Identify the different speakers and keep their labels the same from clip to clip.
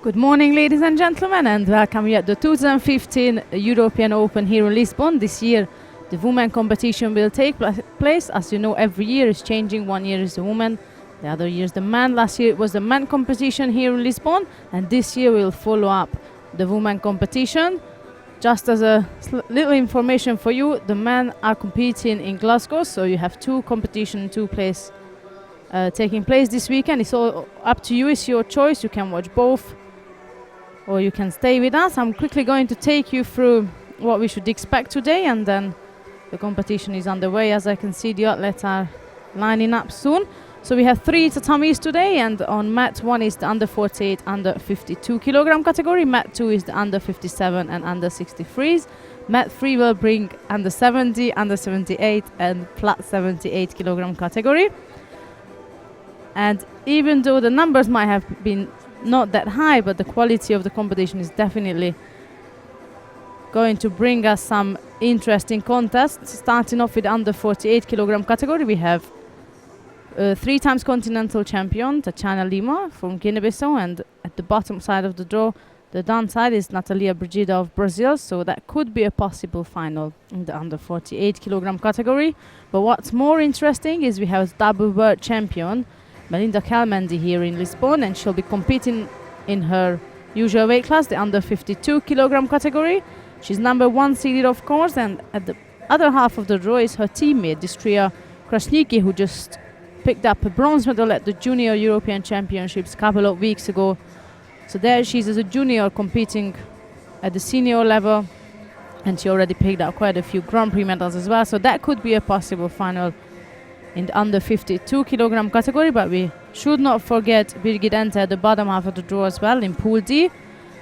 Speaker 1: Good morning, ladies and gentlemen, and welcome here at the 2015 European Open here in Lisbon. This year, the women competition will take place. As you know, every year is changing. One year is the woman, the other year is the man. Last year it was the men competition here in Lisbon, and this year we'll follow up the women competition. Just as a little information for you, the men are competing in Glasgow, so you have two competitions, taking place this weekend. It's all up to you. It's your choice. You can watch both, or you can stay with us. I'm quickly going to take you through what we should expect today, and then the competition is underway. As I can see, the athletes are lining up soon. So we have 3 tatamis today, and on mat 1 is the under 48, under 52 kilogram category. Mat 2 is the under 57 and under 63s. Mat 3 will bring under 70, under 78 and plus 78 kilogram category. And even though the numbers might have been not that high, but the quality of the competition is definitely going to bring us some interesting contests. Starting off with under 48 kilogram category, we have 3 times continental champion Tatiana Lima from Guinea-Bissau, and at the bottom side of the draw, the downside is Natalia Brigida of Brazil, so that could be a possible final in the under 48 kilogram category. But what's more interesting is we have double world champion Melinda Kelmendi here in Lisbon, and she'll be competing in her usual weight class, the under 52 kilogram category. She's number 1 seeded, of course, and at the other half of the draw is her teammate, Distria Krasniki, who just picked up a bronze medal at the Junior European Championships a couple of weeks ago. So there she's as a junior competing at the senior level, and she already picked up quite a few Grand Prix medals as well. So that could be a possible final in the under 52 kilogram category, but we should not forget Birgit Ente at the bottom half of the draw as well in Pool D.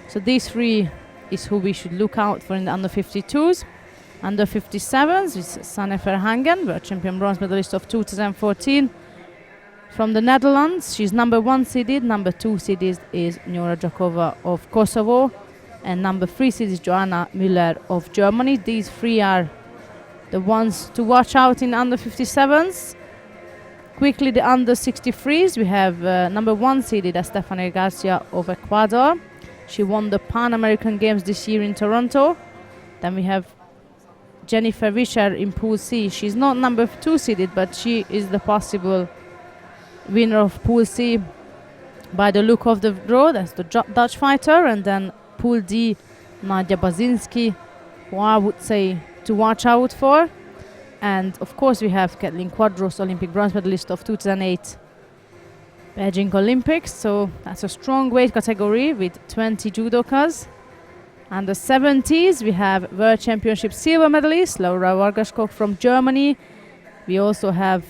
Speaker 1: So these 3 is who we should look out for in the under 52s. Under 57s is Sanne Verhangen, world champion bronze medalist of 2014 from the Netherlands. She's number 1 seeded. Number 2 seeded is Nora Jakova of Kosovo, and number 3 seeded is Joanna Müller of Germany. These 3 are the ones to watch out in under 57s. Quickly, the under 63s, we have number 1 seeded Estefania Garcia of Ecuador. She won the Pan American Games this year in Toronto. Then we have Jennifer Wischer in Pool C. She's not number 2 seeded, but she is the possible winner of Pool C by the look of the draw. That's the Dutch fighter. And then Pool D, Nadia Basinski, who I would say to watch out for. And of course we have Kathleen Quadros, Olympic bronze medalist of 2008 Beijing Olympics. So that's a strong weight category with 20 judokas. And the 70s, we have World Championship silver medalist Laura Wargaschkog from Germany. We also have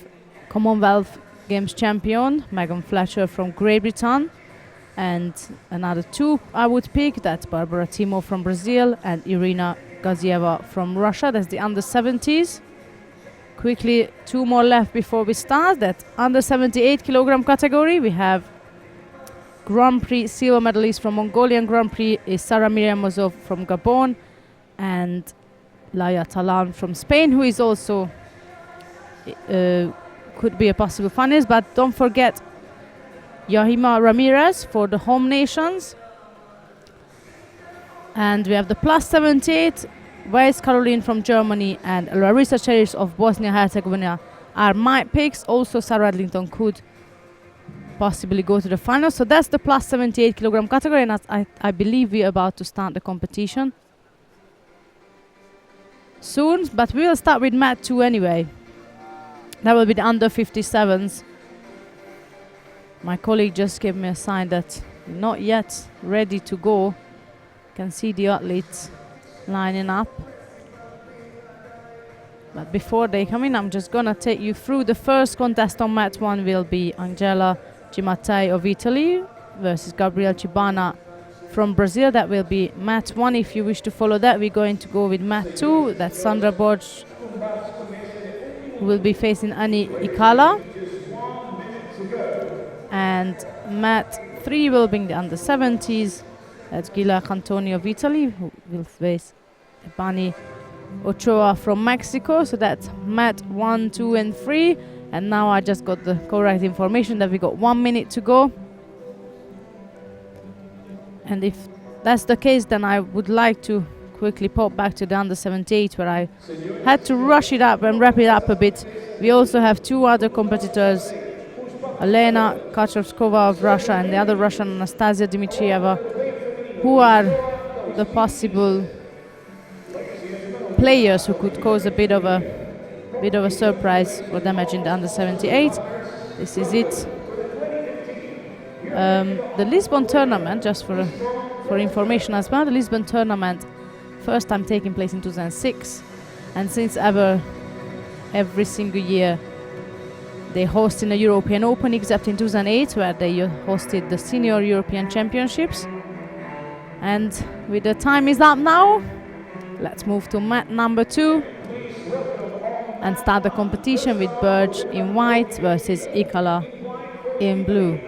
Speaker 1: Commonwealth Games champion Megan Fletcher from Great Britain. And another 2 I would pick, that's Barbara Timo from Brazil and Irina Gazieva from Russia. That's the under 70s. Quickly, 2 more left before we start. That under 78 kilogram category, we have Grand Prix silver medalist from Mongolian Grand Prix is Sarah Miriam Mozov from Gabon, and Laia Talan from Spain, who is also could be a possible finalist. But don't forget Yahima Ramirez for the home nations. And we have the plus 78, Weiss Caroline from Germany and Larissa Cherish of Bosnia-Herzegovina are my picks. Also, Sarah Adlington could possibly go to the final. So that's the plus 78 kilogram category, and I believe we're about to start the competition soon. But we will start with mat 2 anyway. That will be the under 57s. My colleague just gave me a sign that not yet ready to go. Can see the athletes lining up, but before they come in, I'm just gonna take you through the first contest on mat 1. Will be Angela Gimattei of Italy versus Gabrielle Chibana from Brazil. That will be mat 1. If you wish to follow that, we're going to go with mat 2. That's Sandra Borch, who will be facing Annie Ikala, and mat 3 will be the under 70s. That's Gila Cantoni of Italy, who will face Bani Ochoa from Mexico. So that's mat 1, 2 and 3. And now I just got the correct information that we got 1 minute to go. And if that's the case, then I would like to quickly pop back to the under 78, where I had to rush it up and wrap it up a bit. We also have two other competitors, Elena Kachovskova of Russia and the other Russian Anastasia Dmitrieva, who are the possible players who could cause a bit of a surprise or damage in the under 78. This is it. The Lisbon tournament, just for information as well, the Lisbon tournament first time taking place in 2006, and since every single year they host in a European Open, except in 2008 where they hosted the Senior European Championships. And with the time is up now, let's move to mat number 2 and start the competition with Burge in white versus Ikala in blue.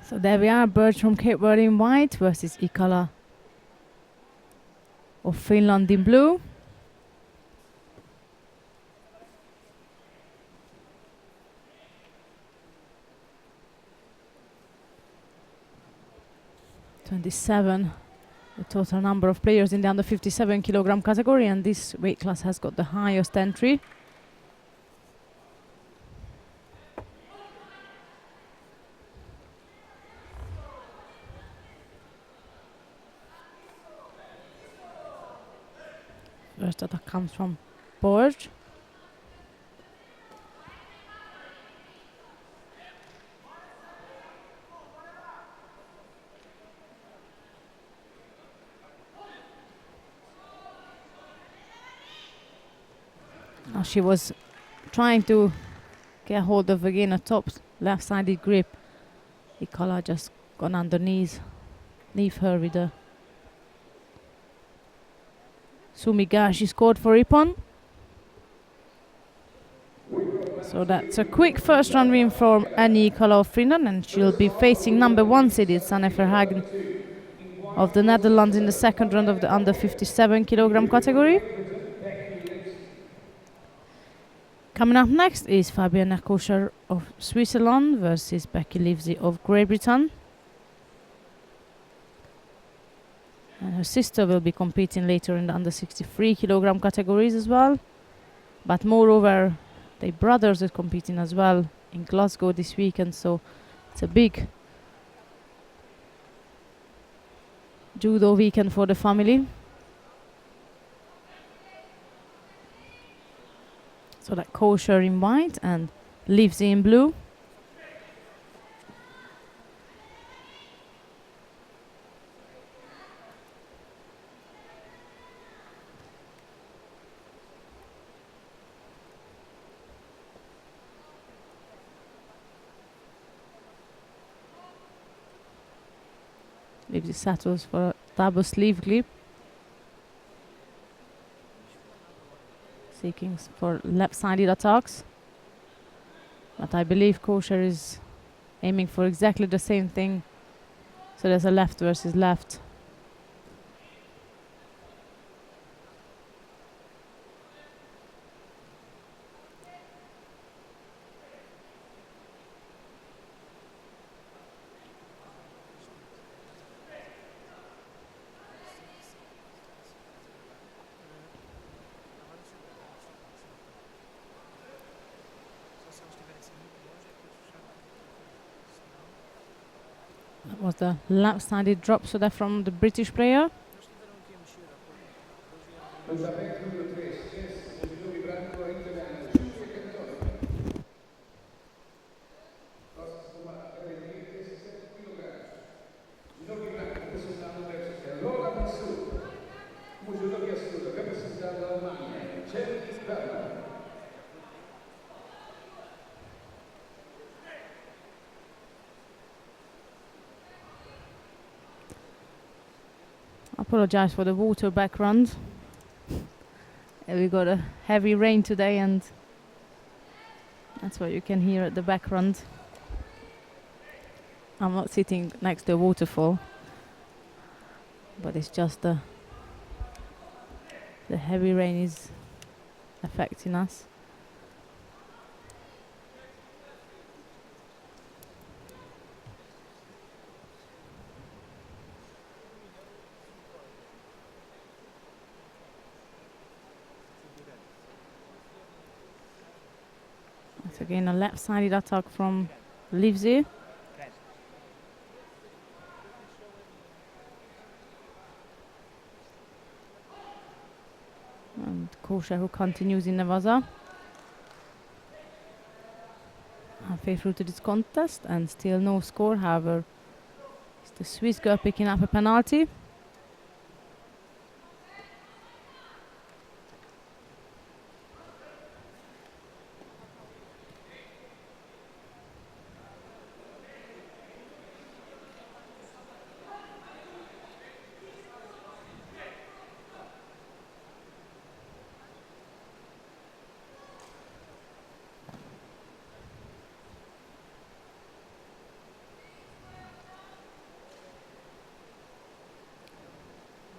Speaker 1: So there we are, Burge from Cape Verde in white versus Ikala of Finland in blue. (27) the total number of players in the under 57 kilogram category, and this weight class has got the highest entry. First attack comes from Burge. Now she was trying to get hold of again a top left-sided grip. Ikala just gone underneath, leave her with a Sumiga. She scored for Ippon. So that's a quick first round win for Annie Ikala of Finland, and she'll be facing number 1 seeded Sanne Verhagen of the Netherlands in the second round of the under 57 kilogram category. Coming up next is Fabiana Kosher of Switzerland versus Becky Livesey of Great Britain. And her sister will be competing later in the under 63 kilogram categories as well. But moreover, their brothers are competing as well in Glasgow this weekend, so it's a big judo weekend for the family. So that Kosher in white and Livesey in blue. Livesey settles for a double sleeve grip, seeking for left-sided attacks. But I believe Kosher is aiming for exactly the same thing. So there's a left versus left. That was the left-sided drop, so that from the British player. Apologize for the water background. We got a heavy rain today, and that's what you can hear at the background. I'm not sitting next to a waterfall, but it's just the heavy rain is affecting us. That's again a left-sided attack from Lisbon. And Kosher, who continues in Nevaza. Halfway through to this contest, and still no score. However, it's the Swiss girl picking up a penalty.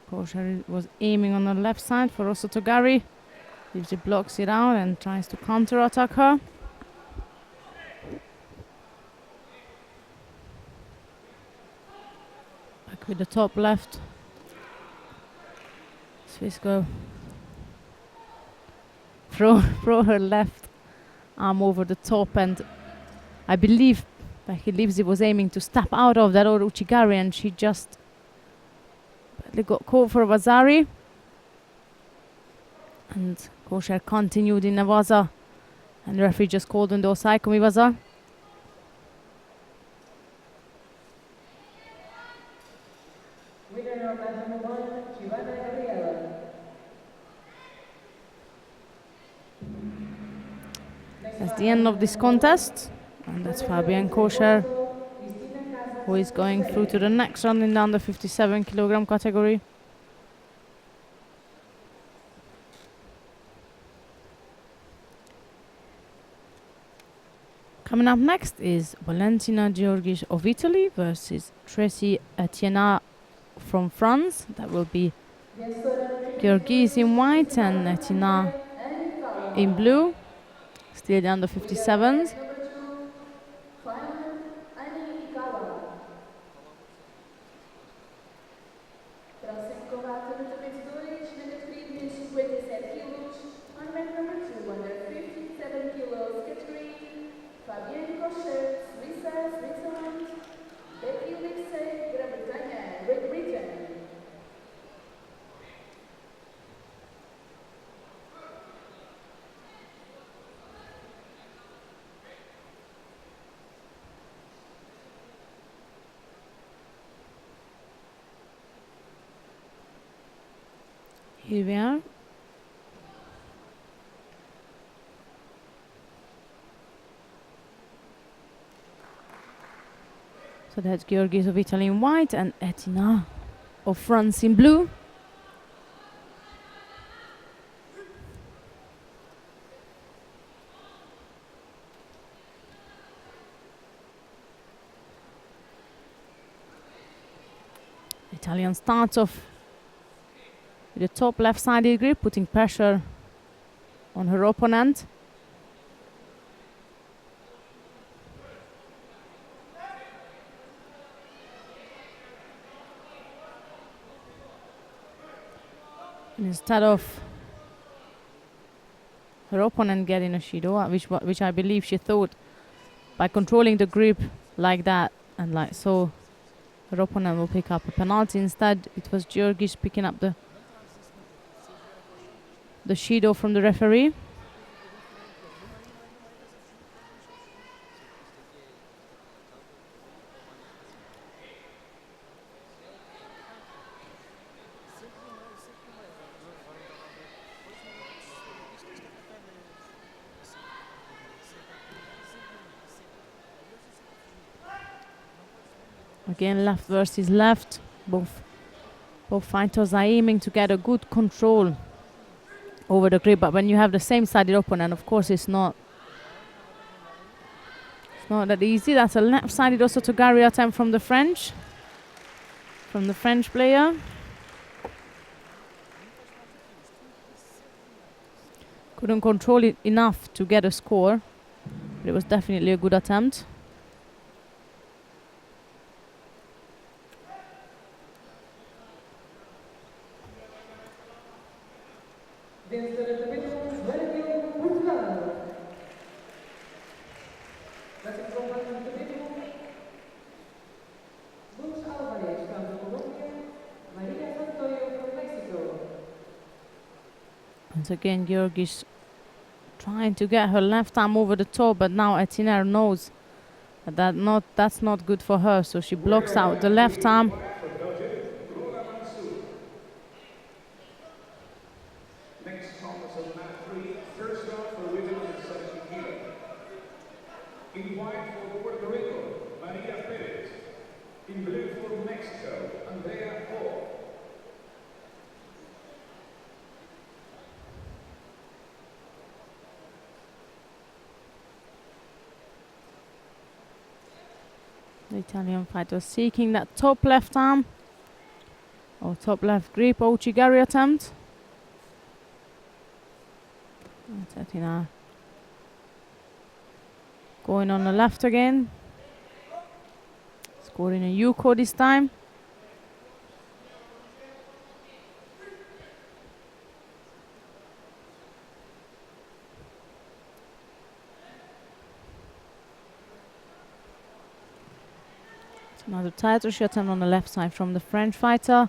Speaker 1: Kosher was aiming on the left side for Osotogari. Livji blocks it out and tries to counter-attack her. Back with the top left. Swiss girl throw her left arm over the top, and I believe Becky Livji was aiming to step out of that Uchigari, and she just badly got caught for Vazari. And Kosher continued in Nevaza, and the referee just called on the Osaikomi Vaza. That's the end of this contest, and that's Fabian Kosher, who is going through to the next round in the under 57 kilogram category. Coming up next is Valentina Georgis of Italy versus Tracy Etienne from France. That will be Georgis in white and Etienne in blue. Still the under 57s. Here we are. So that's Georgis of Italy in white and Etienne of France in blue. Italian starts off with the top left-sided grip, putting pressure on her opponent. And instead of her opponent getting a Shido, which I believe she thought by controlling the grip like that and like so, her opponent will pick up a penalty. Instead, it was Georgis picking up the Shido from the referee. Again, left versus left, both Both fighters are aiming to get a good control over the grip, but when you have the same sided opponent, of course it's not that easy. That's a left-sided also to Gary attempt from the French player. Couldn't control it enough to get a score, but it was definitely a good attempt. Once again, Georgie's trying to get her left arm over the top, but now Etiner knows that that's not good for her, so she blocks out the left arm.
Speaker 2: Next Thomas on mat 3, first off for women under 70 kilo. In white for Puerto Rico, Maria Perez. In blue for Mexico, Andrea Hall.
Speaker 1: The Italian fighter seeking that top left arm or top left grip Ouchigari attempt. Etiner going on the left again. Scoring a Yuko this time. Another title shot on the left side from the French fighter.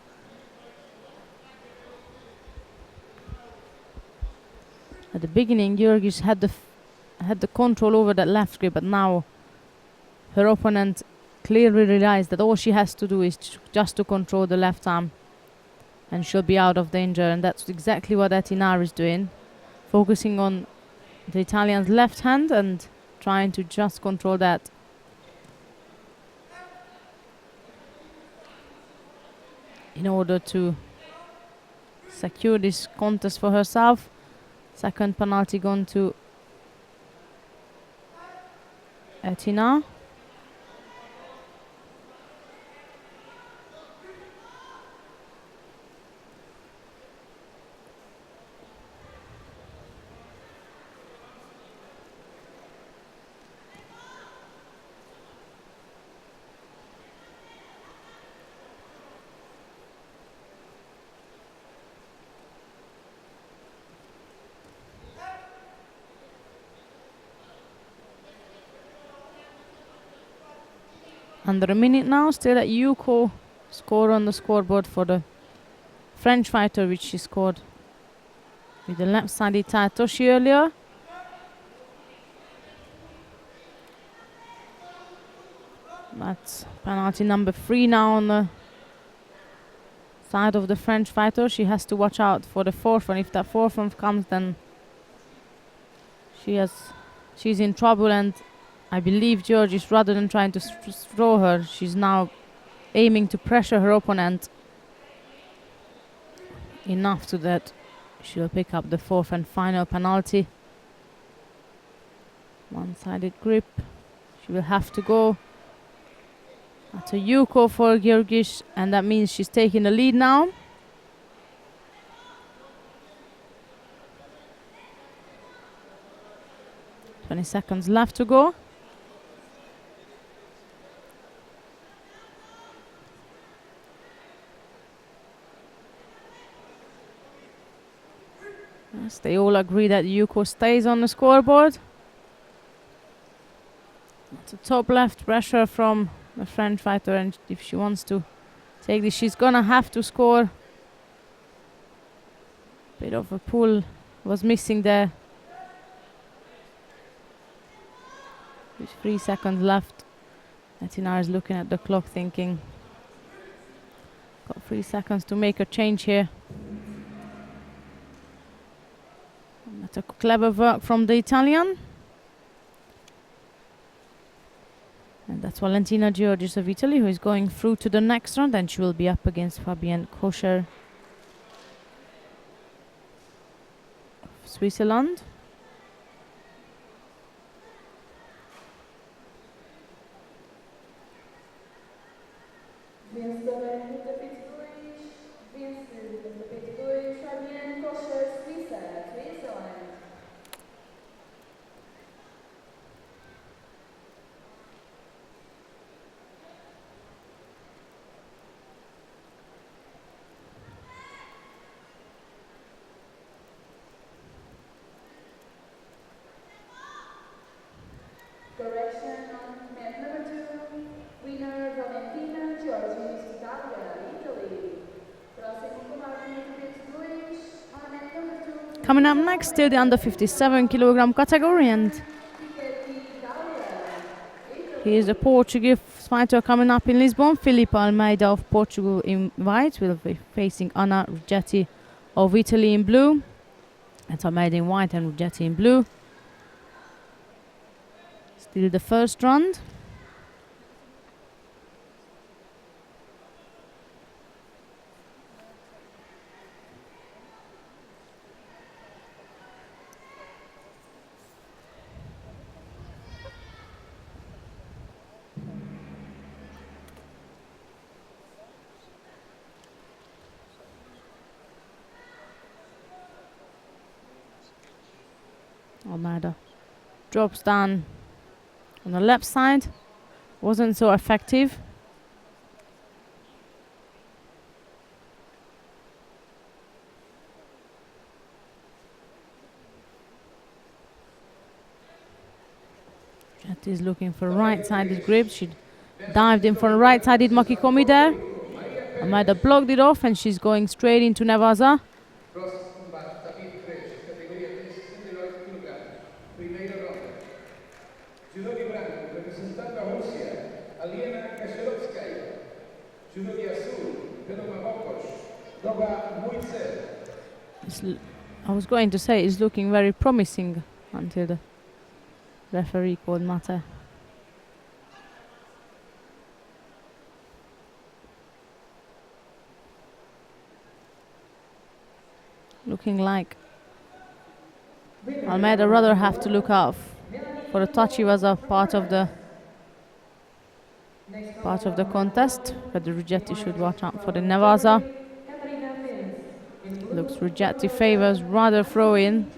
Speaker 1: At the beginning, Georgis had the control over that left grip, but now her opponent clearly realized that all she has to do is just to control the left arm, and she'll be out of danger. And that's exactly what Etinar is doing, focusing on the Italian's left hand and trying to just control that. In order to secure this contest for herself. Second penalty gone to Etiner. Under a minute now, still at Yuko score on the scoreboard for the French fighter, which she scored with the left-sided Taitoshi earlier. That's penalty number 3 now on the side of the French fighter. She has to watch out for the fourth one. If that fourth one comes, then she's in trouble, and I believe Georgis, rather than trying to throw her, she's now aiming to pressure her opponent enough so that she'll pick up the fourth and final penalty. One-sided grip. She will have to go. That's a Yuko for Georgis, and that means she's taking the lead now. "20 seconds left to go. Yes, they all agree that Yuko stays on the scoreboard. It's a top left pressure from the French fighter, and if she wants to take this, she's gonna have to score. Bit of a pull was missing there. With 3 seconds left, Etinar is looking at the clock thinking, got 3 seconds to make a change here. That's a clever work from the Italian. And that's It's Valentina Giorgis of Italy who is going through to the next round, and she will be up against Fabienne Koscher of Switzerland.
Speaker 3: Correction on mat number 2, winner Valentina Giorgis, Italy. Próximo combate no tapete 2, on mat number 2.
Speaker 1: Coming up next, still the under 57 kilogram category, and here's a Portuguese fighter coming up in Lisbon. Filipe Almeida of Portugal in white will be facing Anna Ruggetti of Italy in blue. That's Almeida in white and Ruggetti in blue. Still the first round. Almeida drops down on the left side, wasn't so effective. Jet is looking for right-sided grip. She dived in for a right-sided makikomi there. Almeida blocked it off, and she's going straight into Nevaza.
Speaker 2: Judo di branco, rappresentando Russia, Aliena Kashelovskaya. Judo di azul, Veloma Bokosh, Doga Muitsev.
Speaker 1: I was going to say it's looking very promising until the referee called Mate. Looking like Almeida rather have to look out for a touch. He was a part of the contest, but the Ruggetti should watch out for the Nevaza. Looks Ruggetti favors rather throw in.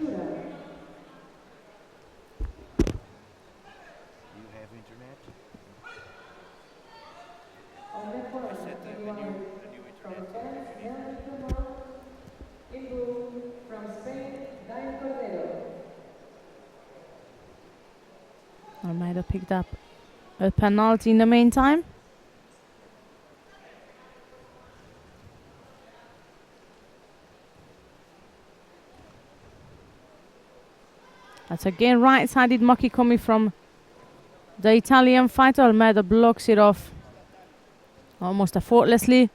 Speaker 1: Almeida picked up a penalty in the meantime. That's again right-sided makikomi from the Italian fighter. Almeida blocks it off almost effortlessly.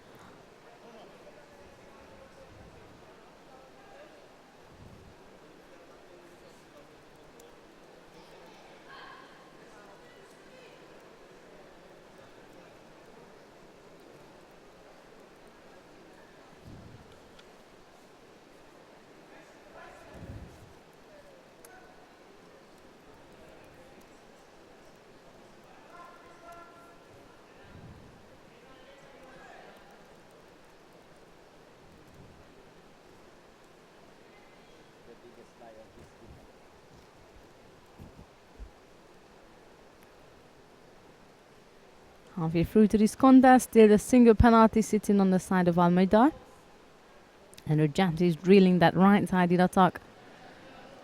Speaker 1: Halfway through to this contest, there's a single penalty sitting on the side of Almeida. And Ruggetti is drilling that right-sided attack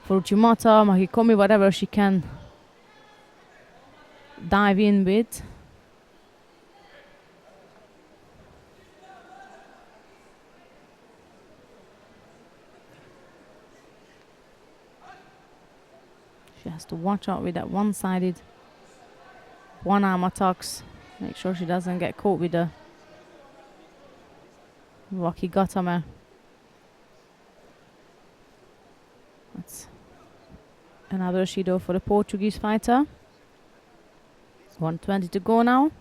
Speaker 1: for Uchimata, makikomi, whatever she can dive in with. She has to watch out with that one-sided one-arm attacks. Make sure she doesn't get caught with the Rocky Gatame. That's another Shido for the Portuguese fighter. 1:20 to go now.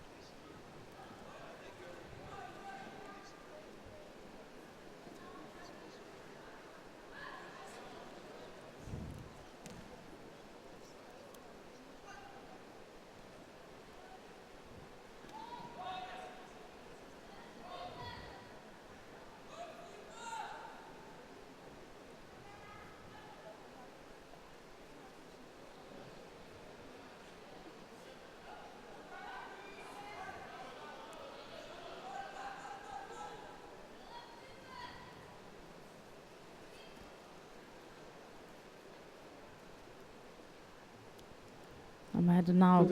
Speaker 1: Ahmed now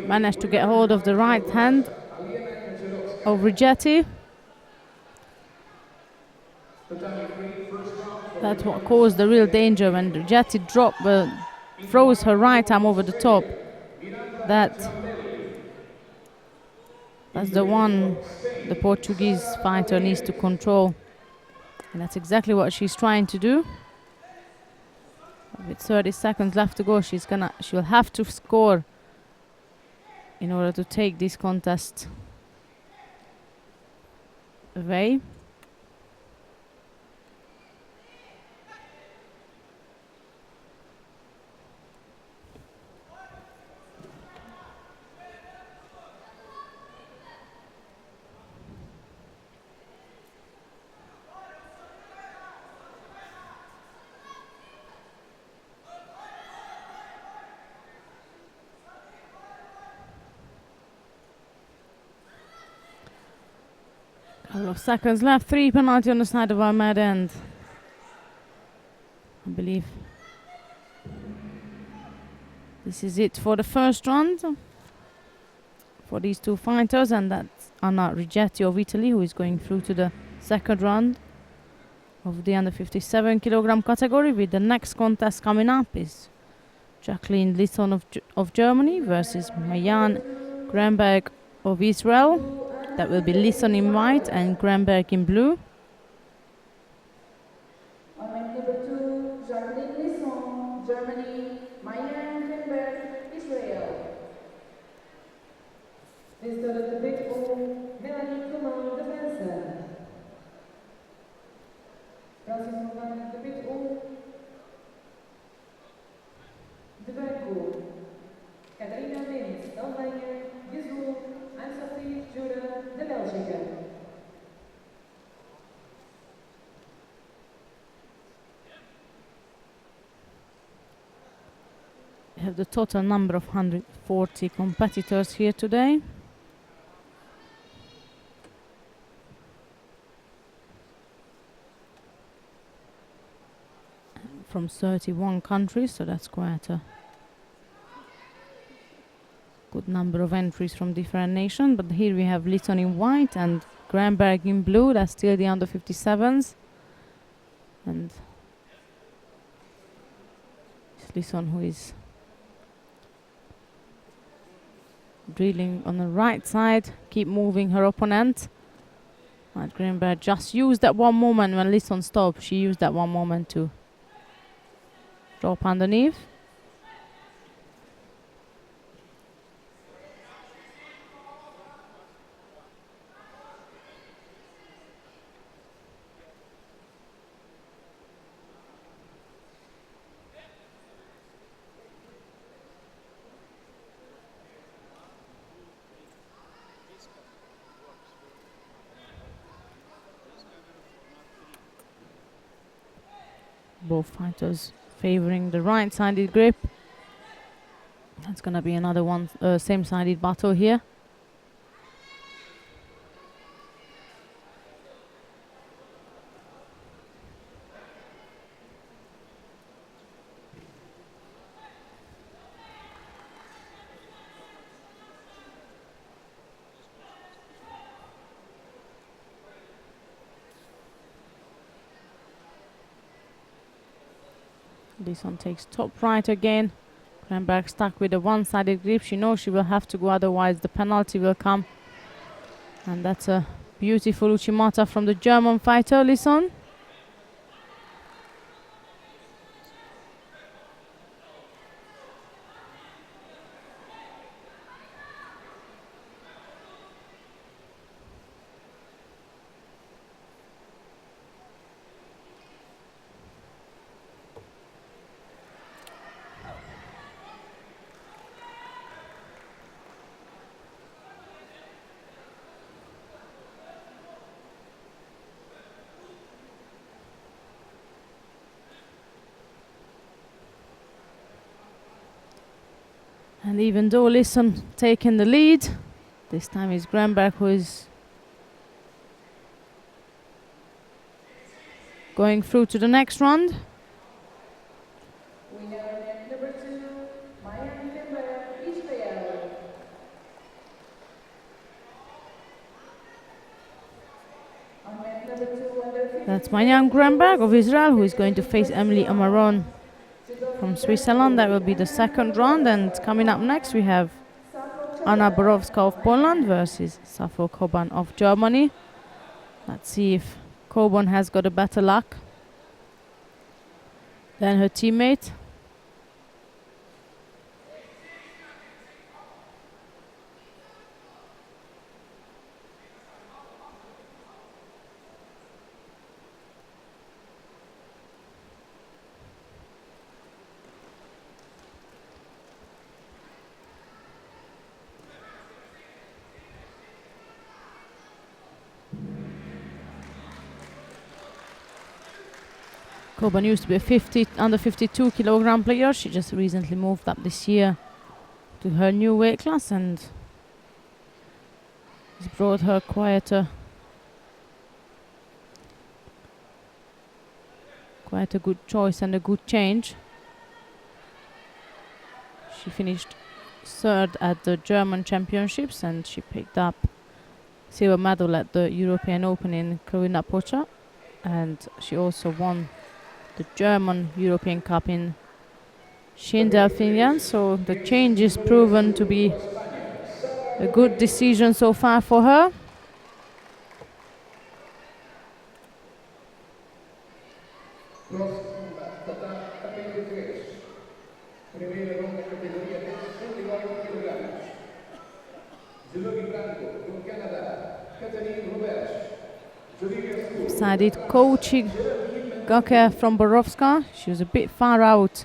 Speaker 1: managed to get hold of the right hand of Rigetti. That's what caused the real danger when Rigetti throws her right arm over the top. That's the one the Portuguese fighter needs to control. And that's exactly what she's trying to do. With 30 seconds left to go, she'll have to score in order to take this contest away. Couple of seconds left, 3 penalty on the side of Ahmed, and I believe this is it for the first round for these two fighters, and that's Anna Rigetti of Italy, who is going through to the second round of the under 57 kilogram category. With the next contest coming up is Jacqueline Lisson of Germany versus Mayan Grenberg of Israel. That will be Lisson in white and Grenberg in blue.
Speaker 3: Opponent number 2, Jacqueline Lisson, Germany, Maya Grenberg, Israel. Lista de debate pour Mélanie Coulon, defensa. Próximo opponent debate pour de Bergo, Catarina Lins, da Alemanha, Judo, Anne-Sophie Judo, de Bélgica.
Speaker 1: We have the total number of 140 competitors here today. From 31 countries, so that's quite a good number of entries from different nations. But here we have Lisson in white and Grenberg in blue. That's still the under 57s. And it's Lisson who is drilling on the right side, keep moving her opponent. And Grenberg just used that one moment when Lisson stopped. She used that one moment to drop underneath. Both fighters favoring the right-sided grip. That's gonna be another one, same-sided battle here. This one takes top right again. Grenberg stuck with a one-sided grip. She knows she will have to go, otherwise the penalty will come. And that's a beautiful Uchimata from the German fighter, Lisson. And even though Lisbon taking the lead, this time it's Grenberg who is going through to the next round.
Speaker 3: Winner number 2, Mayan Grenberg, Israel. On mat number 2, under 50.
Speaker 1: That's Mayan Grenberg of Israel, who is going to face Emily Amaron from Switzerland. That will be the second round. And coming up next, we have Anna Borowska of Poland versus Safo Koban of Germany. Let's see if Koban has got a better luck than her teammate. Koban used to be a under 52 kilogram player. She just recently moved up this year to her new weight class, and it's brought her quite a good choice and a good change. She finished third at the German Championships, and she picked up silver medal at the European Open in Karolina Pocha, and she also won the German European Cup in Schindel, Finland. So the change is proven to be a good decision so far for her. Decided Kochi Gake from Borowska. She was a bit far out.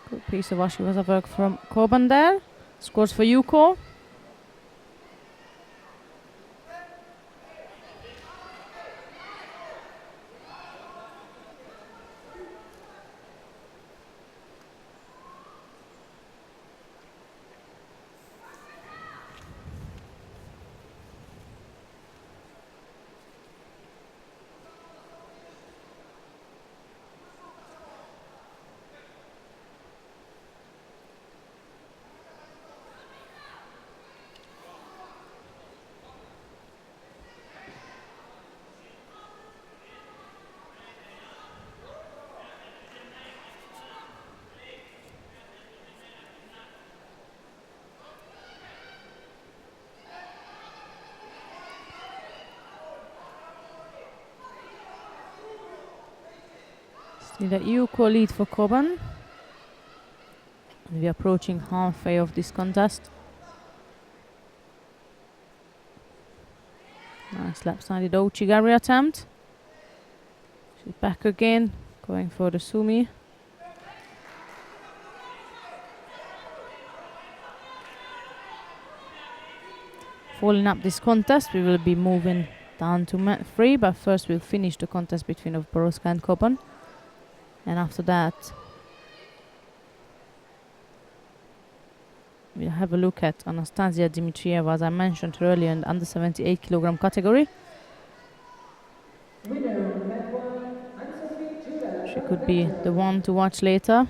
Speaker 1: Good piece of Ashiwaza work from Koban there. Scores for Yuko. Still a Yuko lead for Koban. And we're approaching halfway of this contest. Nice lap-sided Ouchigari attempt. She's back again, going for the Sumi. Following up this contest, we will be moving down to mat 3, but first we'll finish the contest between of Borowska and Koban. And after that, we'll have a look at Anastasia Dimitrieva, as I mentioned earlier, in the under 78 kilogram category. She could be the one to watch later.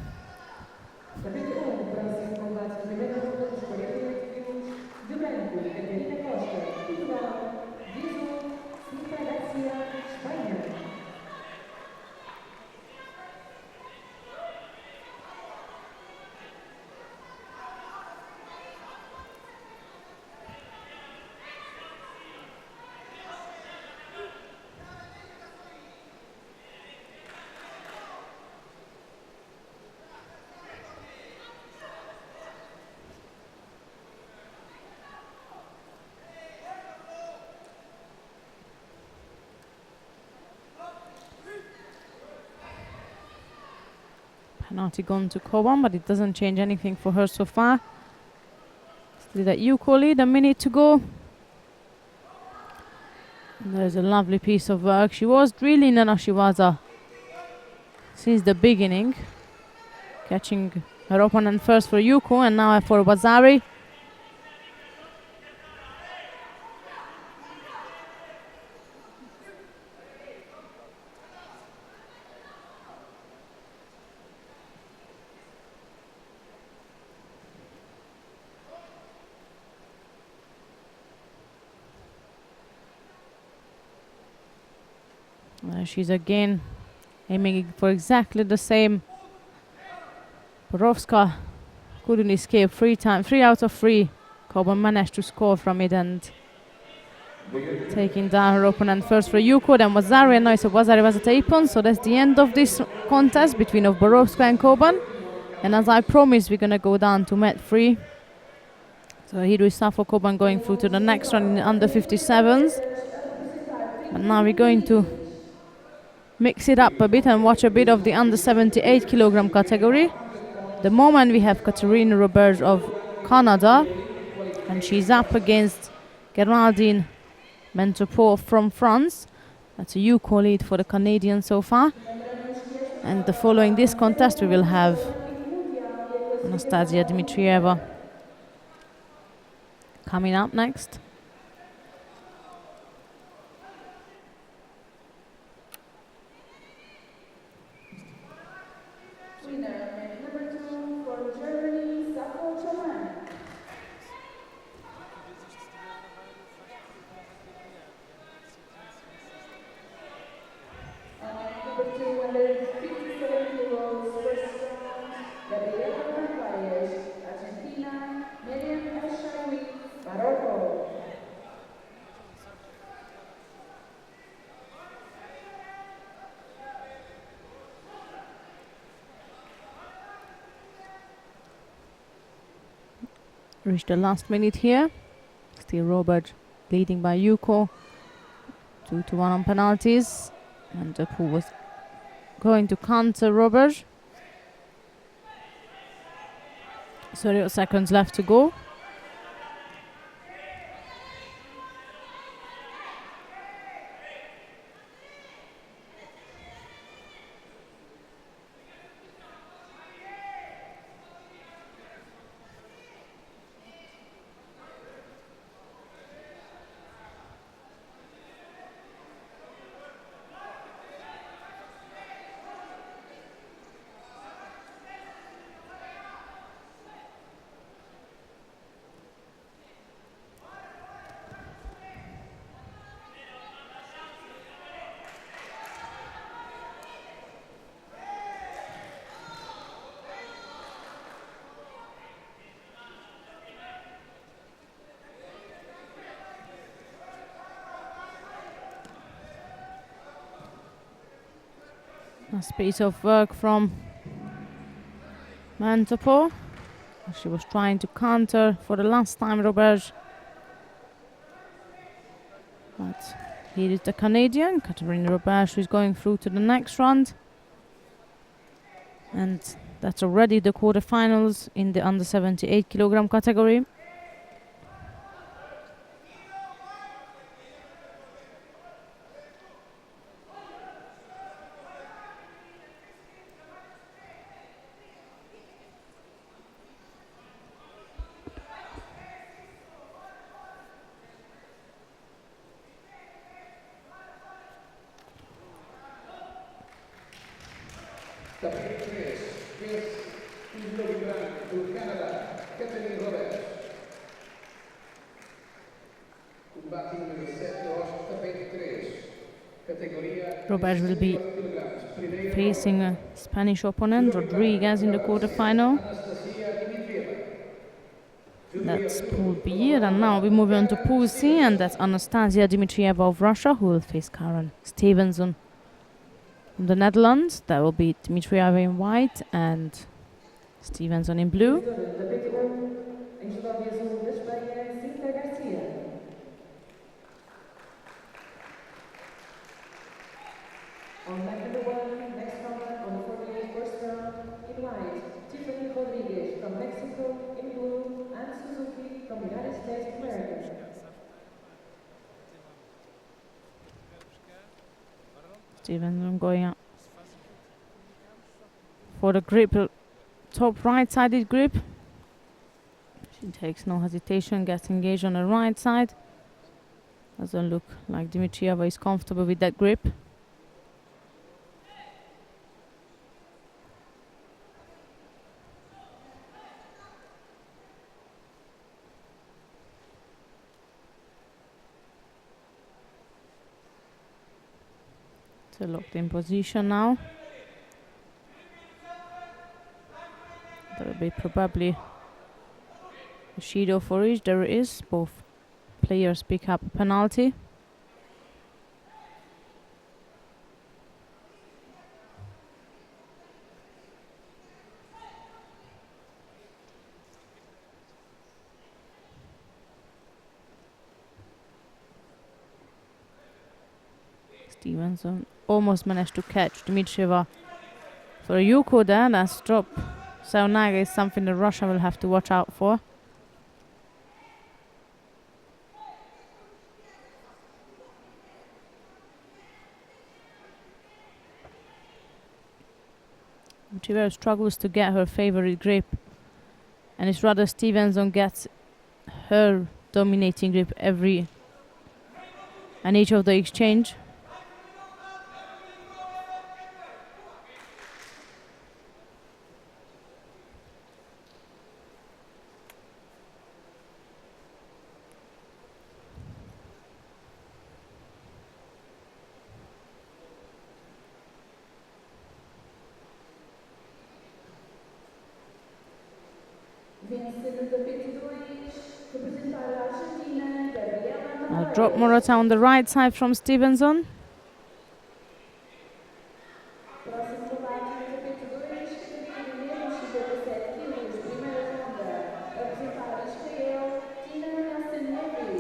Speaker 1: Penalty gone to Koban, but it doesn't change anything for her so far. Still that Yuko lead, a minute to go. And there's a lovely piece of work. She was drilling an Ashiwaza since the beginning. catching her opponent first for Yuko and now for Wazari. She's again aiming for exactly the same. Borowska couldn't escape 3 out of 3. Coburn managed to score from it and taking down her opponent first for Yuko, then Wazari, and now so Wazari was at Apon. So that's the end of this contest between of Borowska and Coburn. And as I promised, we're gonna go down to Met 3. So here we saw for Coburn going through to the next round in the under 57s. And now we're going to mix it up a bit and watch a bit of the under 78 kilogram category. The moment we have Katerina Roberge of Canada, and she's up against Geraldine Mentopor from France. That's a Yuko lead for the Canadian so far. And following this contest, we will have Anastasia Dmitrieva coming up next. Reached the last minute here. Still Robert leading by Yuko. 2-1 on penalties. And who was going to counter Robert. 30 seconds left to go. Nice piece of work from Mantopo. She was trying to counter for the last time, Robert. But here is the Canadian, Katerina Robert, who is going through to the next round. And that's already the quarterfinals in the under 78 kilogram category. Robert will be facing a Spanish opponent, Rodriguez, in the quarterfinal. That's Pool B, and now we move on to Pool C, and that's Anastasia Dmitrieva of Russia, who will face Karen Stevenson from the Netherlands. That will be Dmitrieva in white and Stevenson in blue.
Speaker 3: On leg number 1, next number on the 48 first round, in white, Tiffany Rodriguez from Mexico, in blue, and Suzuki from the United States of America.
Speaker 1: Stevenson going up for the grip top right-sided grip. She takes no hesitation, gets engaged on the right side. Doesn't look like Dimitrieva is comfortable with that grip. It's a locked in position now. There will be probably a Judo for each. There is. Both players pick up a penalty. Stevenson almost managed to catch Dimitrieva for a Yuko there. That's drop. Saonaga is something that Russia will have to watch out for. Dimitrieva struggles to get her favorite grip, and it's rather Stevenson gets her dominating grip every and each of the exchange. A drop Morata on the right side from Stevenson.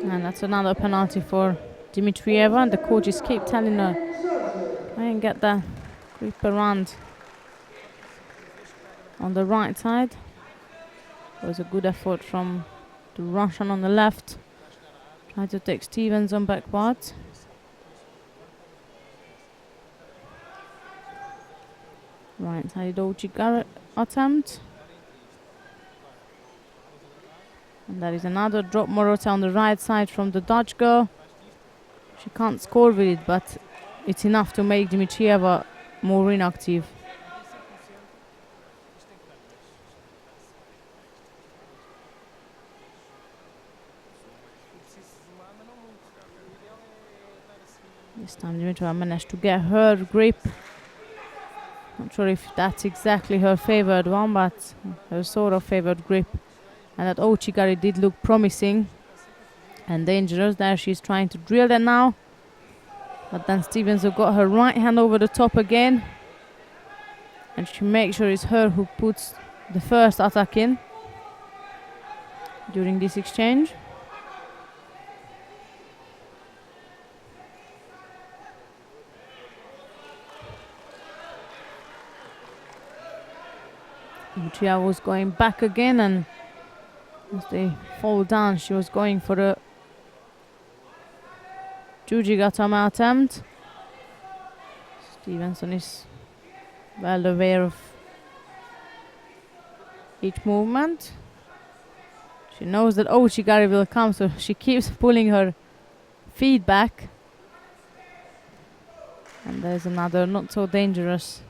Speaker 1: And that's another penalty for Dimitrieva, and the coaches keep telling her, try and get that grip around on the right side. It was a good effort from the Russian on the left. Try to take Stevenson backwards. Right side Ochi attempt. And that is another drop Morata on the right side from the Dutch girl. She can't score with it, but it's enough to make Dimitrieva more inactive. This time Dimitrieva managed to get her grip. Not sure if that's exactly her favored one, but her sort of favored grip. And that Ochigari did look promising and dangerous. There she's trying to drill that now. But then Stevenson got her right hand over the top again. And she makes sure it's her who puts the first attack in during this exchange. Dimitrieva was going back again, and as they fall down, she was going for a Jujigatama attempt. Stevenson is well aware of each movement. She knows that Ochigari will come, so she keeps pulling her feet back. And there's another not so dangerous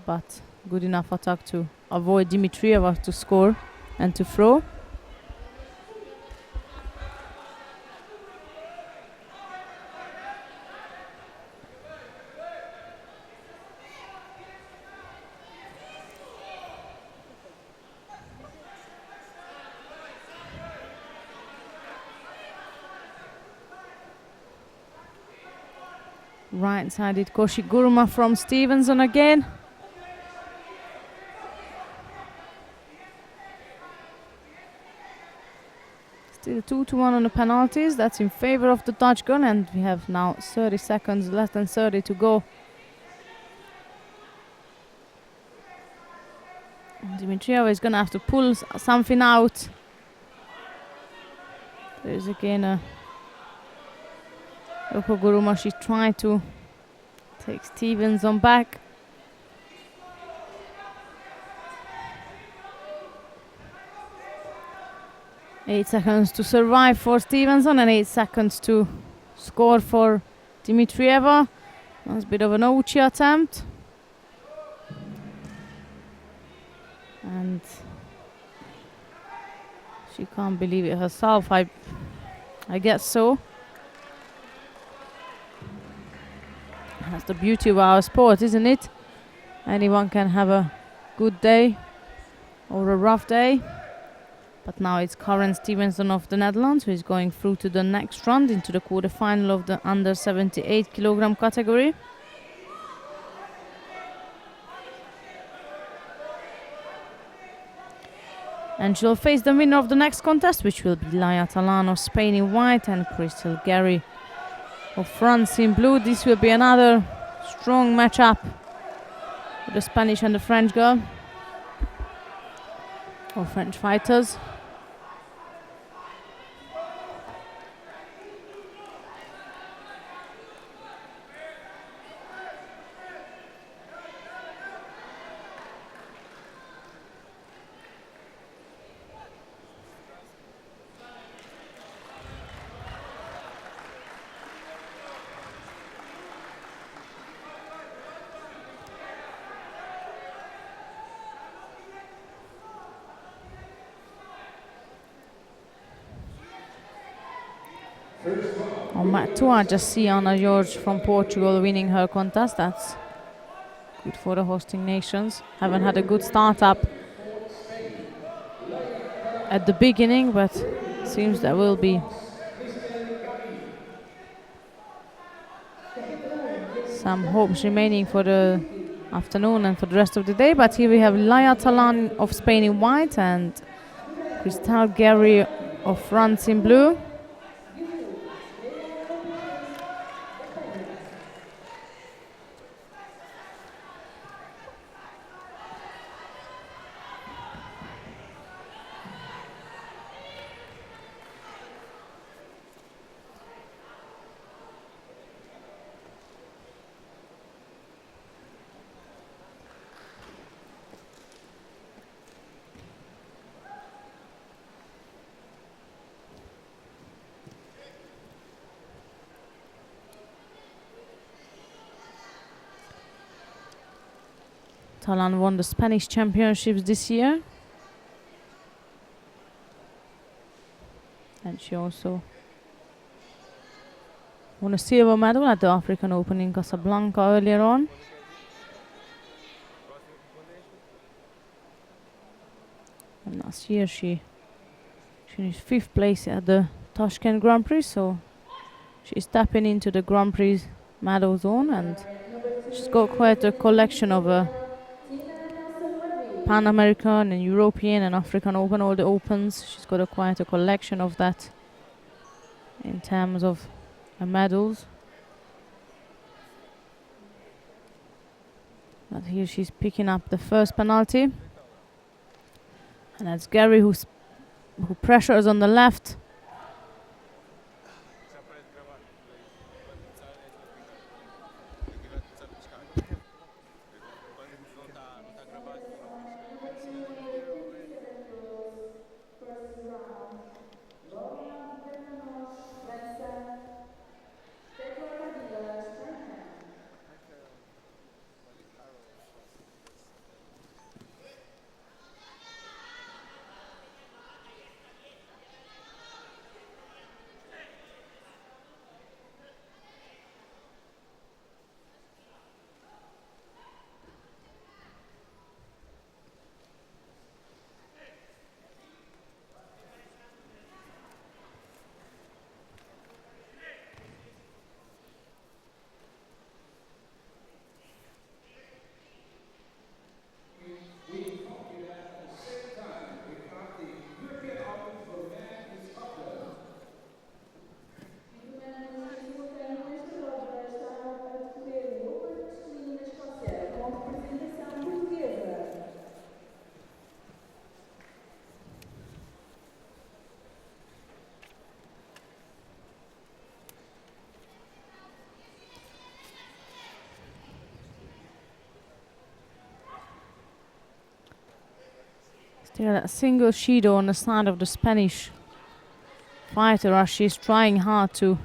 Speaker 1: but good enough attack to avoid Dimitrieva to score and to throw. Right-sided Koshiguruma from Stevenson again. Still 2-1 on the penalties. That's in favor of the Dutch gun, and we have now 30 seconds, less than 30 to go. Dimitrieva is gonna have to pull something out. There's again a Okoguruma. She tried to take Stevenson back. 8 seconds to survive for Stevenson and 8 seconds to score for Dimitrieva. That's a bit of an Uchi attempt. And she can't believe it herself, I guess so. That's the beauty of our sport, isn't it? Anyone can have a good day or a rough day. But now it's Karen Stevenson of the Netherlands who is going through to the next round into the quarterfinal of the under 78 kilogram category. And she'll face the winner of the next contest, which will be Laia Talan of Spain in white and Crystal Gary of France in blue. This will be another strong matchup with the Spanish and the French girl, or French fighters. On mat 2, I just see Ana Jorge from Portugal winning her contest. That's good for the hosting nations. Haven't had a good start up at the beginning, but seems there will be some hopes remaining for the afternoon and for the rest of the day. But here we have Laia Talan of Spain in white and Crystal Gary of France in blue. Talan won the Spanish championships this year. And she also won a silver medal at the African Open in Casablanca earlier on. And last year she finished 5th place at the Tashkent Grand Prix, so she's tapping into the Grand Prix medal zone, and she's got quite a collection of Pan American and European and African Open, all the Opens. She's got quite a collection of that in terms of medals. But here she's picking up the first penalty. And that's Gary who pressures on the left. Still a single Judo on the side of the Spanish fighter as she's trying hard to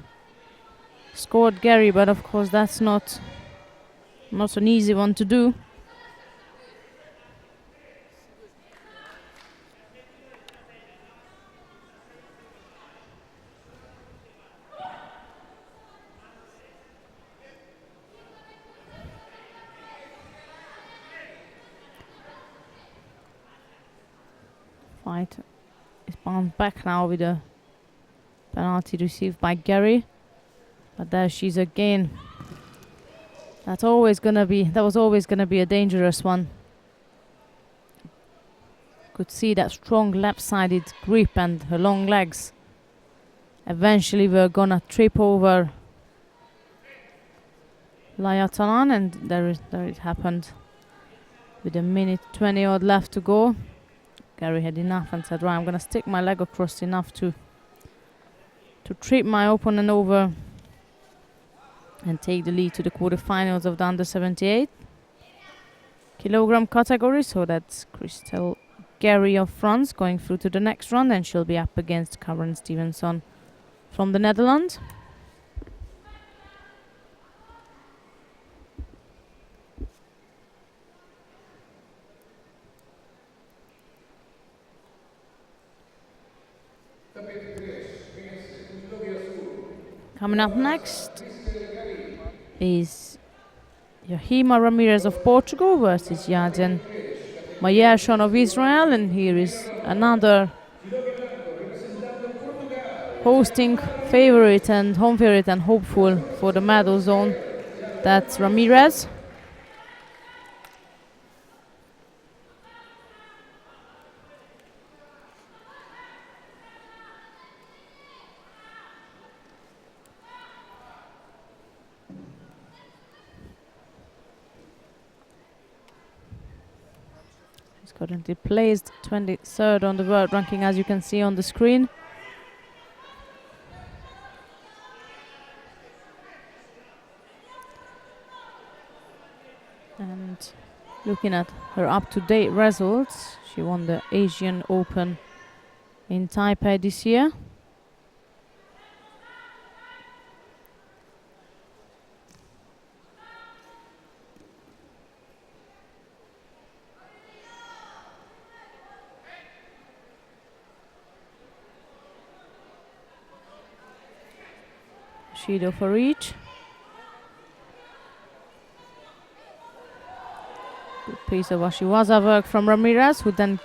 Speaker 1: score Gary, but of course that's not an easy one to do. Fight is bounced back now with a penalty received by Gary, but there she's again. That was always gonna be a dangerous one. Could see that strong left-sided grip and her long legs. Eventually we're gonna trip over Layatalan, and there it happened. With a minute 20 odd left to go, Gary had enough and said, right, I'm gonna stick my leg across enough to trip my opponent over and take the lead to the quarterfinals of the under 78 kilogram category. So that's Crystal Gary of France going through to the next round, and she'll be up against Karen Stevenson from the Netherlands. Coming up next is Joachima Ramirez of Portugal versus Yaden Mayershon of Israel, and here is another hosting favorite and home favorite and hopeful for the medal zone. That's Ramirez. Currently placed 23rd on the world ranking, as you can see on the screen. And looking at her up-to-date results, she won the Asian Open in Taipei this year. Judo for each. Good piece of Ashiwaza work from Ramirez, who then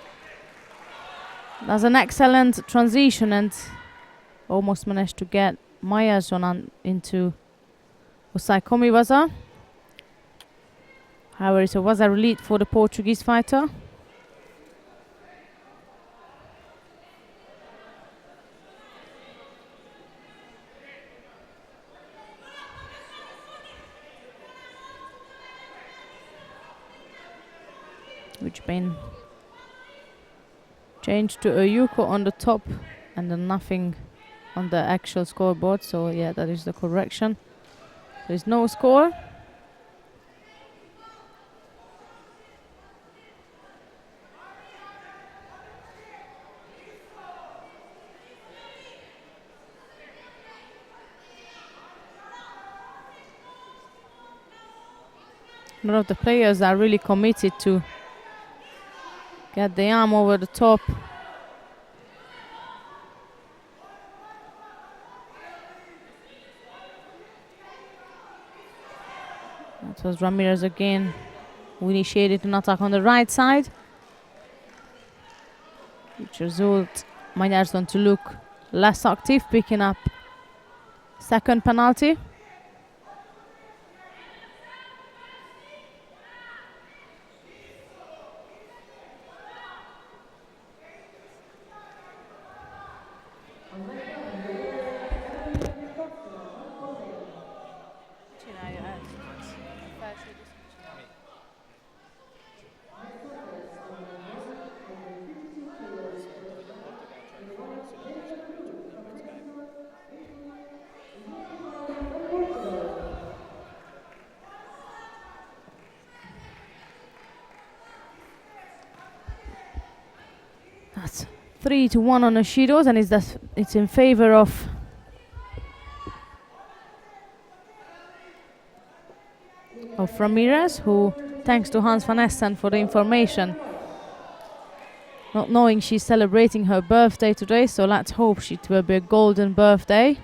Speaker 1: does an excellent transition and almost managed to get Mayershon into Osaikomi Waza. However, it's a Waza lead for the Portuguese fighter. Which been changed to a Yuko on the top and then nothing on the actual scoreboard. So yeah, that is the correction. There's no score. A lot of the players are really committed to get the arm over the top. That was Ramirez again, who initiated an attack on the right side, which result Mayershon to look less active, picking up second penalty. 3-1 on the Shidos, and it's in favor of Ramirez, who, thanks to Hans van Essen for the information, not knowing she's celebrating her birthday today, so let's hope it will be a golden birthday.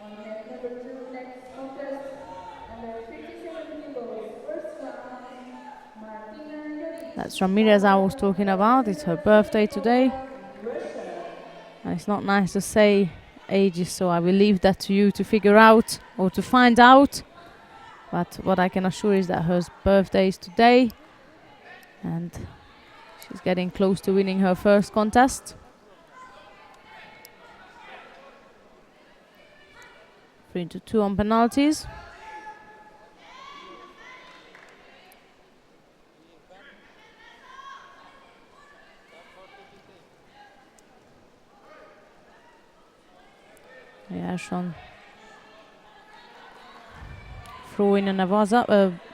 Speaker 3: On net number 2, next contest, under 57 kilos, first round, Martina.
Speaker 1: That's Ramirez I was talking about. It's her birthday today. And it's not nice to say ages, so I will leave that to you to figure out or to find out. But what I can assure is that her birthday is today, and she's getting close to winning her first contest. 3-2 on penalties. Yeah, Sean. Throwing a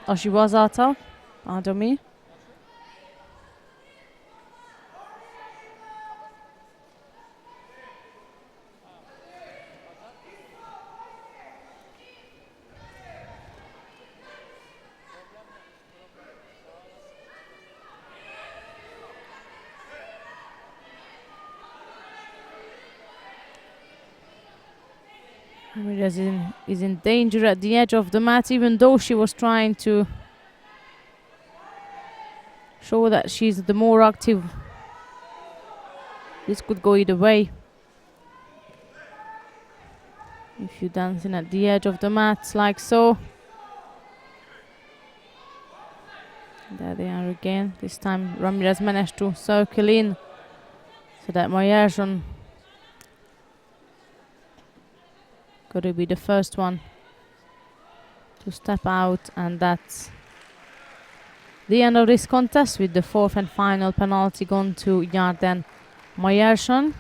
Speaker 1: Ashiwazata, pardon me. Ramirez is in danger at the edge of the mat, even though she was trying to show that she's the more active. This could go either way. If you're dancing at the edge of the mat like so. There they are again. This time Ramirez managed to circle in so that Majerson got to be the first one to step out, and that's the end of this contest, with the fourth and final penalty gone to Yarden Majerson.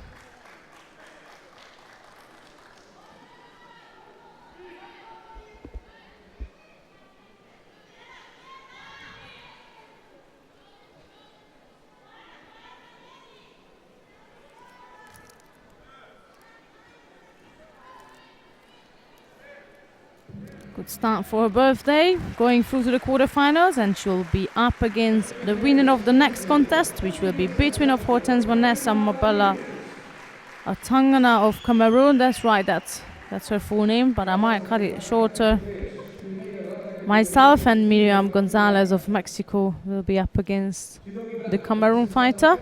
Speaker 1: Good start for her birthday, going through to the quarterfinals, and she'll be up against the winner of the next contest, which will be between of Hortense Vanessa Mabala Atangana of Cameroon. That's right, that's her full name, but I might cut it shorter. Myself and Miriam Gonzalez of Mexico will be up against the Cameroon fighter.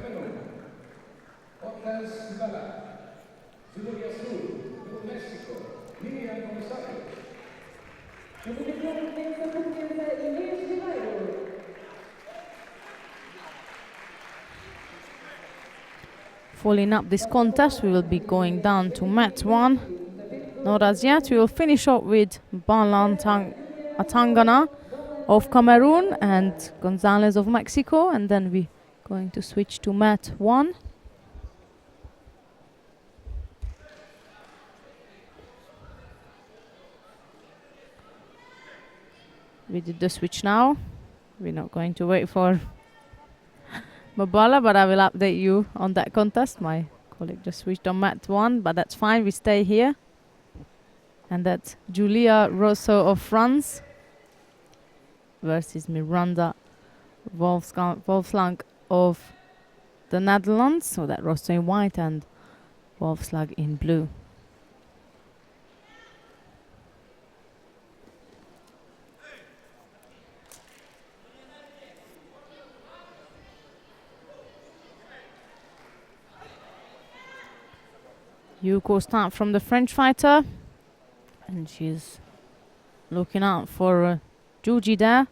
Speaker 1: Following up this contest, we will be going down to mat 1. Not as yet. We will finish up with Bala Atangana of Cameroon and Gonzalez of Mexico, and then we're going to switch to mat 1. We did the switch now. We're not going to wait for Mabala, but I will update you on that contest. My colleague just switched on mat 1, but that's fine. We stay here. And that's Julia Rosso of France versus Miranda Wolfslang of the Netherlands. So that Rosso in white and Wolfslang in blue. Yuko start from the French fighter, and she's looking out for Juji there.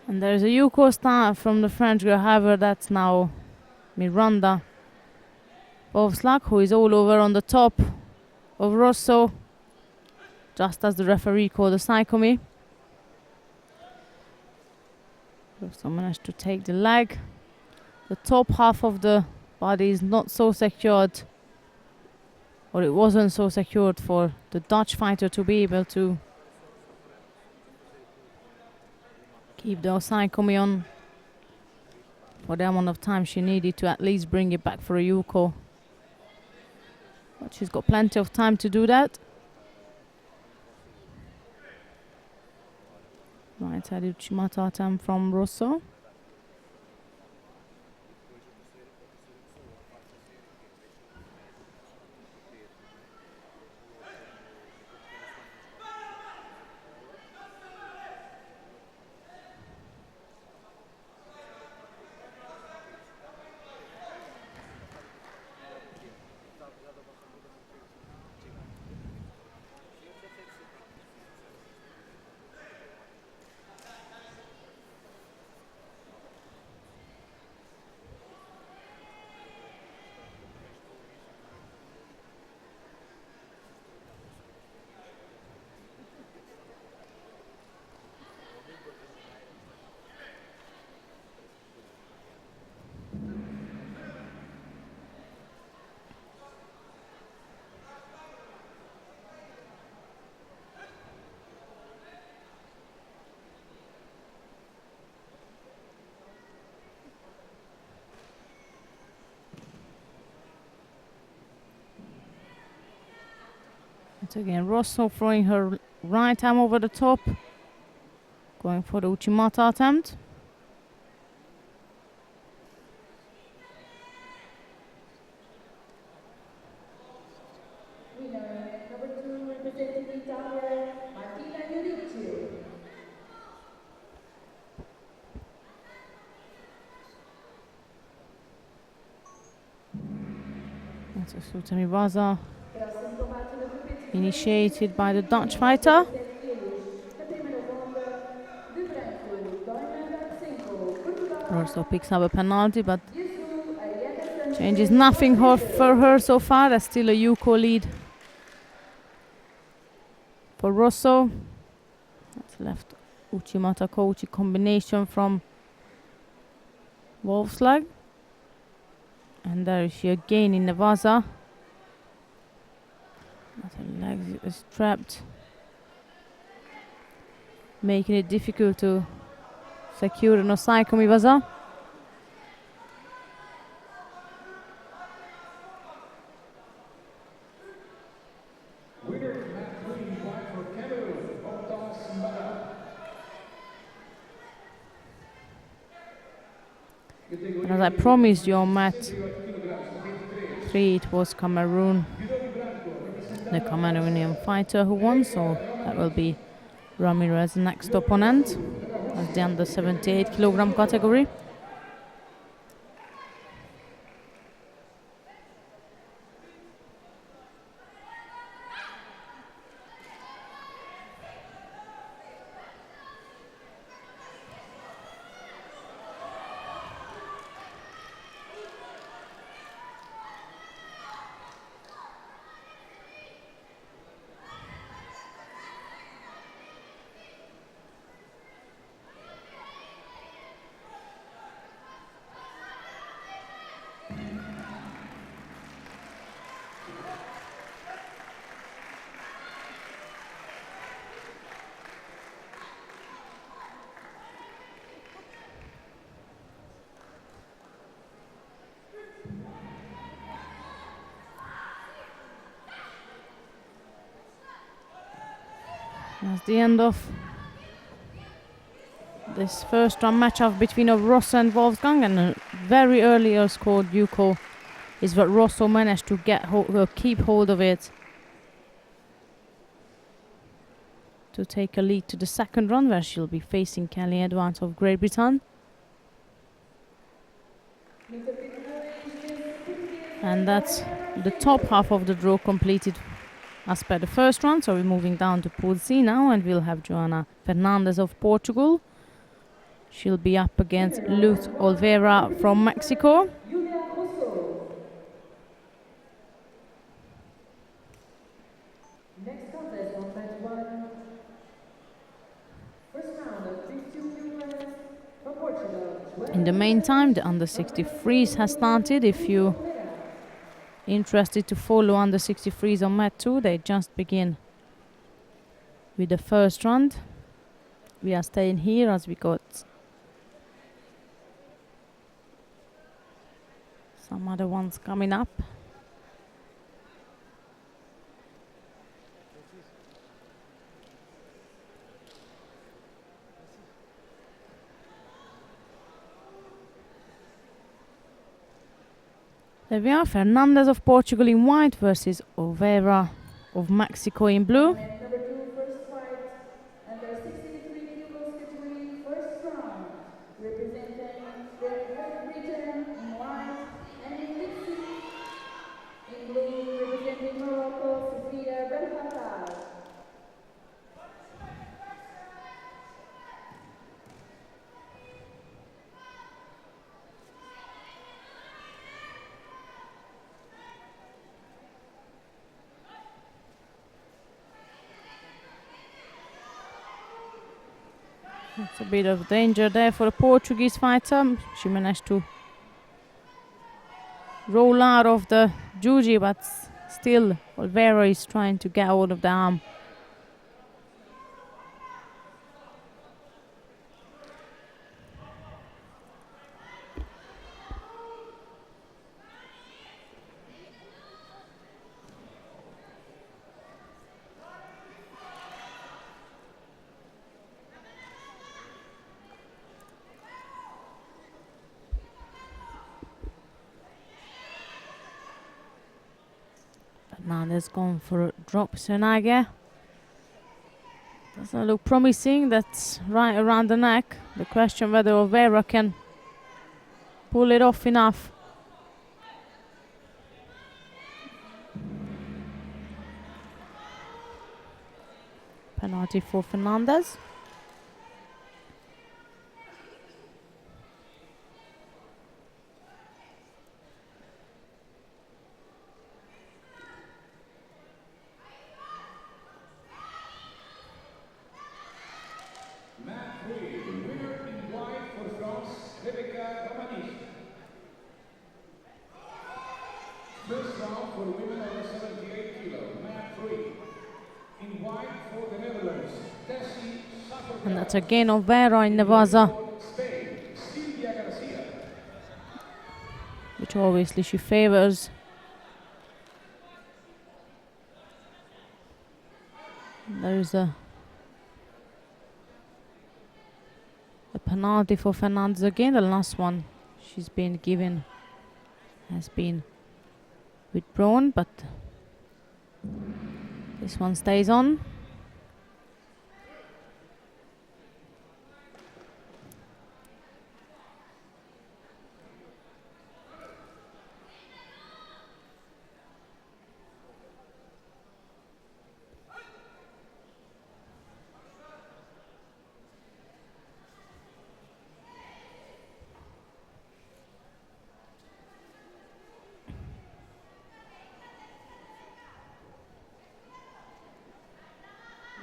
Speaker 1: And there's a Yuko start from the French girl, however, that's now Miranda Wolfslang, who is all over on the top of Rosso, just as the referee called the Saikomi. Rosso managed to take the leg. The top half of the body is not so secured, or it wasn't so secured for the Dutch fighter to be able to keep the Saikomi on for the amount of time she needed to at least bring it back for a Yuko. But she's got plenty of time to do that. Right-handed Uchimata attempt from Rosso. Once again, Rosso throwing her right arm over the top, going for the Uchimata attempt. That's a Sutamiwaza initiated by the Dutch fighter. Also picks up a penalty, but changes nothing for her so far. That's still a Yuko lead for Rosso. That's left Uchimata Kochi combination from Wolf's leg. And there is she again in Nevaza. Her leg is trapped, making it difficult to secure an Osaikomi Waza. And as I promised you on mat 3, it was Cameroon, the Cameroonian fighter who won, so that will be Ramirez's next opponent as the under 78 kilogram category. That's the end of this first round matchup between Rosso and Wolfgang, and a very early scored Yuko is what Rosso managed to get keep hold of it to take a lead to the second round, where she'll be facing Kelly Edwards of Great Britain. And that's the top half of the draw completed as per the first round. So we're moving down to Pool C now, and we'll have Joana Fernandez of Portugal. She'll be up against Luz Olvera from Mexico. In the meantime, the under 63s has started. If you interested to follow under 63s on mat 2, they just begin with the first round. We are staying here as we got some other ones coming up. There we are, Fernandez of Portugal in white versus Overa of Mexico in blue.
Speaker 3: Number 2, first fight, under 63 kilos category, first round, representing Great Britain in white, and in Dixie in blue, representing Morocco, Sofia Belhatar.
Speaker 1: It's a bit of danger there for the Portuguese fighter. She managed to roll out of the juji, but still Olvera is trying to get hold of the arm. Fernandez gone for a drop Senage. Doesn't look promising. That's right around the neck. The question whether Olvera can pull it off enough. Penalty for Fernandez.
Speaker 2: First round for women over 78 kilo, mat 3. In white for the Netherlands, Tessie Safferberg.
Speaker 1: And that's again Olvera in the Vaza,
Speaker 2: Spain, Silvia Garcia.
Speaker 1: which obviously she favors. There is a penalty for Fernandez again. The last one she's been given has been withdrawn, but this one stays on.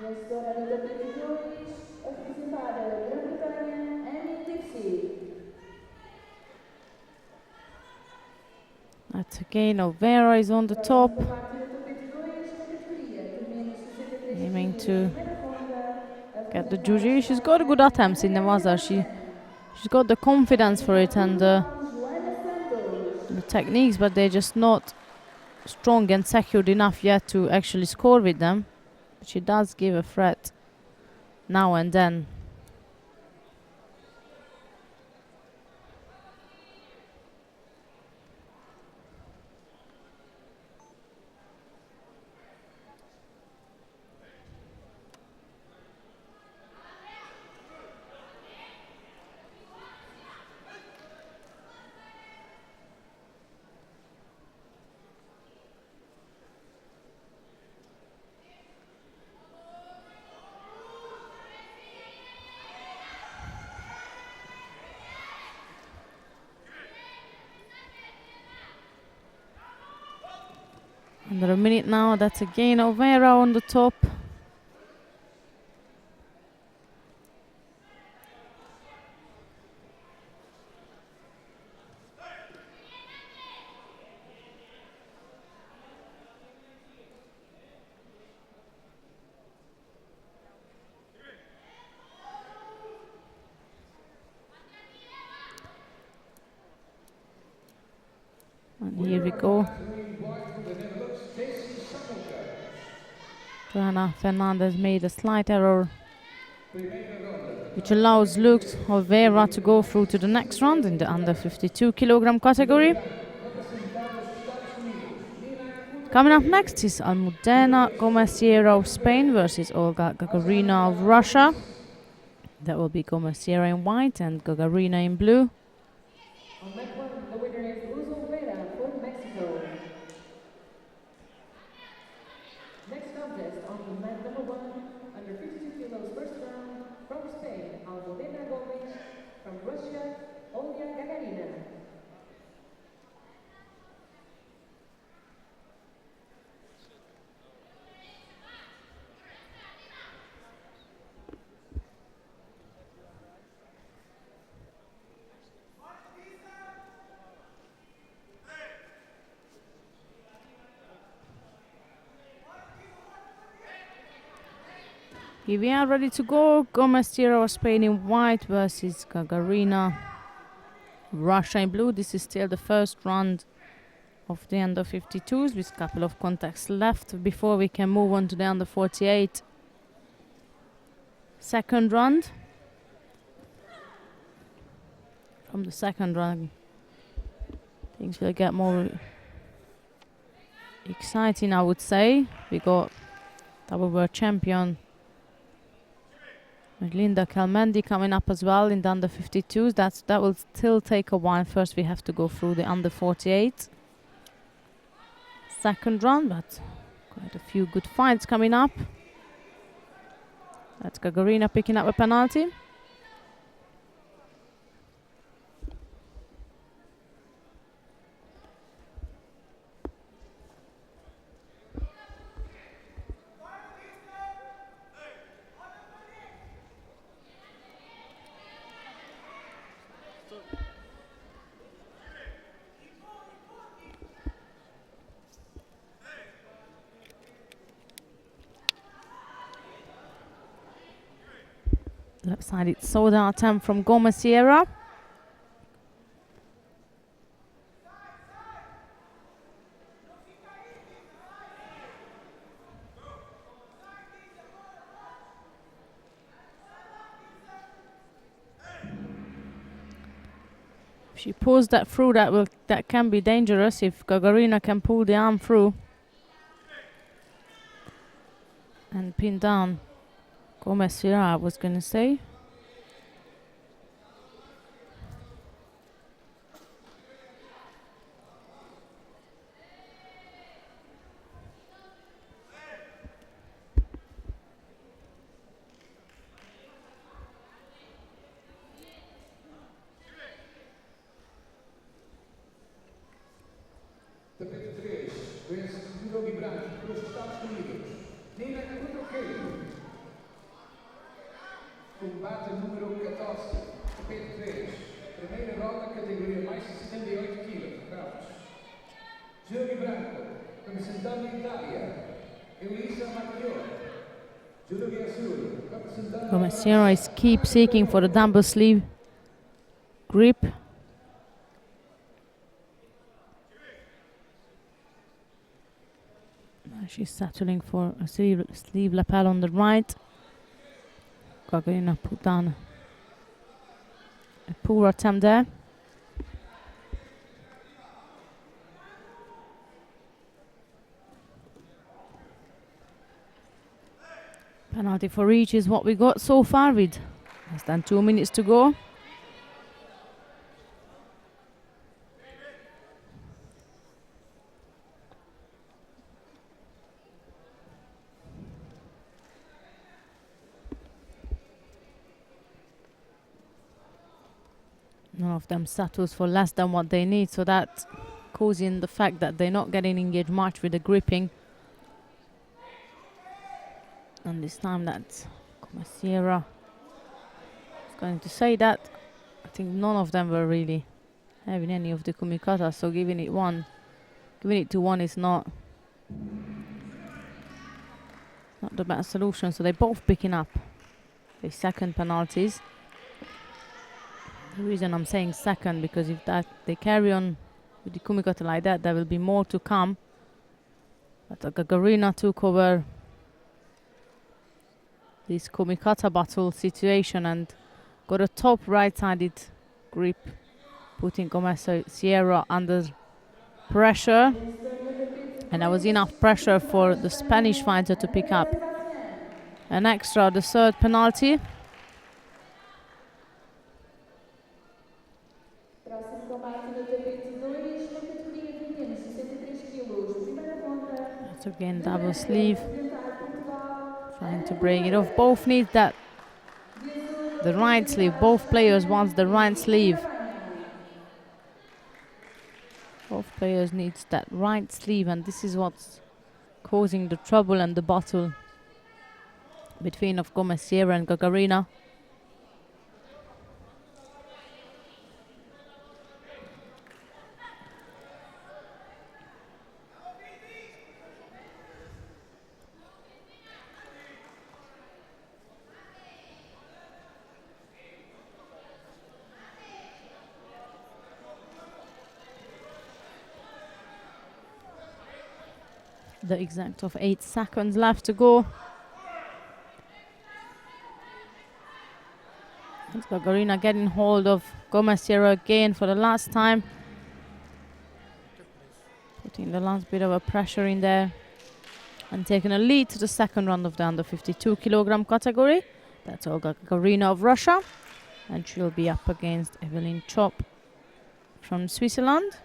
Speaker 3: Vencedora da WTO, representada Grã-Bretanha, Annie Dixie.
Speaker 1: That's again Olvera is on the top,
Speaker 3: Próxima partida do 22, categoria de menos 63
Speaker 1: aiming
Speaker 3: quilos,
Speaker 1: to
Speaker 3: primeira ronda,
Speaker 1: get the juji. She's got good attempts in the Vaza. She's got the confidence for it and
Speaker 3: Joana Santos.
Speaker 1: the techniques, but they're just not strong and secured enough yet to actually score with them. But she does give a threat now and then. Under a minute now, that's again Olvera on the top. Here we go. Joanna Fernandez made a slight error, which allows Luke Olveira to go through to the next round in the under 52 kilogram category. Coming up next is Almudena Gomez-Sierra of Spain versus Olga Gagarina of Russia. That will be Gomez-Sierra in white and Gagarina in blue.
Speaker 3: On that one, the winner is Luz Olvera from Mexico. Next contest on the mat number 1, under 52 kilos first round, from Spain, Almudena Gomez, from Russia, Olga Gagarina.
Speaker 1: Here we are ready to go. Gomez-Sierra of Spain in white versus Gagarina Russia in blue. This is still the first round of the under 52s with a couple of contacts left before we can move on to the under 48 second round. From the second round, things will get more exciting, I would say. We got double world champion Linda Calmendi coming up as well in the under 52s. That will still take a while. First we have to go through the under 48 second round, but quite a few good fights coming up. That's Gagarina picking up a penalty. Left side, it's soda attempt from Gomez-Sierra. If she pulls that through, that can be dangerous. If Gagarina can pull the arm through and pin down Gomez-Sierra, I was going to say.
Speaker 2: The 53 versus Judo dos Estados Unidos. Nina Combate número 14, 53, primeira ronda, categoria mais 78 kg, graus. Jogo branco, representando Itália, Elisa Marchior. Judo azul, representando...
Speaker 1: Gomez-Sierra is keep seeking for the double sleeve grip. She's settling for a sleeve lapel on the right. Gagarina put down a poor attempt there. Penalty for each is what we got so far with less than 2 minutes to go. None of them settles for less than what they need, so that causing the fact that they're not getting engaged much with the gripping. And this time that's Gomez-Sierra. I was going to say that I think none of them were really having any of the kumikatas, so giving it to one is not the best solution. So they're both picking up the second penalties. The reason I'm saying second, because if that they carry on with the kumikata like that. There will be more to come. But Gagarina took over this kumikata battle situation and got a top right-sided grip, putting Gomez Sierra under pressure. And there was enough pressure for the Spanish fighter to pick up an extra, the third penalty.
Speaker 3: Próximo combate no tapete 2, na categoria de apenas 63 quilos. Primeira ponta.
Speaker 1: That's again double sleeve, trying to break it off. Both need that, the right sleeve. Both players want the right sleeve. Both players need that right sleeve, and this is what's causing the trouble and the battle between of Gomez Sierra and Gagarina. The exact of 8 seconds left to go. And Gagarina getting hold of Gomez Sierra again for the last time. Putting the last bit of a pressure in there. And taking a lead to the second round of the under 52 kilogram category. That's Olga Gagarina of Russia. And she'll be up against Evelyn Chop from Switzerland.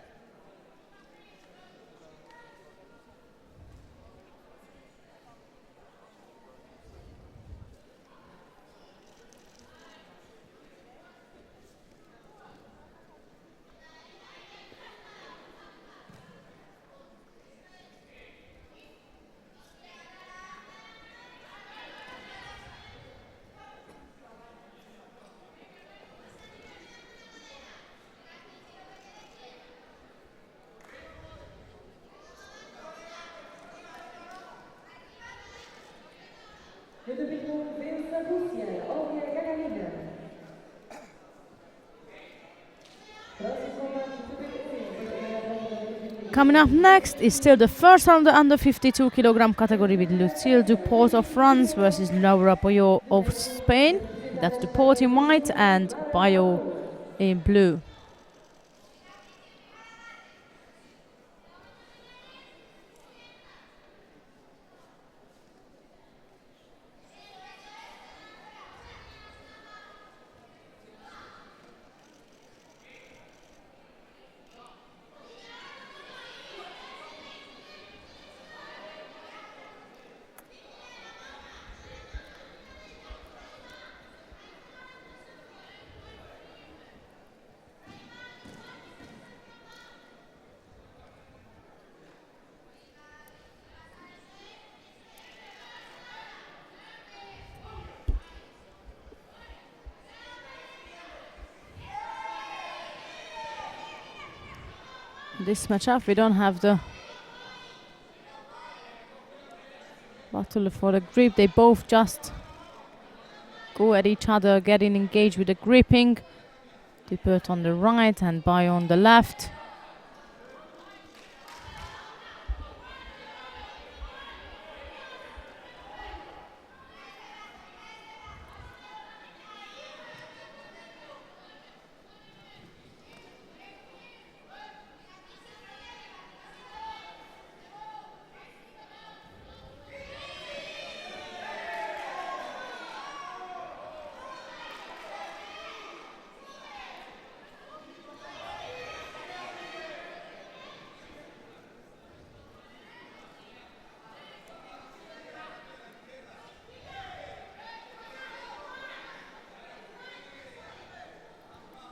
Speaker 1: Coming up next is still the first round of the under 52 kilogram category with Lucille Duport of France versus Laura Boyo of Spain. That's Duport in white and Boyo in blue. This matchup, we don't have the battle for the grip. They both just go at each other, getting engaged with the gripping. Duport on the right and Boyo on the left.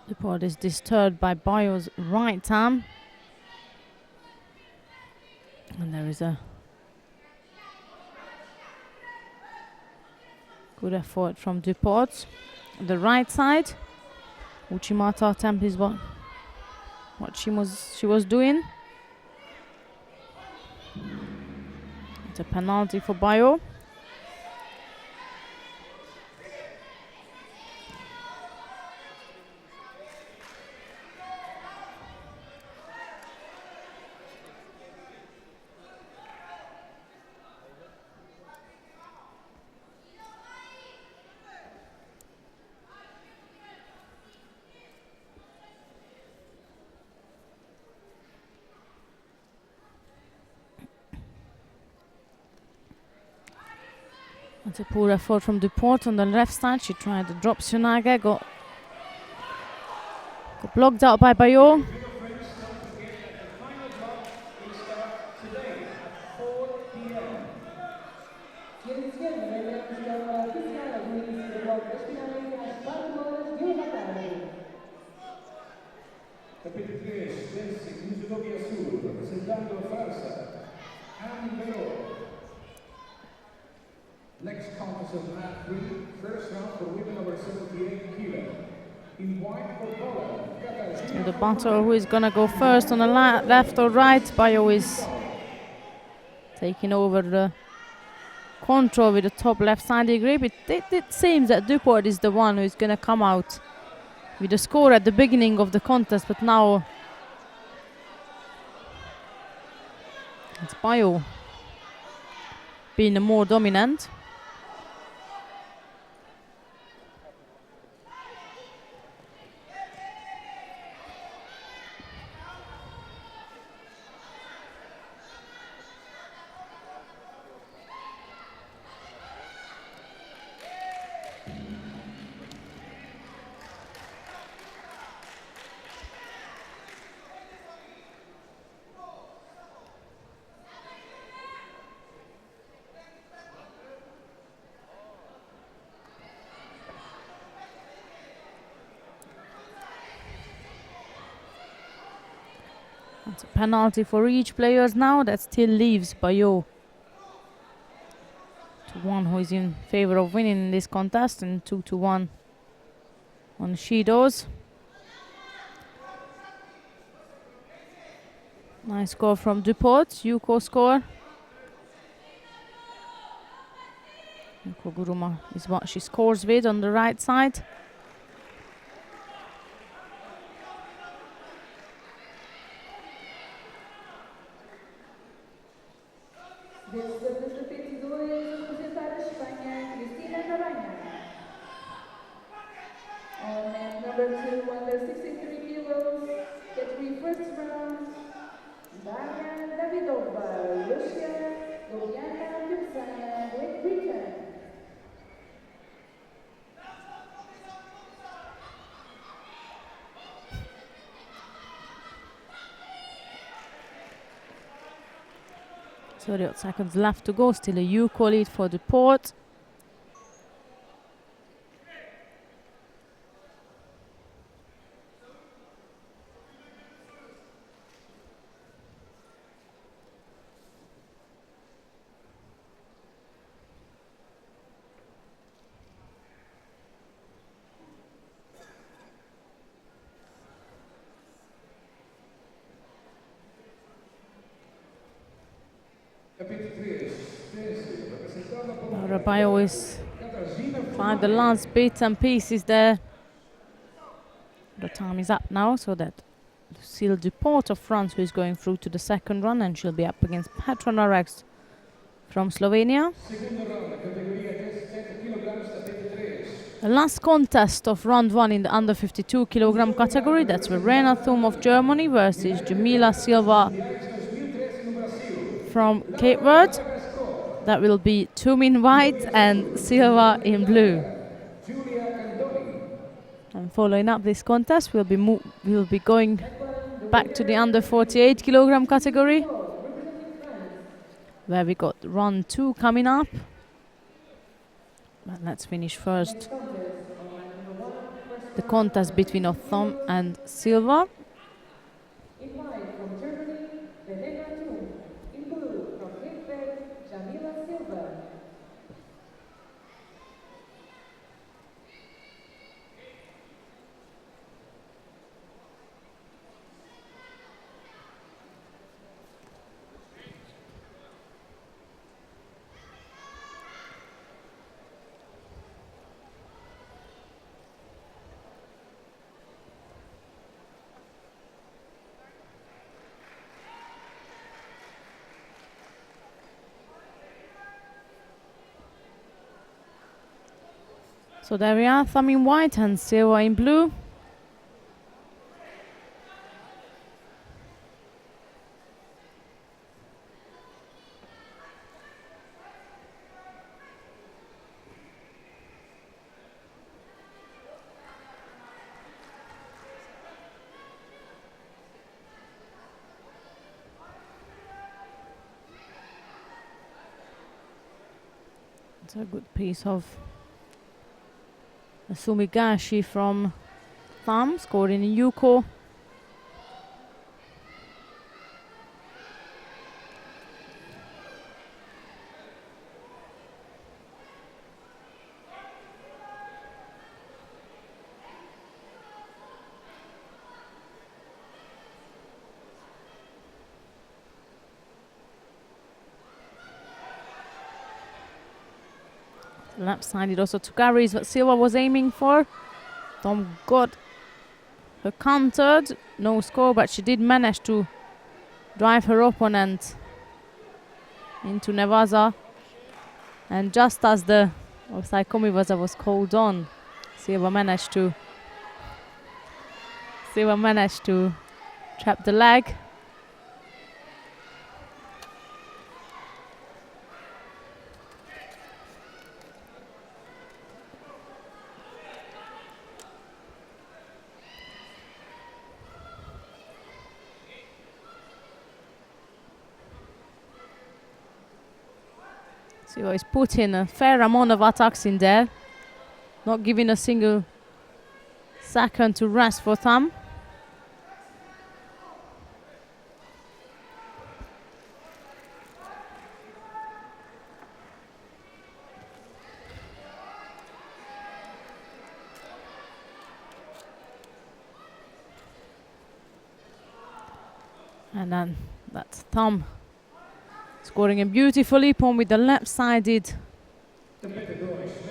Speaker 1: Duport is disturbed by Boyo's right arm. And there is a good effort from Duport. On the right side, Uchimata attempt is what she was doing. It's a penalty for Boyo. It's a poor effort from Duport on the left side. She tried to drop Tsunaga, got blocked out by Bayo.
Speaker 2: Capítulo 3, Judo representando a França, next contest of mat 3, first round for women over 78 kilo. In white for Poland,
Speaker 1: In the battle, who is gonna go first on the left or right? Bayo is taking over the control with the top left side grip. It seems that Duport is the one who is gonna come out with the score at the beginning of the contest, but now it's Bayo being the more dominant. That's a penalty for each player now. That still leaves Bayo to one who is in favor of winning this contest, and 2-1 on Shido's. Nice score from Duport. Yuko score. Yuko Guruma is what she scores with on the right side. So 30 seconds left to go. Still a Yuko lead for Duport. Bayo is trying the last bits and pieces there. The time is up now, so that Lucille Duport of France, who is going through to the second run, and she'll be up against Petra Narex from Slovenia. The last contest of round one in the under 52 kilogram category, that's Verena Thum of Germany versus Jamila Silva from Cape Verde. That will be Thum in white and Silva in blue. And following up this contest, we'll be going back to the under 48 kilogram category, where we got round 2 coming up. But let's finish first the contest between Thum and Silva. So there we are, Thum in white and Silva in blue. It's a good piece of Sumigashi from thumb, scoring in Yuko. Left-sided also to Gary is what Silva was aiming for. Tom got her countered, no score, but she did manage to drive her opponent into Nevada. And just as the Saikomiwaza was called on, Silva managed to trap the leg. Silva is putting a fair amount of attacks in there, not giving a single second to rest for Tam. And then that's Tam scoring a beautiful ippon with the left-sided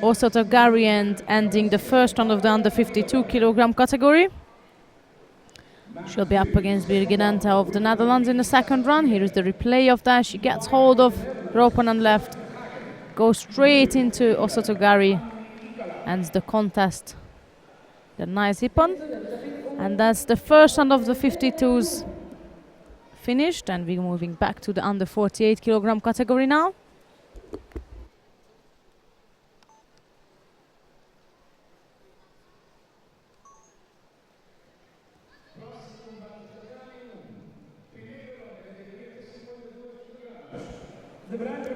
Speaker 1: Osotogari and ending the first round of the under 52 kilogram category. She'll be up against Birginenta of the Netherlands in the second round. Here is the replay of that. She gets hold of her opponent left, goes straight into Osotogari, ends the contest. The nice ippon. And that's the first round of the 52s finished, and we're moving back to the under 48 kilogram category now.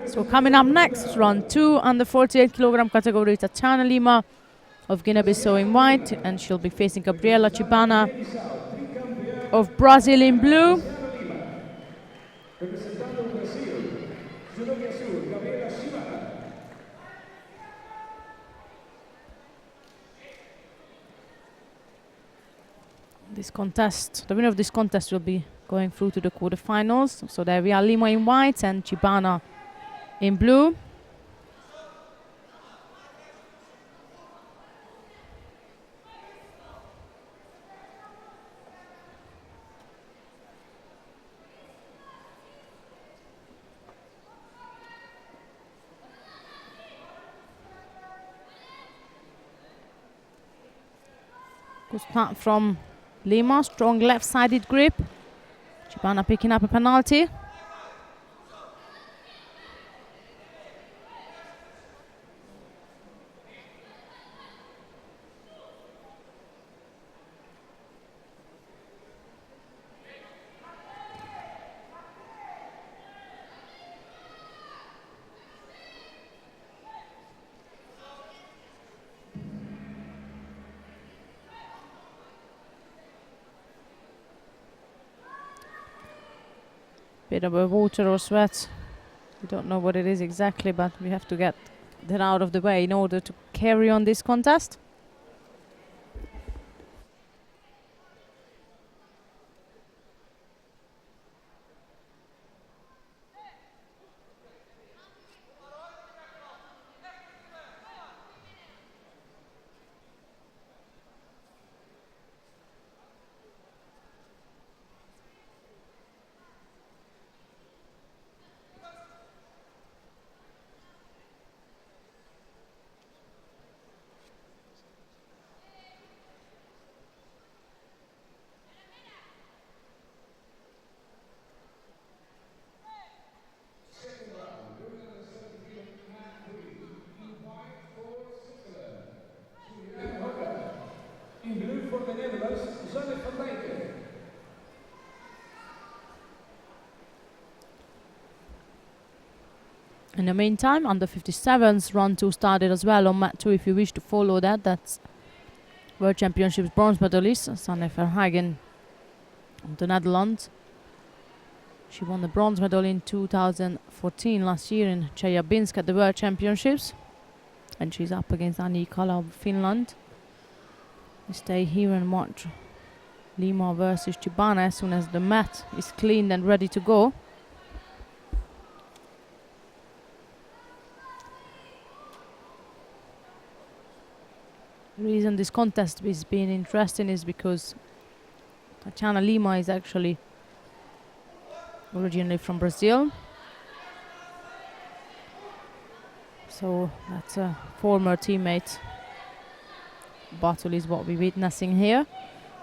Speaker 1: So coming up next, round 2 under 48 kilogram category, Tatiana Lima of Guinea-Bissau in white, and she'll be facing Gabriela Chibana of Brazil in blue. This contest, the winner of this contest will be going through to the quarterfinals. So there we are, Lima in white and Chibana in blue. Good start from Lima, strong left-sided grip. Chibana picking up a penalty. Bit of a water or sweat. We don't know what it is exactly, but we have to get that out of the way in order to carry on this contest. In the meantime, under 57s round 2 started as well on mat 2 if you wish to follow that. That's World Championships bronze medalist Sanne Verhagen of the Netherlands. She won the bronze medal in 2014 last year in Chelyabinsk at the World Championships. And she's up against Anni Kala of Finland. We stay here and watch Lima versus Chibana as soon as the mat is cleaned and ready to go. The reason this contest is being interesting is because Tatiana Lima is actually originally from Brazil. So that's a former teammate battle is what we're witnessing here.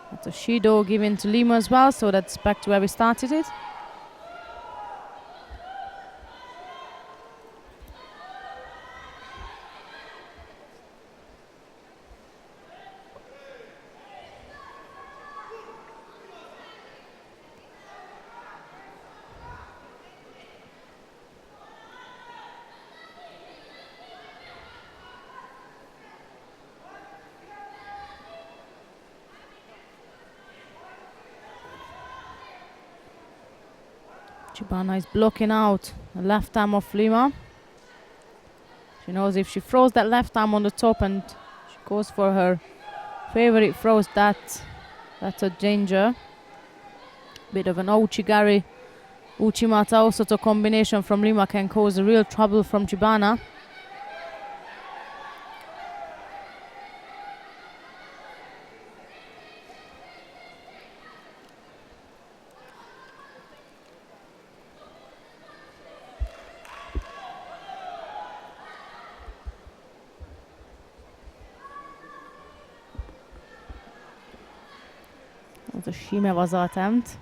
Speaker 1: That's a Judo given to Lima as well, so that's back to where we started it. Chibana is blocking out the left arm of Lima. She knows if she throws that left arm on the top and she goes for her favorite throws, that's a danger. Bit of an Ouchigari Uchimata sort of combination from Lima can cause a real trouble from Chibana. Az a Shimewaza attempt.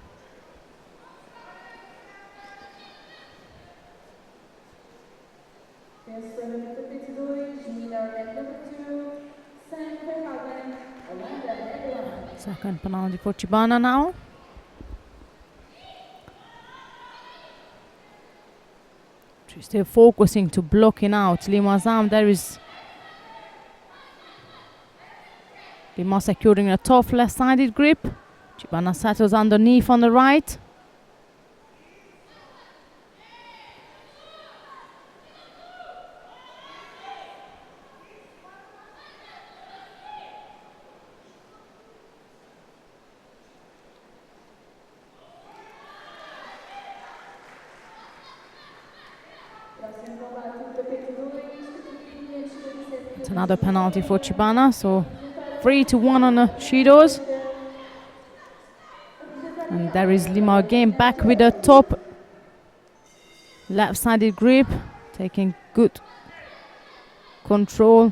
Speaker 1: Second penalty for Chibana now. She's still focusing to blocking out Lima's arm. There is Lima securing a tough left-sided grip. Chibana settles underneath on the right. It's another penalty for Chibana, so 3-1 on the Judos. And there is Lima again back with the top left-sided grip, taking good control.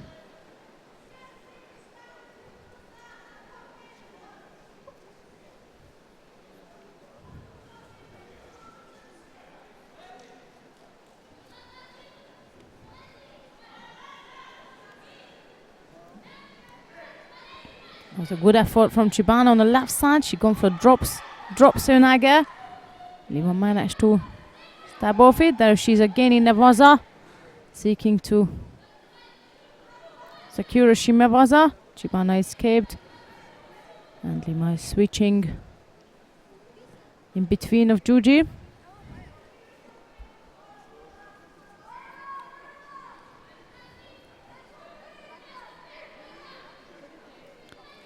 Speaker 1: It was a good effort from Chibana on the left side. She gone for drops Sunage. Lima managed to stab off it. There she's again in Nevaza, seeking to secure a Shimewaza. Chibana escaped. And Lima is switching in between of Juji.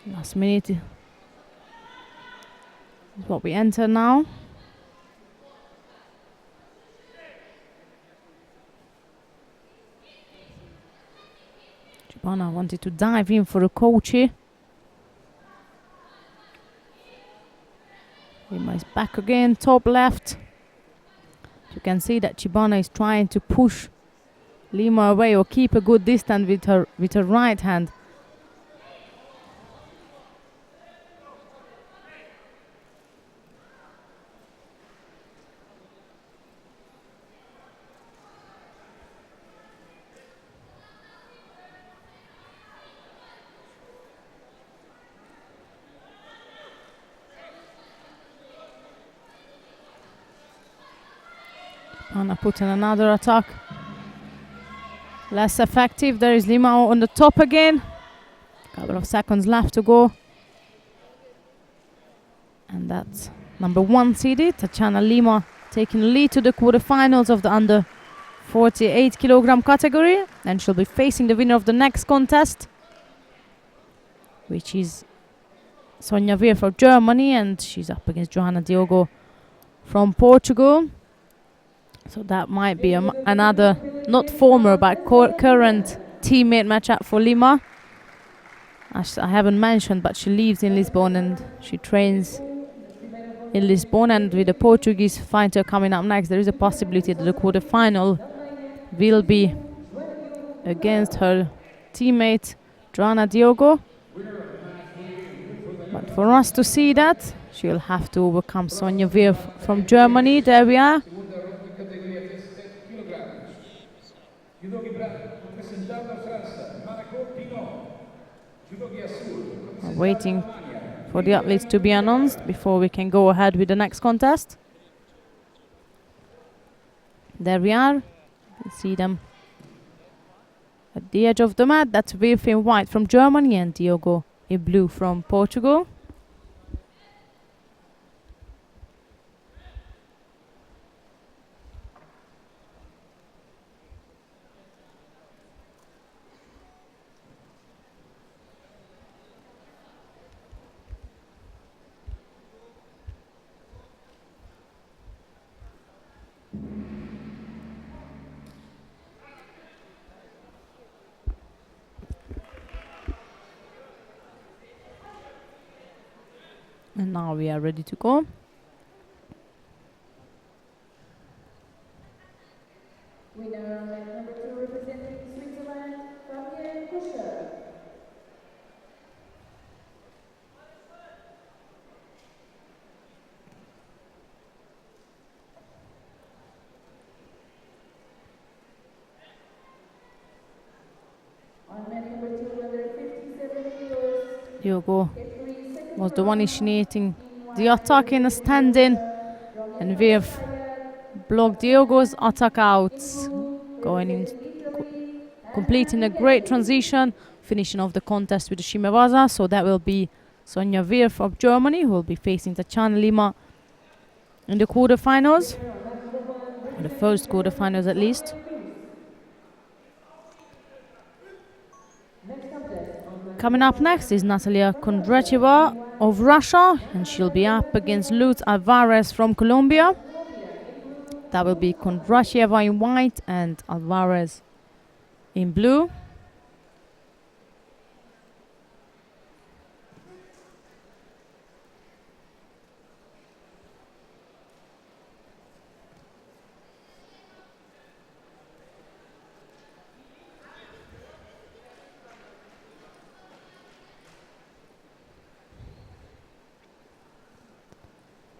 Speaker 1: Last minute is what we enter now. Chibana wanted to dive in for a Kochi. Lima is back again, top left. You can see that Chibana is trying to push Lima away or keep a good distance with her right hand. Anna put in another attack. less effective. There is Lima on the top again. Couple of seconds left to go. And that's number 1 seeded, Tatiana Lima, taking the lead to the quarterfinals of the under 48 kilogram category. And she'll be facing the winner of the next contest, which is Sonja Weir from Germany, and she's up against Johanna Diogo from Portugal. So that might be another, not former, but current teammate matchup for Lima. As I haven't mentioned, but she lives in Lisbon and she trains in Lisbon. And with the Portuguese fighter coming up next, there is a possibility that the quarterfinal will be against her teammate Johanna Diogo. But for us to see that, she'll have to overcome Sonja Weir from Germany. There we are. We're waiting for the athletes to be announced before we can go ahead with the next contest. There we are. You can see them at the edge of the mat. That's Weir in white from Germany and Diogo in blue from Portugal. And now we are ready to go.
Speaker 3: Winner on mat number 2 representing Switzerland, Fabienne Kuscher. On mat number 2, under 57 kilos.
Speaker 1: Diogo was the one initiating the attack in a stand-in, and Weir blocked Diogo's attack out, going in, completing a great transition, finishing off the contest with the Shimewaza. So that will be Sonja Weir from Germany, who will be facing Tatiana Lima in the quarterfinals, or the first quarterfinals at least. Coming up next is Natalia Kondratyeva of Russia, and she'll be up against Luz Alvarez from Colombia. That will be Kondratyeva in white and Alvarez in blue.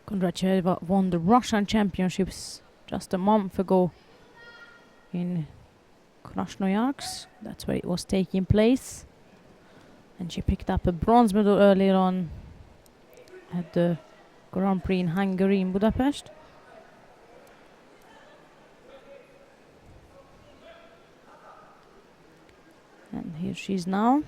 Speaker 1: Kondratyeva won the Russian Championships just a month ago in Krasnoyarsk. That's where it was taking place. And she picked up a bronze medal earlier on at the Grand Prix in Hungary in Budapest. And here she is now.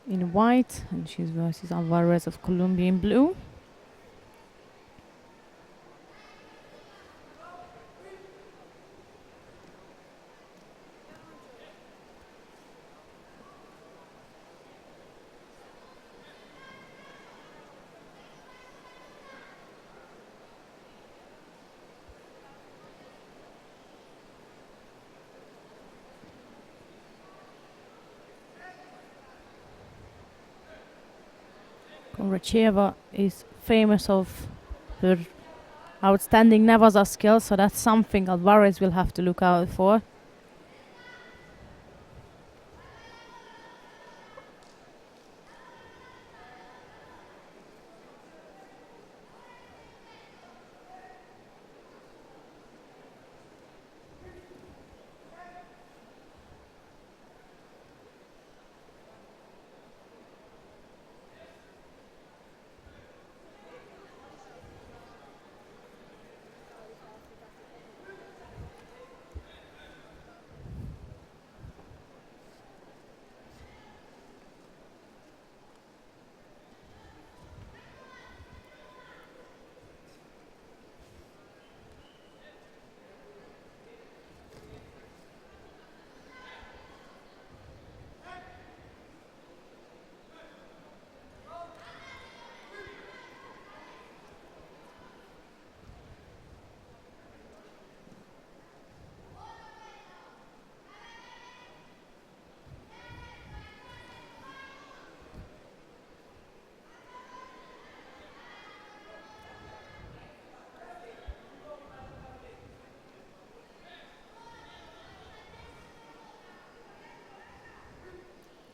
Speaker 1: In white, and she's versus Alvarez of Colombia in blue. Kondratyeva is famous of her outstanding Nevaza skills, so that's something Alvarez will have to look out for.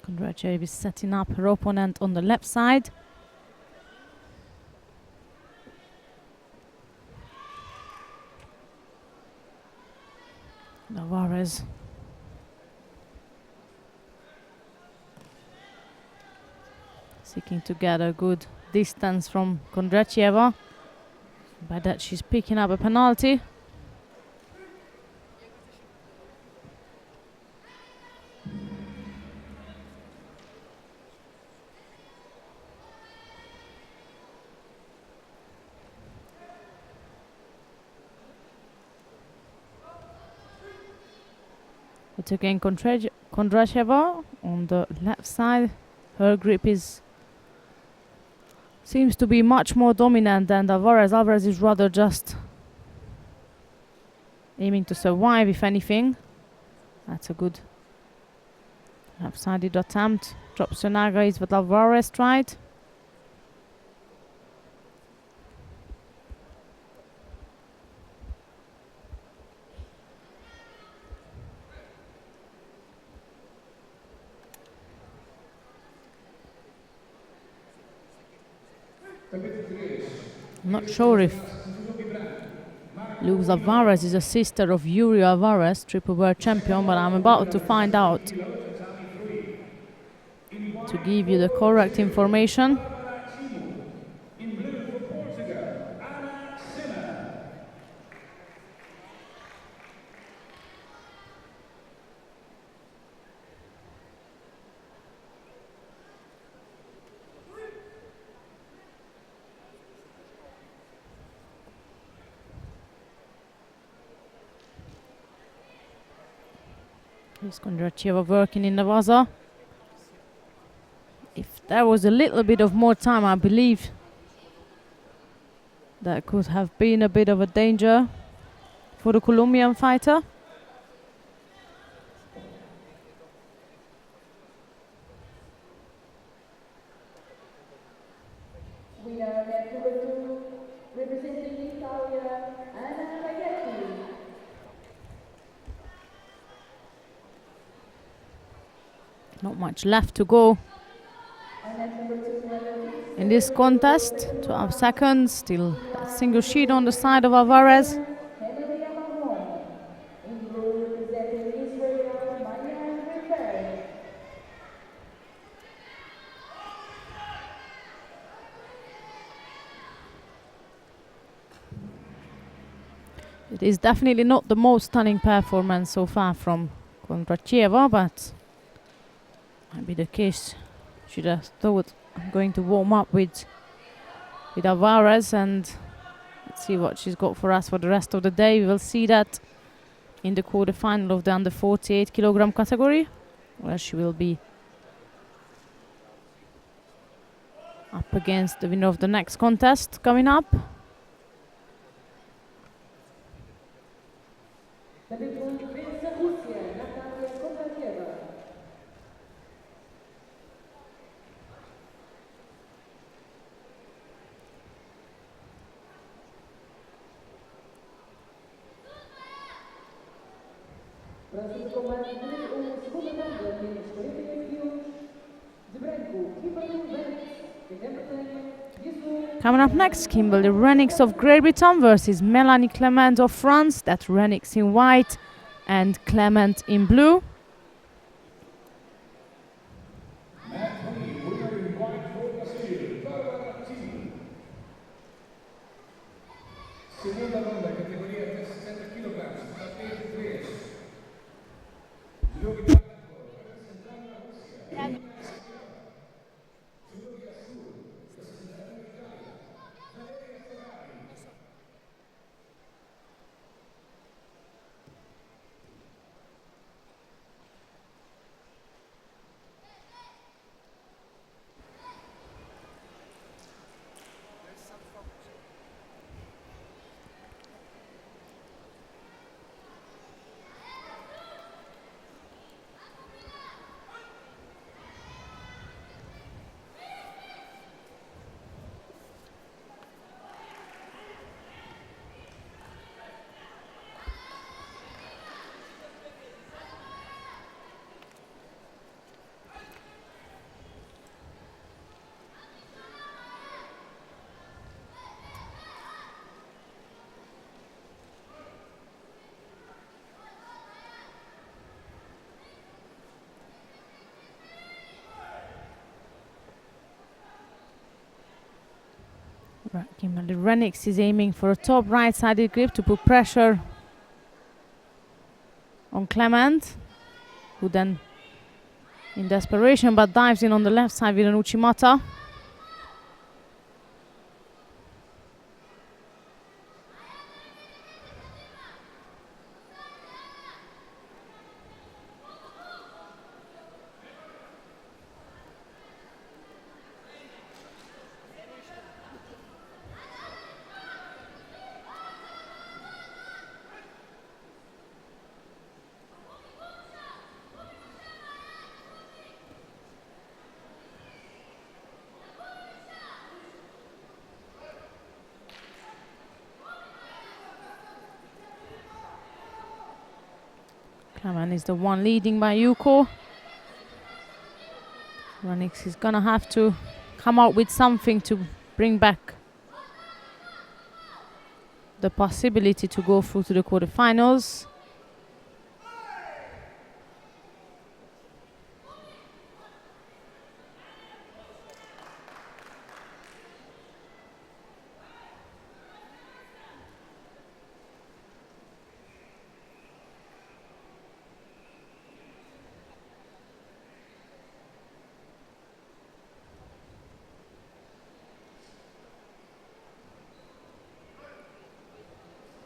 Speaker 1: Kondratieva is setting up her opponent on the left side. Alvarez seeking to get a good distance from Kondratieva. By that she's picking up a penalty. It's again Kondratieva on the left side. Her grip seems to be much more dominant than Alvarez. Alvarez is rather just aiming to survive, if anything. That's a good left-sided attempt. Drops Sonaga is what Alvarez tried. I'm not sure if Luz Alvarez is a sister of Yuri Alvarez, triple world champion, but I'm about to find out to give you the correct information. Here's Kondratieva working in the Vaza. If there was a little bit of more time, I believe that could have been a bit of a danger for the Colombian fighter. Not much left to go in this contest. 12 seconds, still a single sheet on the side of Alvarez. It is definitely not the most stunning performance so far from Kondratieva, but might be the case. She just thought I'm going to warm up with Alvarez, and let's see what she's got for us for the rest of the day. We will see that in the quarterfinal of the under 48 kilogram category, where she will be up against the winner of the next contest coming up. Coming up next, Kimberly Renix of Great Britain versus Melanie Clement of France. That's Renix in white and Clement in blue. Kimberly Renix is aiming for a top right-sided grip to put pressure on Clement, who then, in desperation, but dives in on the left side with an Uchimata. Clement is the one leading by Yuko. Renix is gonna have to come out with something to bring back the possibility to go through to the quarterfinals.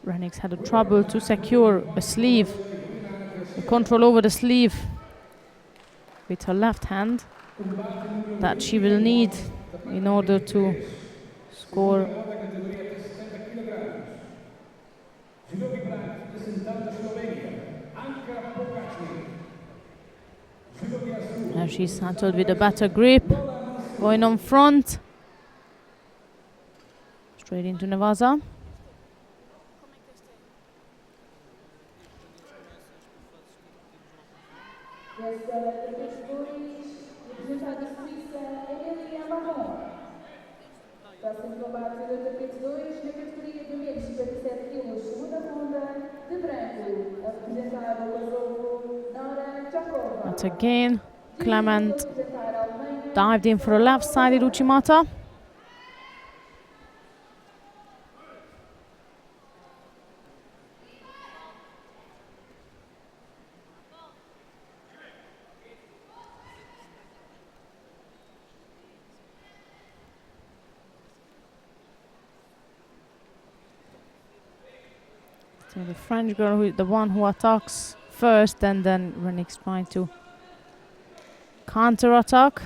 Speaker 1: Renix had a trouble to secure a sleeve, the control over the sleeve with her left hand that she will need in order to score. And she's settled with a better grip, going on front, straight into Nevaza.
Speaker 3: Próximo combate do tapete 2, na categoria de menos 57 quilos, segunda ronda, de branco, a representar o Kosovo, Nora Chakova.
Speaker 1: But again, Clement dived in for a left-sided Uchimata. So the French girl, who is the one who attacks first, and then Renix trying to counter-attack.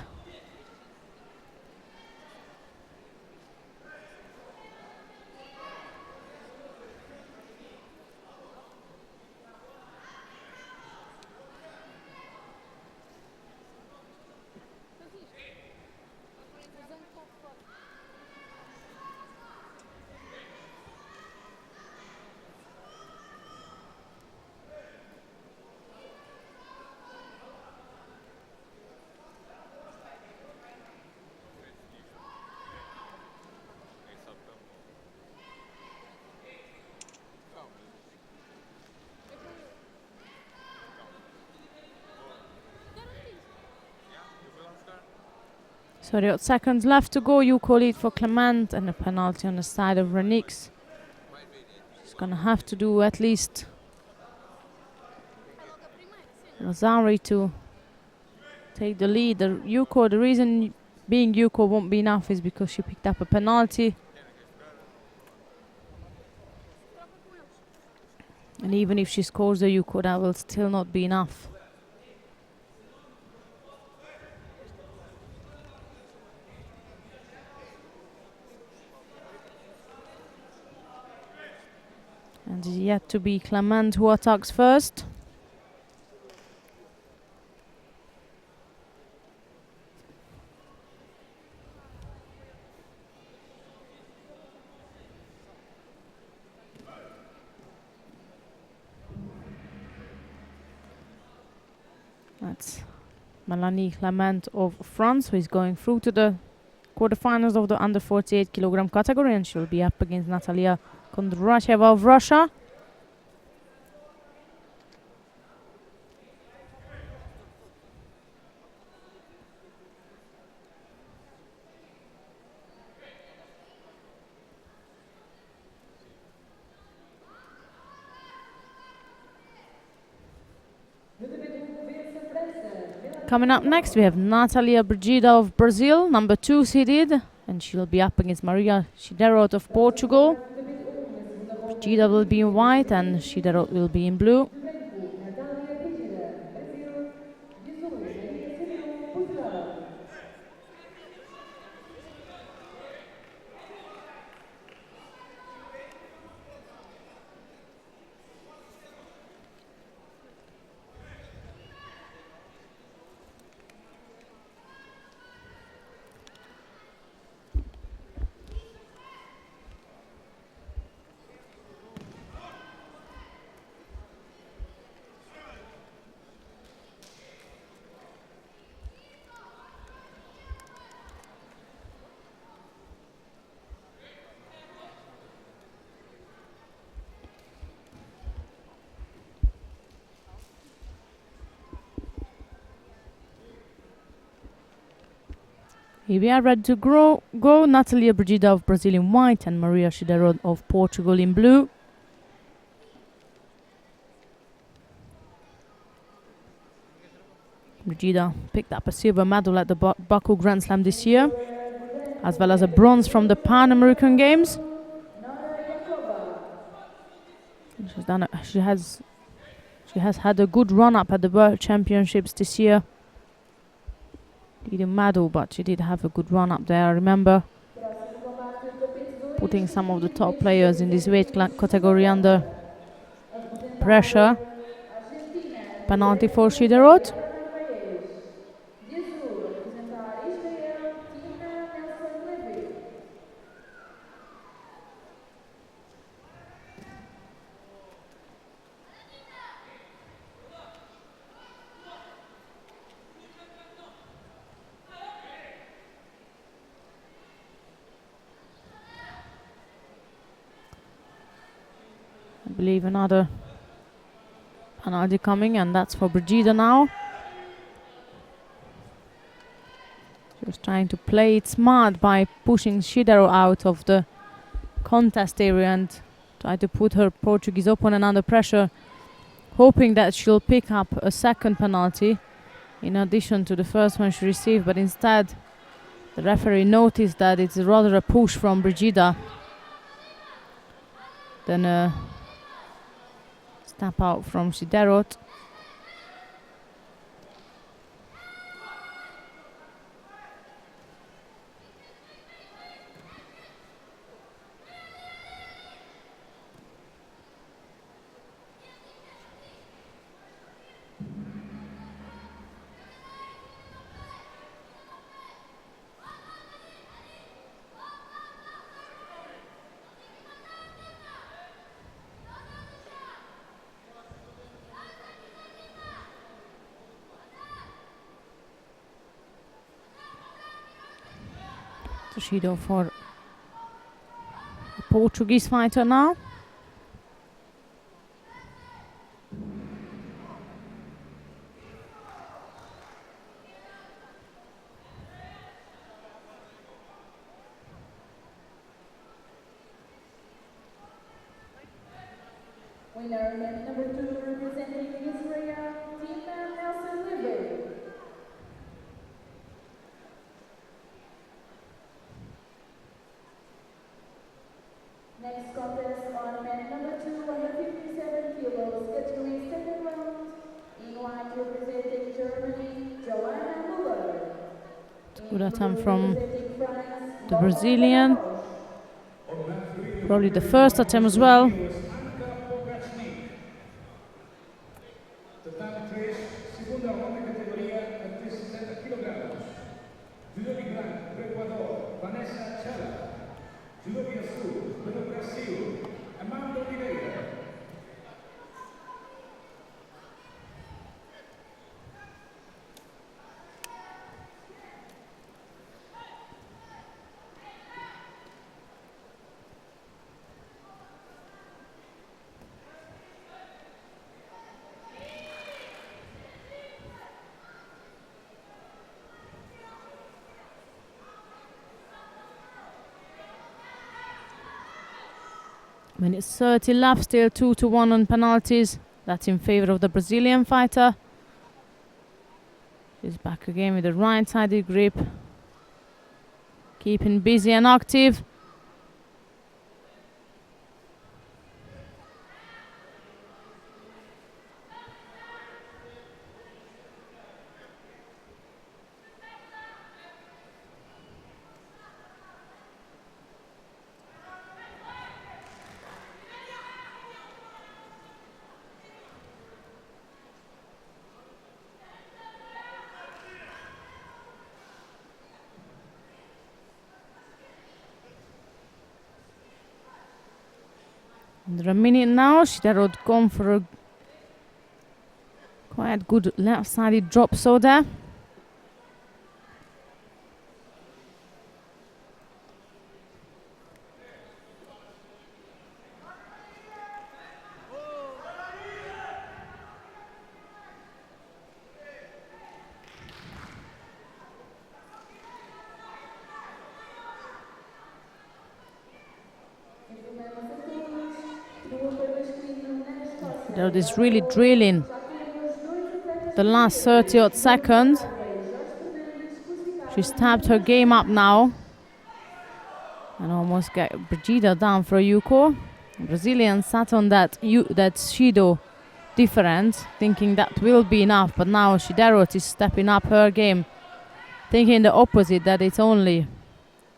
Speaker 1: So there are seconds left to go. Yuko lead for Clement and a penalty on the side of Renix. She's gonna have to do at least Lazari to take the lead. The reason being Yuko won't be enough is because she picked up a penalty. And even if she scores the Yuko, that will still not be enough. And it's yet to be Clement who attacks first. That's Melanie Clement of France, who is going through to the quarterfinals of the under 48 kilogram category, and she'll be up against Natalia Kondrasheva of Russia. Coming up next, we have Natalia Brigida of Brazil, number 2 seeded, and she'll be up against Maria Chiderot of Portugal. Brigida will be in white and Chiderot will be in blue. Here we are ready to go. Natalia Brigida of Brazil in white and Maria Chiderot of Portugal in blue. Brigida picked up a silver medal at the Baku Grand Slam this year, as well as a bronze from the Pan American Games. She has had a good run up at the World Championships this year. Didn't medal, but she did have a good run up there. I remember putting some of the top players in this weight category under pressure. Penalty for Chiderot. I believe another penalty coming, and that's for Brigida now. She was trying to play it smart by pushing Chiderot out of the contest area and try to put her Portuguese opponent under pressure, hoping that she'll pick up a second penalty in addition to the first one she received, but instead the referee noticed that it's rather a push from Brigida than a step out from Chiderot. Judo for the Portuguese fighter now.
Speaker 3: Winner number 2 representing Israel, Tina Nelson-Liver. Next contest on man number 2, 157 kilos, category second round. In white representing Germany, Joanna Muller.
Speaker 1: Good attempt from the Brazilian. Probably the first attempt as well. Minutes 30 left, still 2-1 on penalties. That's in favor of the Brazilian fighter. She's back again with the right-sided grip. Keeping busy and active. Under a minute now, Shidaro's gone for a quite good left-sided drop saw there. Shidaro is really drilling the last 30 odd seconds. She's tapped her game up now and almost got Brigida down for a Yuko. Brazilian sat on that Judo difference, thinking that will be enough, but now Shidaro is stepping up her game, thinking the opposite, that it's only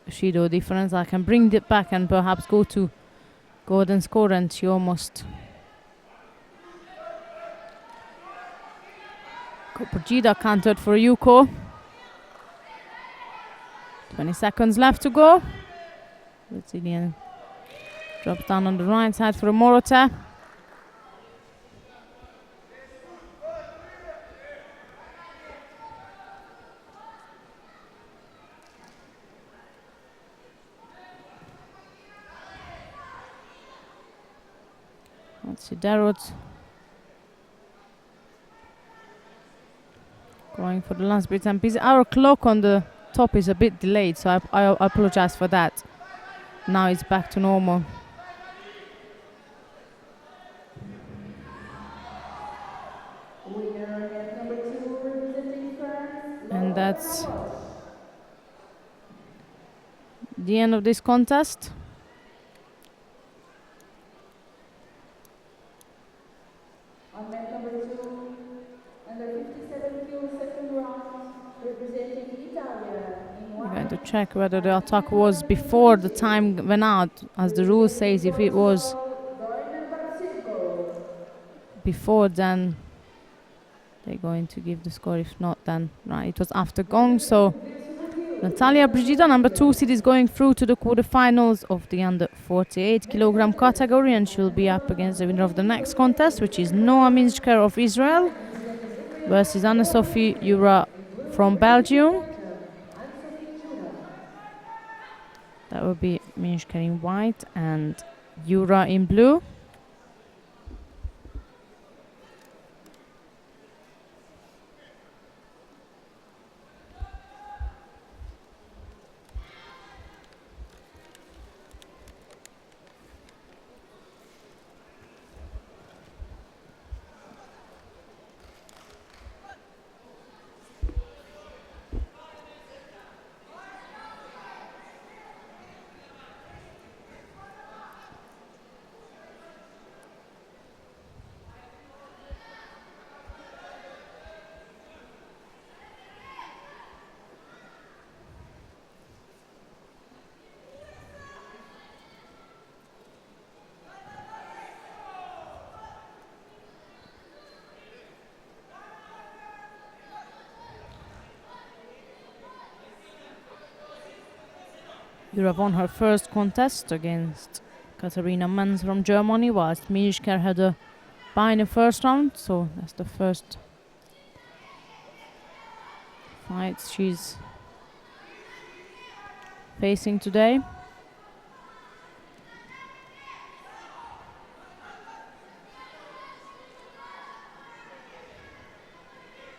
Speaker 1: Judo difference. I can bring it back and perhaps go to golden score, and she almost got Brigida countered for Yuko. 20 seconds left to go. Brazilian drops down on the right side for a Morote. Let's see, Darrot going for the last bits and pieces. Our clock on the top is a bit delayed, so I apologize for that. Now it's back to normal. And that's the end of this contest.
Speaker 3: On mat number 2, under 57 kilo, second round, representing Italia.
Speaker 1: I'm going to check whether the attack was before the time went out, as the rule says. If it was before, then they're going to give the score. If not, then right, it was after gong. So Natalia Brigida, number 2 seed, is going through to the quarterfinals of the under 48 kilogram category, and she'll be up against the winner of the next contest, which is Noah Minchker of Israel versus Anna-Sophie Jura from Belgium. That will be Minchker in white and Jura in blue. Jura won her first contest against Katharina Menz from Germany, whilst Minchker had a bye in the first round, so that's the first fight she's facing today.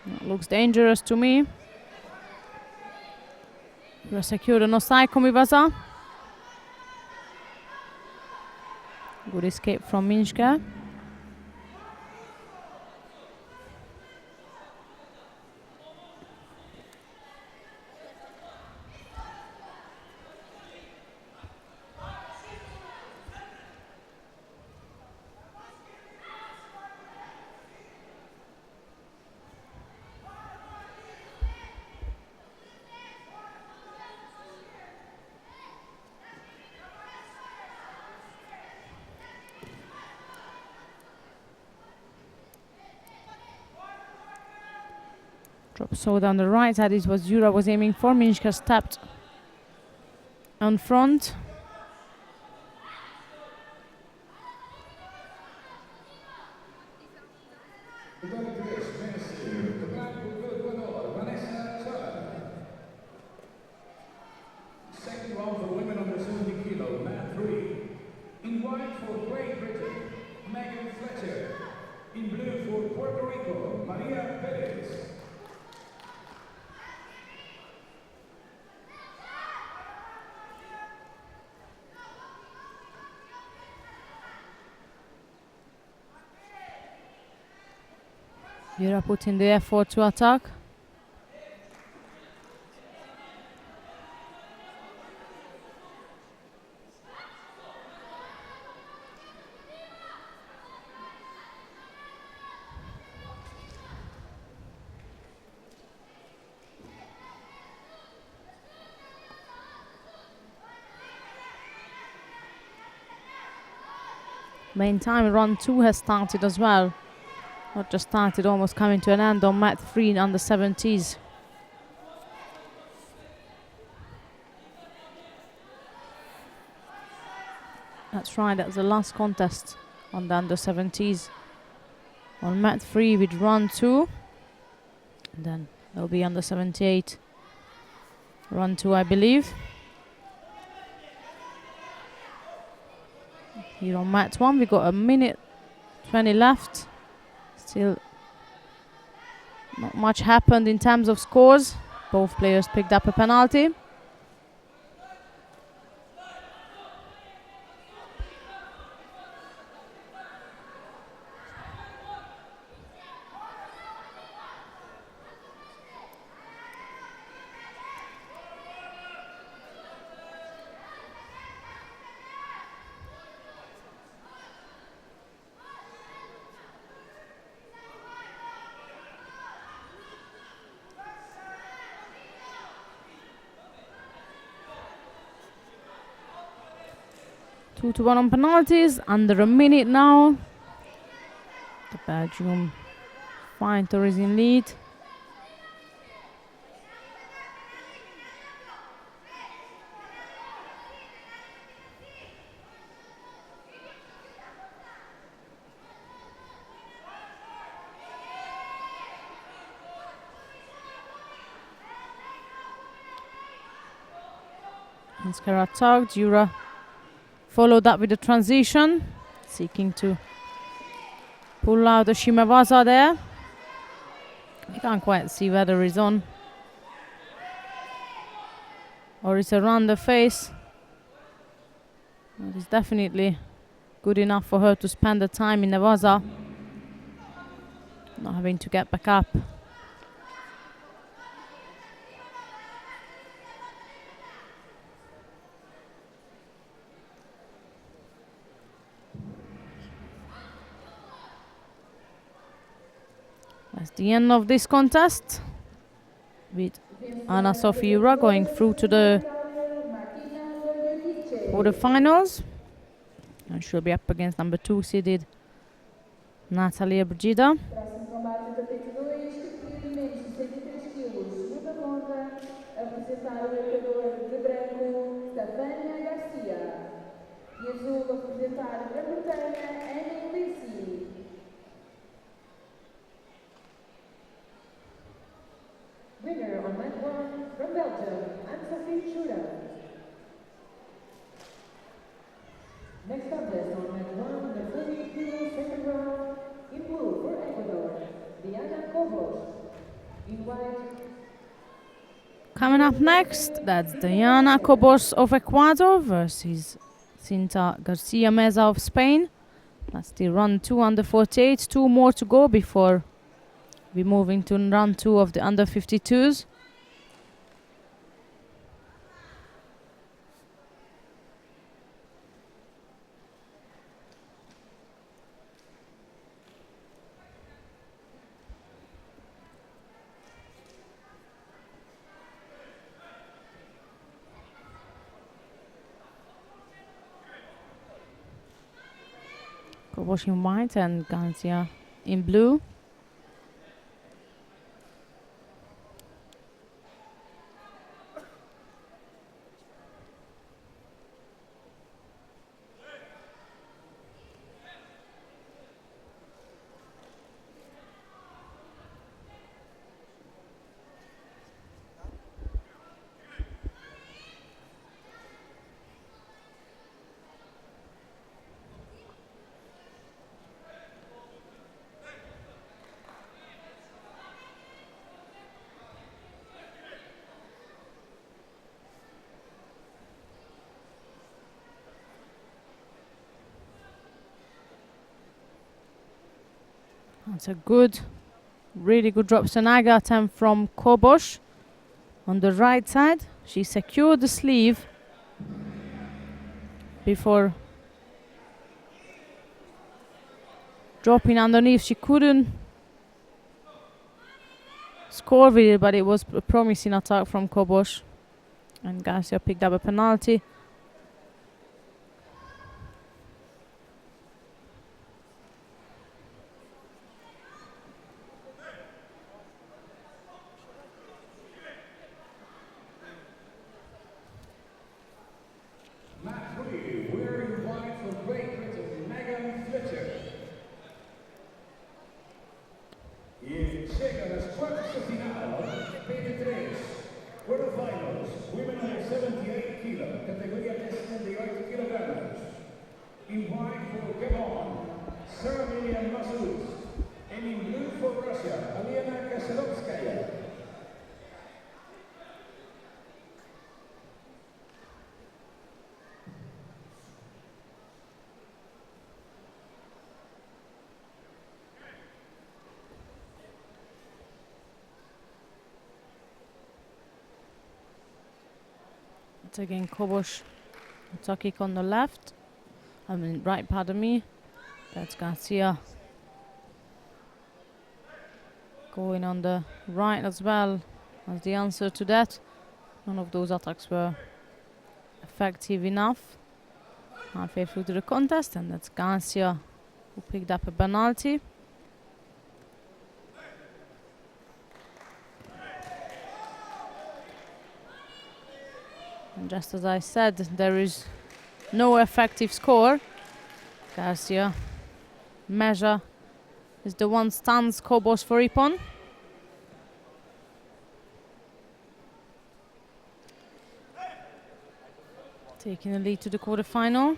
Speaker 1: It looks dangerous to me. Secured an Osai Komiwaza. Good escape from Minchker. Drop so down the right side is what Jura was aiming for. Minchka stepped on front.
Speaker 2: Second round for women under 70 kilo, mat 3. In white for Great Britain, Megan Fletcher. In blue for Puerto Rico, Maria Perez.
Speaker 1: Jura put in the effort to attack. Meantime, run 2 has started as well. Not just started, almost coming to an end on mat 3 in under 70s. That's right, that's the last contest on the under 70s. On mat 3 with run 2. And then there'll be under 78. Run 2, I believe. Here on mat 1, we got a minute 20 left. Still not much happened in terms of scores. Both players picked up a penalty. Two to one on penalties, under a minute now. The Belgium fighter is in lead. Inskara tugged, Jura followed that with a transition, seeking to pull out the Shimawaza there. I can't quite see whether it's on or it's around the face. But it's definitely good enough for her to spend the time in the Waza, not having to get back up. That's the end of this contest, with Anna Sofia Jura going through to the quarterfinals, and she'll be up against number 2 seeded Natalia Brigida.
Speaker 3: Próximo combate tapete 2, categoria menos 63 quilos, luta contra, apresentar o lutador de branco, Stefania Garcia. E azul, apresentar a Grã-Bretanha, Annie Lisi. Winner on mat 1 from Belgium, Anne-Sophie Judo. Next contest on mat 1, the 40 kilo second round, in blue for Ecuador, Diana Cobos. In white,
Speaker 1: Coming up next, that's Diana Cobos of Ecuador versus Cinta Garcia Meza of Spain. That's the run 2 under 48, 2 more to go before we move into run 2 of the under 52s. Cobos in white and Garcia in blue. That's a good, really good drop. Sanaga attempt from Kobosh on the right side. She secured the sleeve before dropping underneath. She couldn't score with it, but it was a promising attack from Kobosh. And Garcia picked up a penalty.
Speaker 2: Mat 3, wearing white for Great Britain, Megan Fletcher. Y llega las cuartos de final, PT3, quarterfinals, women under 78 kilo, categoría de 78 kilogramos. In white for Gabon, Sarah Miriam Masoud. And in blue for Russia, Alena Kasalovskaya.
Speaker 1: It's again Kobosh attacking on the left. Right, pardon me. That's Garcia going on the right as well as the answer to that. None of those attacks were effective enough. Halfway through to the contest, and that's Garcia who picked up a penalty. And just as I said, there is no effective score. Garcia measure is the one stands Kobosh for Ippon. Taking the lead to the quarterfinal.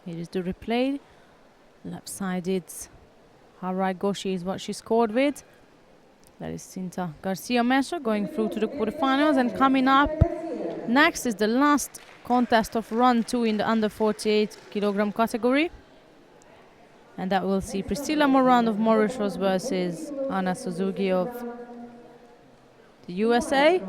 Speaker 1: Here is the replay. Left-sided Harai Goshi is what she scored with. That is Cinta Garcia Mesa going through to the quarterfinals. And coming up next is the last contest of run 2 in the under 48 kilogram category. And that will see Priscilla Moran of Mauritius versus Anna Suzuki of the USA.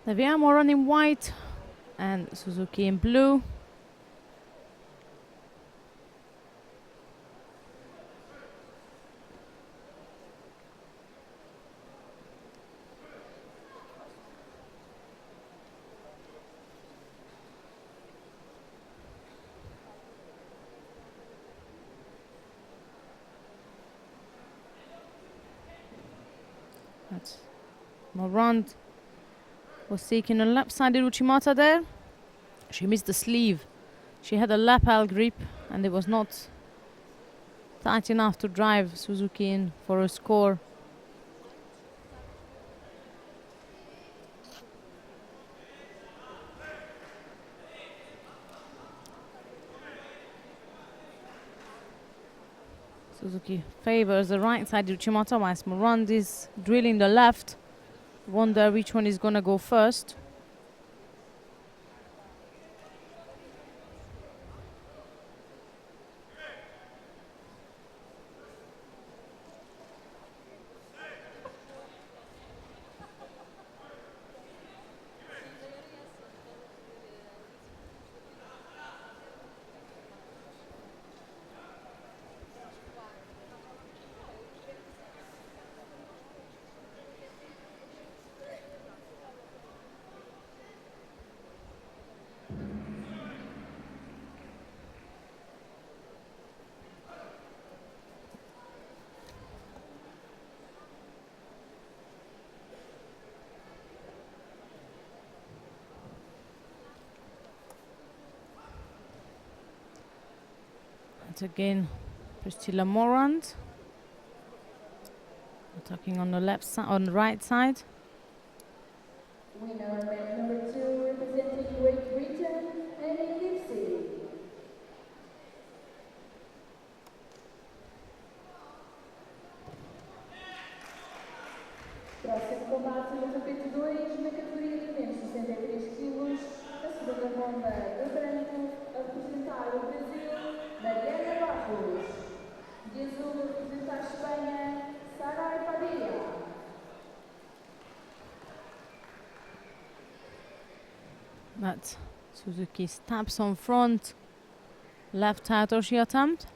Speaker 1: Navia Moran in white and Suzuki in blue. That's Moran was seeking a lap-sided Uchimata there. She missed the sleeve. She had a lapel grip and it was not tight enough to drive Suzuki in for a score. Suzuki favors the right-sided Uchimata whilst Moran is drilling the left. Wonder which one is gonna go first. And again, Priscilla Morand attacking on the left side, on the right side.
Speaker 3: Winner match number 2, representing Great Britain, Annie Gipsy. Próximo combate no tapete 2, na categoria de menos 63 kg, a segunda ronda de branco, a representar o Brasil, Mariana Barros. De azul, a representar a Espanha, Sara Padilla.
Speaker 1: But Suzuki stabs on front, left Hatoshi attempt.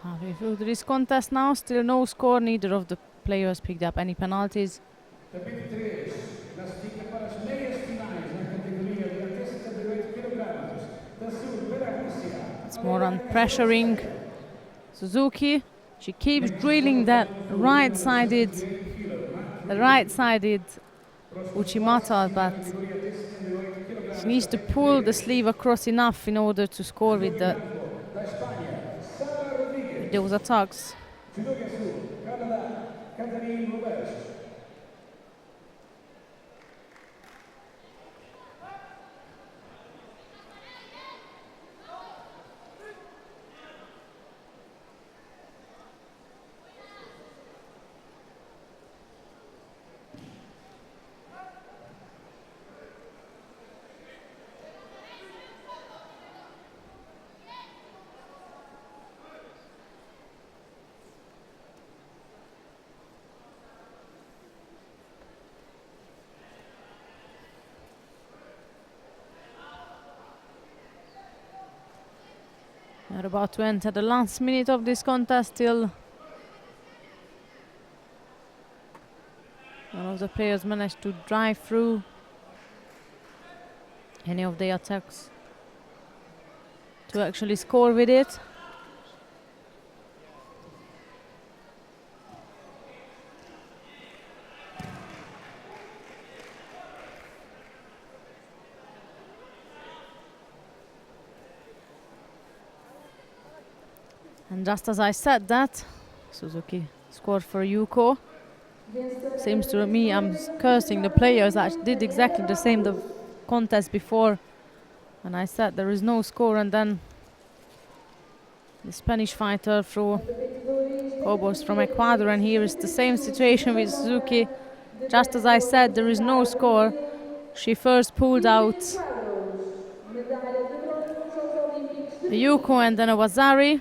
Speaker 1: Halfway through this contest now, still no score, neither of the players picked up any penalties.
Speaker 2: Tapete 3, classifica para as meias finais na categoria de até 78 kg. Da Sul, Bielorrússia.
Speaker 1: It's more on pressuring Suzuki. She keeps drilling that right-sided Uchimata, but she needs to pull the sleeve across enough in order to score with those attacks.
Speaker 2: Judo Sul, Canadá, Catarina Roberts.
Speaker 1: We're about to enter the last minute of this contest. Still, none of the players managed to drive through any of the attacks to actually score with it. And just as I said that, Suzuki scored for Yuko. Seems to me I'm cursing the players that did exactly the same the contest before. And I said there is no score, and then the Spanish fighter threw Cobos from Ecuador, and here is the same situation with Suzuki. Just as I said, there is no score. She first pulled out Yuko and then a Wazari.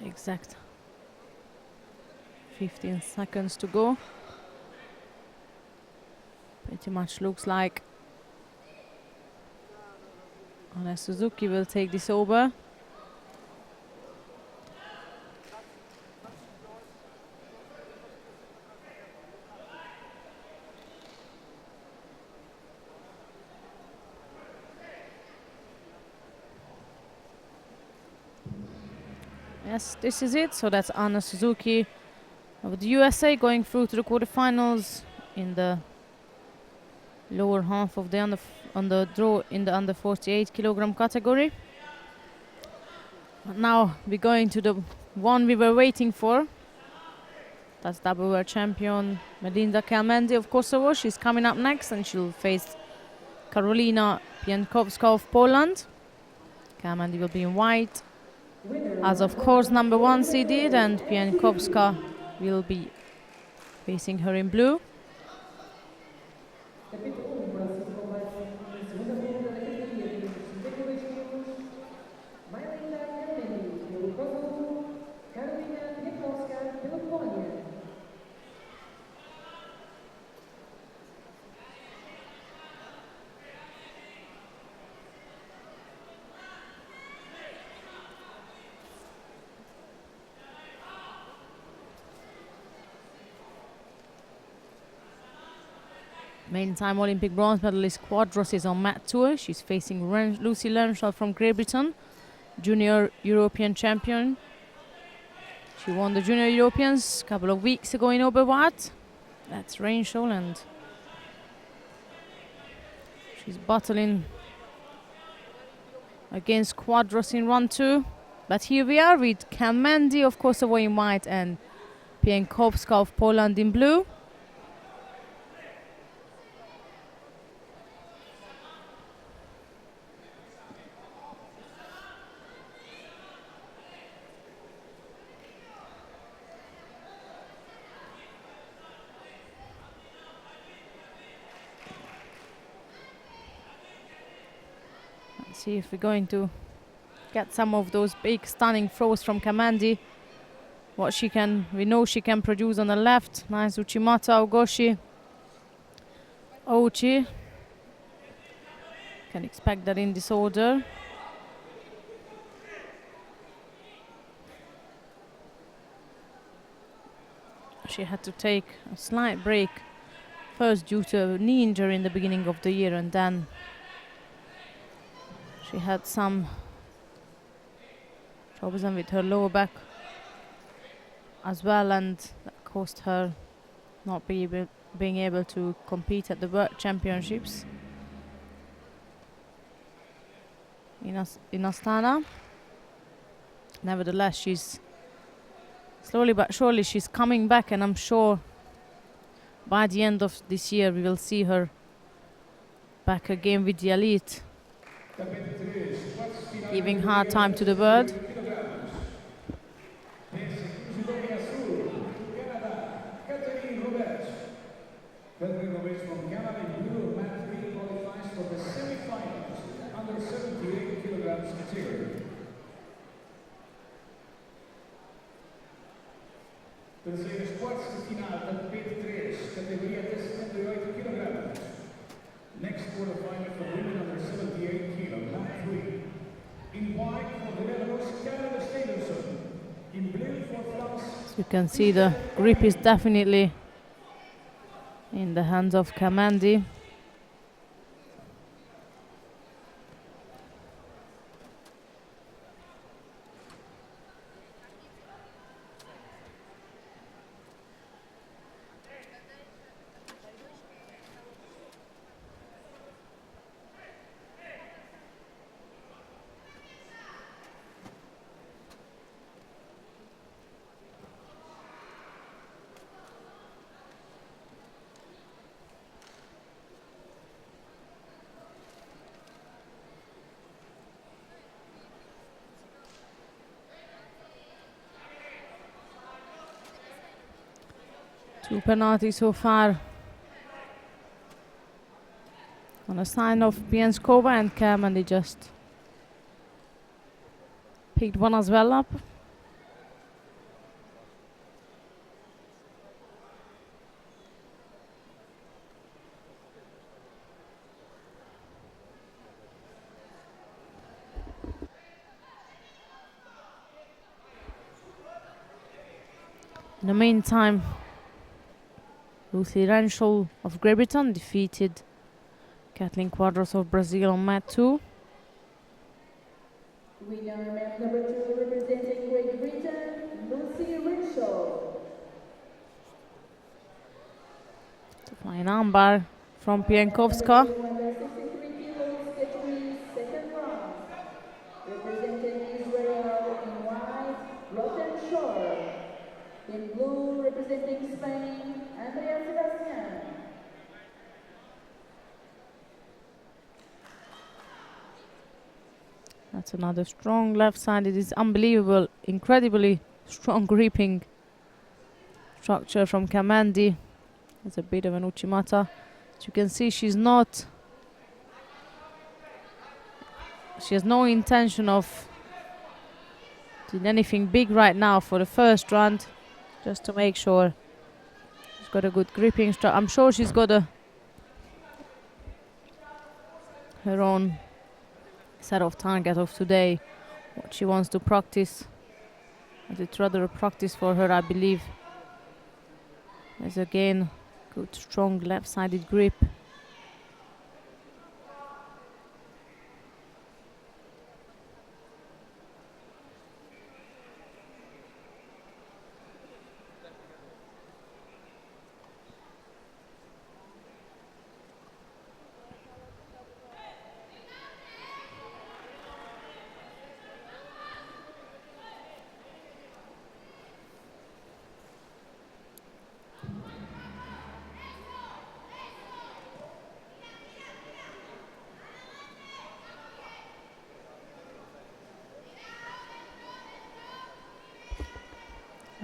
Speaker 1: Exact 15 seconds to go. Pretty much looks like unless Suzuki will take this over. Yes, this is it. So that's Anna Suzuki of the USA going through to the quarterfinals in the lower half of the under draw in the under 48 kilogram category. And now we're going to the one we were waiting for. That's double world champion Melinda Kelmendi of Kosovo. She's coming up next, and she'll face Karolina Pienkowska of Poland. Kelmendi will be in white, as of course number 1 seeded, and Pienkowska will be facing her in blue. Main time Olympic bronze medalist Quadros is on mat tour. She's facing Lucy Lernshaw from Great Britain, junior European champion. She won the Junior Europeans a couple of weeks ago in Oberwart. That's Renshaw, and she's battling against Quadros in run 2. But here we are with Kamandi of Kosovo in white and Pienkowska of Poland in blue. See if we're going to get some of those big stunning throws from Kamandi. We know she can produce on the left. Nice Uchimata, Ogoshi, Ouchi. Can expect that in this order. She had to take a slight break first due to a knee injury in the beginning of the year, and then she had some troubles with her lower back as well, and that caused her not being able to compete at the World Championships in Astana. Nevertheless, she's slowly but surely she's coming back, and I'm sure by the end of this year we will see her back again with the elite, giving hard time to the bird.
Speaker 2: From Canada in blue, mat 3 qualifies for the semi-finals under 78 kilograms category. Terceiro esforço de final da P3, categoria de 78 kilograms. Next quarterfinal for women under 78 kg, mat 3. In white for the Belarus, Canada Stevenson. In blue for France.
Speaker 1: So you can see the grip is definitely in the hands of Kamandi. Two penalties so far on a sign of Pienskova and Kamandi just picked one as well up. In the meantime, Lucy Renshaw of Great Britain defeated Kathleen Quadros of Brazil on mat 2.
Speaker 3: Winner, mat number 2, representing Great Britain, Lucy Renshaw.
Speaker 1: Flying armbar from Pienkowska.
Speaker 3: 163 kilos, category second round. Representing Israel in white, Rotten Shore. In blue, representing Spain, Andrea Sebastian.
Speaker 1: That's another strong left side. It is unbelievable, incredibly strong gripping structure from Kamandi. It's a bit of an Uchimata. As you can see, she has no intention of doing anything big right now for the first round, just to make sure she's got a good gripping structure. I'm sure she's got her own set of target of today, what she wants to practice. It's rather a practice for her, I believe. There's again good strong left-sided grip.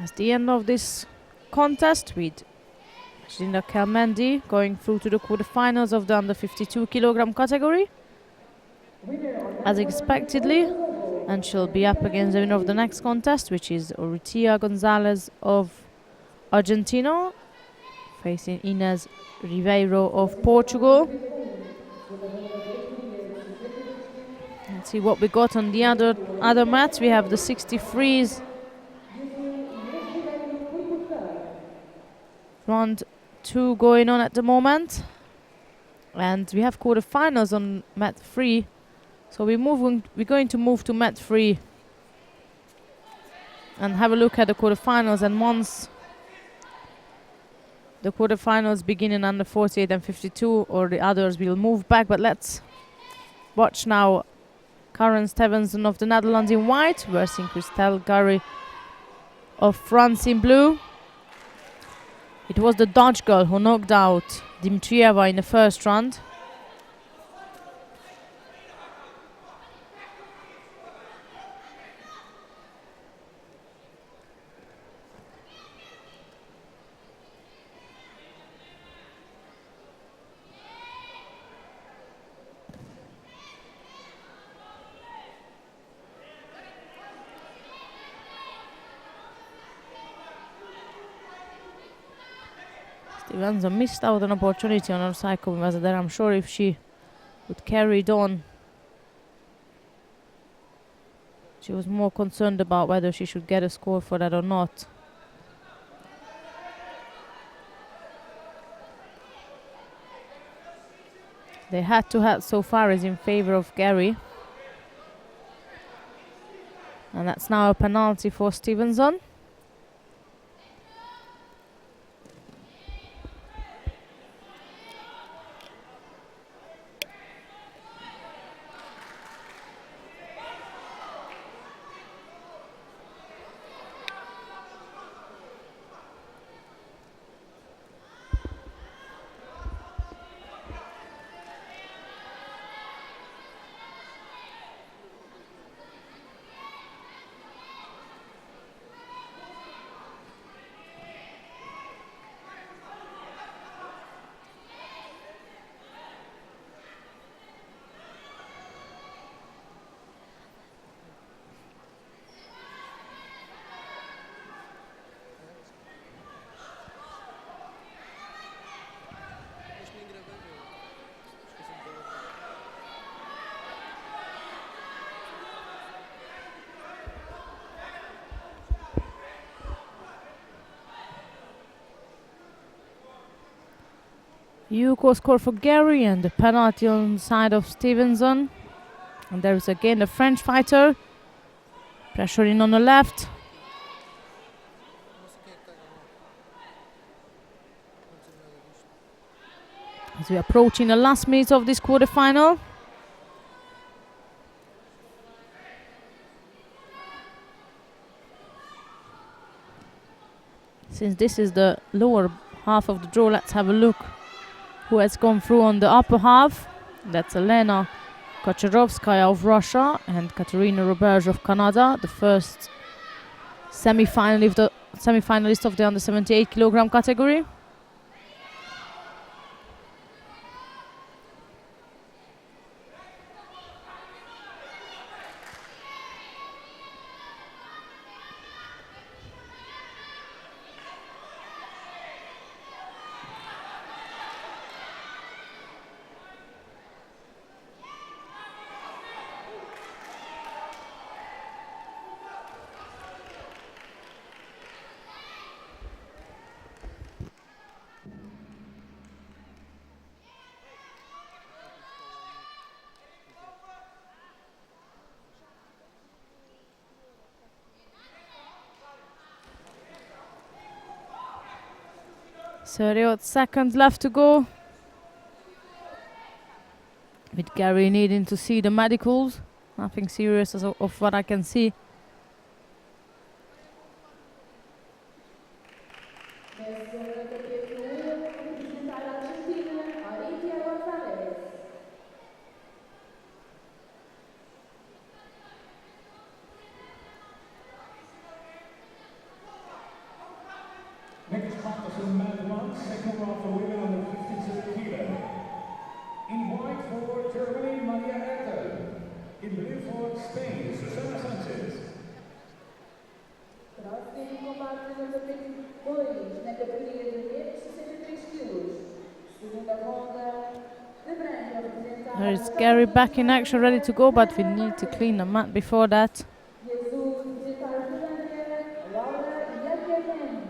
Speaker 1: That's the end of this contest with Jinda Kelmendi going through to the quarterfinals of the under 52 kilogram category, as expectedly, and she'll be up against the winner of the next contest, which is Oritia Gonzalez of Argentina, facing Inês Ribeiro of Portugal. Let's see what we got on the other mats. We have the 63s. Round 2 going on at the moment, and we have quarterfinals on mat 3. So we're going to move to mat 3 and have a look at the quarterfinals. And once the quarterfinals begin in under 48 and 52, or the others will move back. But let's watch now Karen Stevenson of the Netherlands in white versus Christelle Gary of France in blue. It was the Dutch girl who knocked out Dimitrieva in the first round. Stevenson missed out an opportunity on her cycle method there. I'm sure if she would carry it on, she was more concerned about whether she should get a score for that or not. The head-to-head so far is in favor of Gary, and that's now a penalty for Stevenson. Yuko score for Gary and the penalty on the side of Stevenson. And there is again the French fighter pressuring on the left. As we are approaching the last minutes of this quarterfinal. Since this is the lower half of the draw, let's have a look who has gone through on the upper half. That's Elena Kacharovskaya of Russia and Katerina Roberge of Canada, the first semi-finalist of the under 78 kilogram category. So 30 seconds left to go, with Gary needing to see the medicals. Nothing serious as of what I can see.
Speaker 2: round, second round for women under 52 kilo. In white for Germany, Maria Ertel. In blue for Spain, Susana Sanchez.
Speaker 3: Próximo combate no tapete 2, na categoria de menos 63 quilos. Segunda ronda, de branco, representada
Speaker 1: There's Gary back in action, ready to go, but we need to clean the mat before that.
Speaker 3: e azul, representada a Finlândia, Laura Järvinen.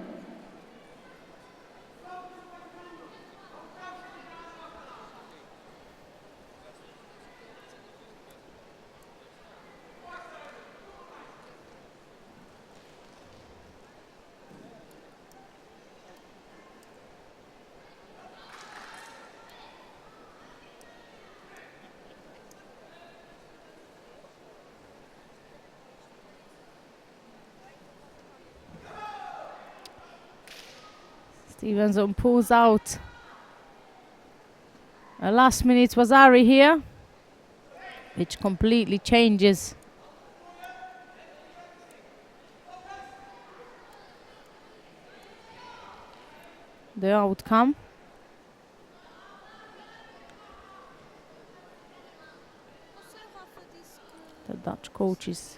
Speaker 1: Stevenson pulls out. A last minute Wazari here, which completely changes the outcome. The Dutch coach is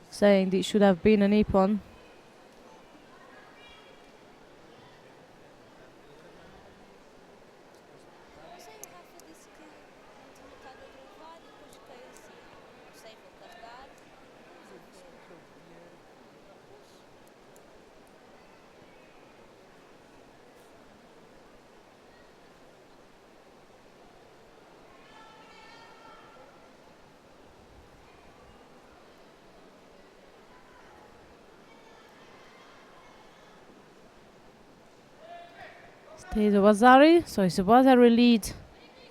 Speaker 1: saying that it should have been a Nippon. Stays a Wazari, so it's a Wazari lead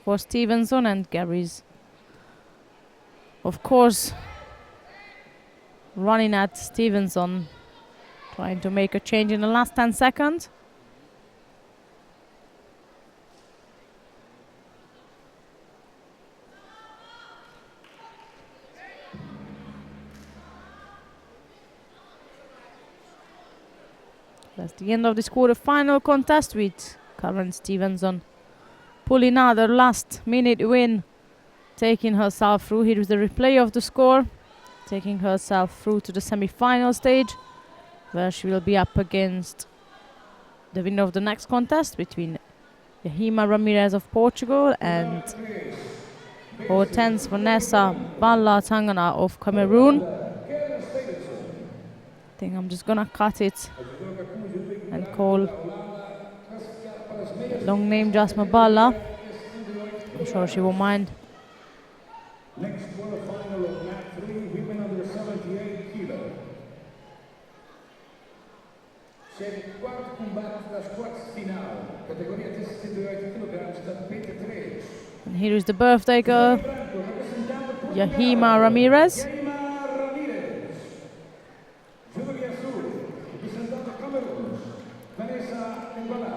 Speaker 1: for Stevenson, and Gary's, of course, running at Stevenson, trying to make a change in the last 10 seconds. That's the end of this quarter-final contest with Karen Stevenson pulling out her last-minute win, taking herself through. Here is the replay of the score, taking herself through to the semi-final stage, where she will be up against the winner of the next contest between Yahima Ramirez of Portugal and Hortense Vanessa Balla Tangana of Cameroon. I think I'm just gonna cut it and call long name Jasma Balla. I'm sure she won't mind.
Speaker 2: Next quarterfinal of mat 3, women under 78 kilo. C'è il quarto combattimento das quartas final, categoria de 78 kg, tapete 3.
Speaker 1: And here is the birthday girl, Yahima Ramirez.
Speaker 2: Judo de azul, representando Camerún, Vanessa Angola.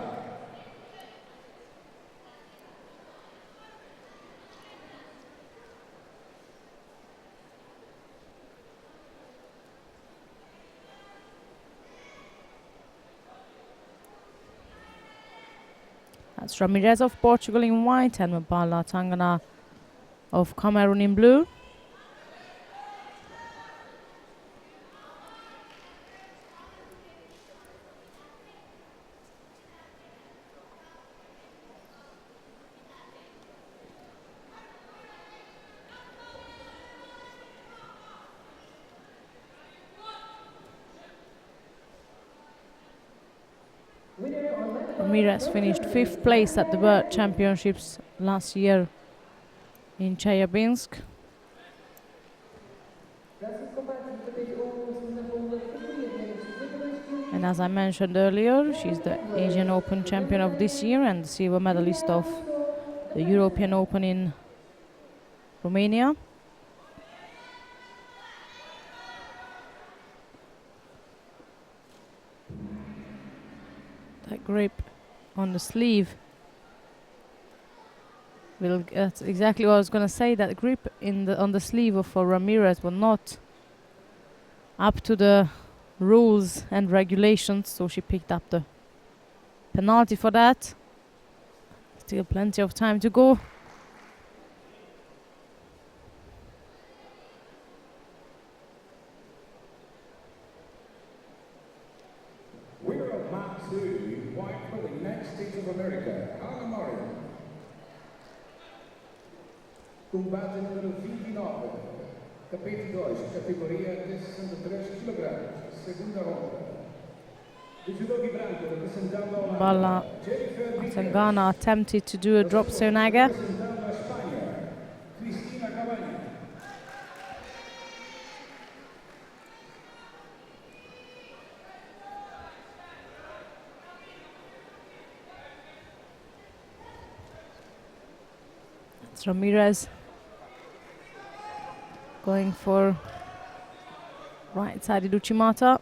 Speaker 1: That's Ramirez of Portugal in white and Mabala Tangana of Cameroon in blue. Ramirez finished 5th place at the World Championships last year in Chelyabinsk. And as I mentioned earlier, she's the Asian Open champion of this year and the silver medalist of the European Open in Romania. That grip on the sleeve that's exactly what I was going to say. That grip on the sleeve of Ramirez was not up to the rules and regulations, so she picked up the penalty for that. Still plenty of time to go.
Speaker 2: Winner of map 2 in white for the United States of America, Anna Marin. Combate número 29, tapete 2, categoria de 63 kg, segunda ronda. The judogi branco representando a
Speaker 1: Balla Tangana attempted to do a drop Seonaga.
Speaker 2: representando a España, Cristina Cabaña.
Speaker 1: It's Ramirez going for right-sided Uchimata.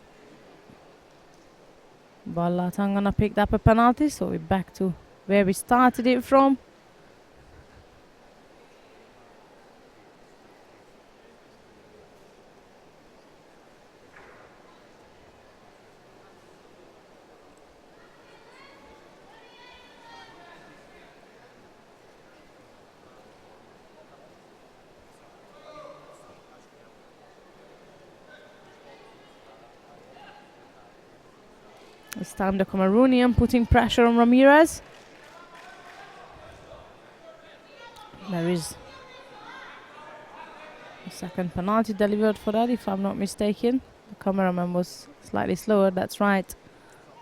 Speaker 1: Balla Tangana picked up a penalty, so we're back to where we started it from. This time the Cameroonian putting pressure on Ramirez. There is a second penalty delivered for that, if I'm not mistaken. The cameraman was slightly slower, that's right.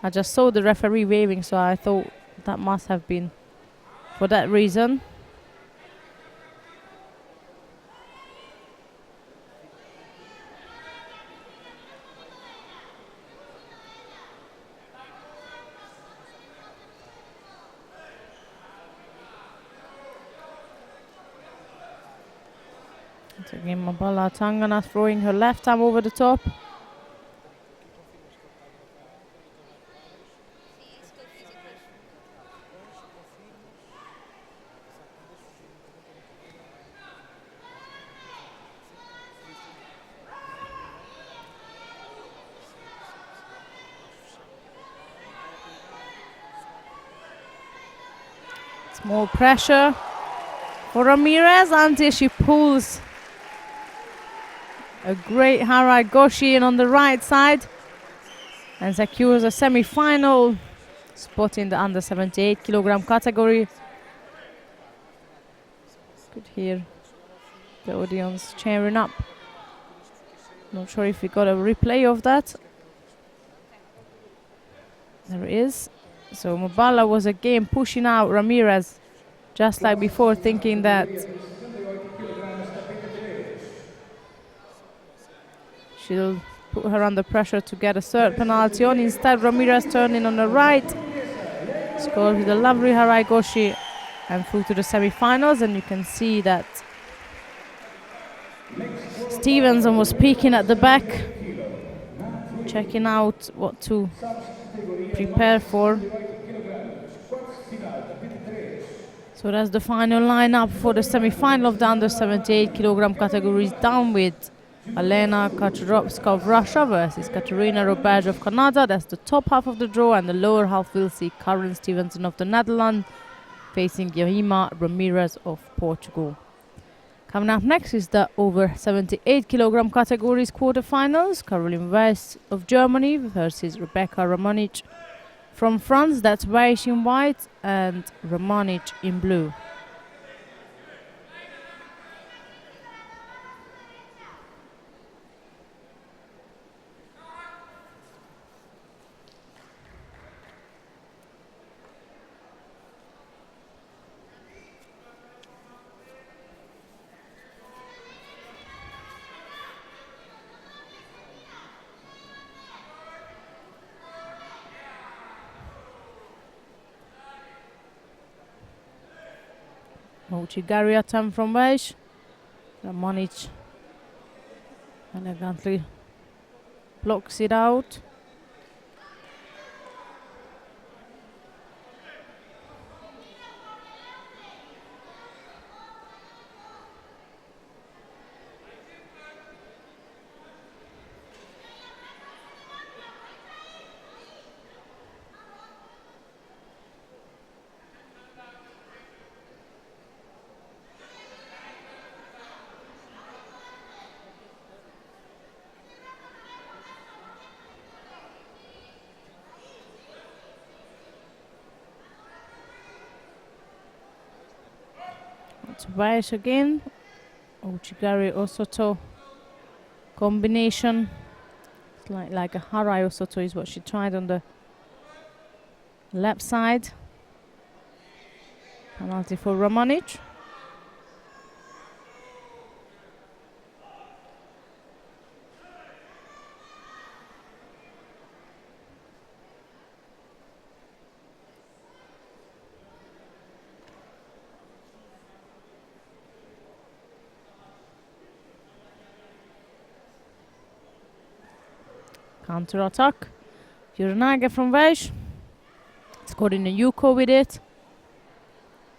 Speaker 1: I just saw the referee waving, so I thought that must have been for that reason. Once again, Balla Tangana throwing her left arm over the top. Small pressure for Ramirez until she pulls a great Harai Goshi in on the right side and secures a semi-final spot in the under 78 kilogram category. Could hear the audience cheering up. Not sure if we got a replay of that. There it is. So Mubala was again pushing out Ramirez, just like before, thinking that she'll put her under pressure to get a third penalty on. Instead, Ramirez turning on the right, scored with a lovely Harai Goshi and through to the semi-finals. And you can see that Stevenson was peeking at the back, checking out what to prepare for. So that's the final lineup for the semi-final of the under 78 kilogram categories, down with Alena Kaczorowska of Russia versus Katerina Robaj of Canada. That's the top half of the draw, and the lower half will see Karen Stevenson of the Netherlands facing Guillermina Ramirez of Portugal. Coming up next is the over 78 kilogram categories quarterfinals. Caroline Weiss of Germany versus Rebecca Ramonic from France. That's Weiss in white and Ramonic in blue. Ochigari attempt from Weiss. Ramonic elegantly blocks it out. It's Weiss again. Uchigari Osoto combination. It's like a Harai Osoto is what she tried on the left side. Penalty for Ramanic. Counter attack. Jurnaga from Weiss. Scored in a Yuko with it.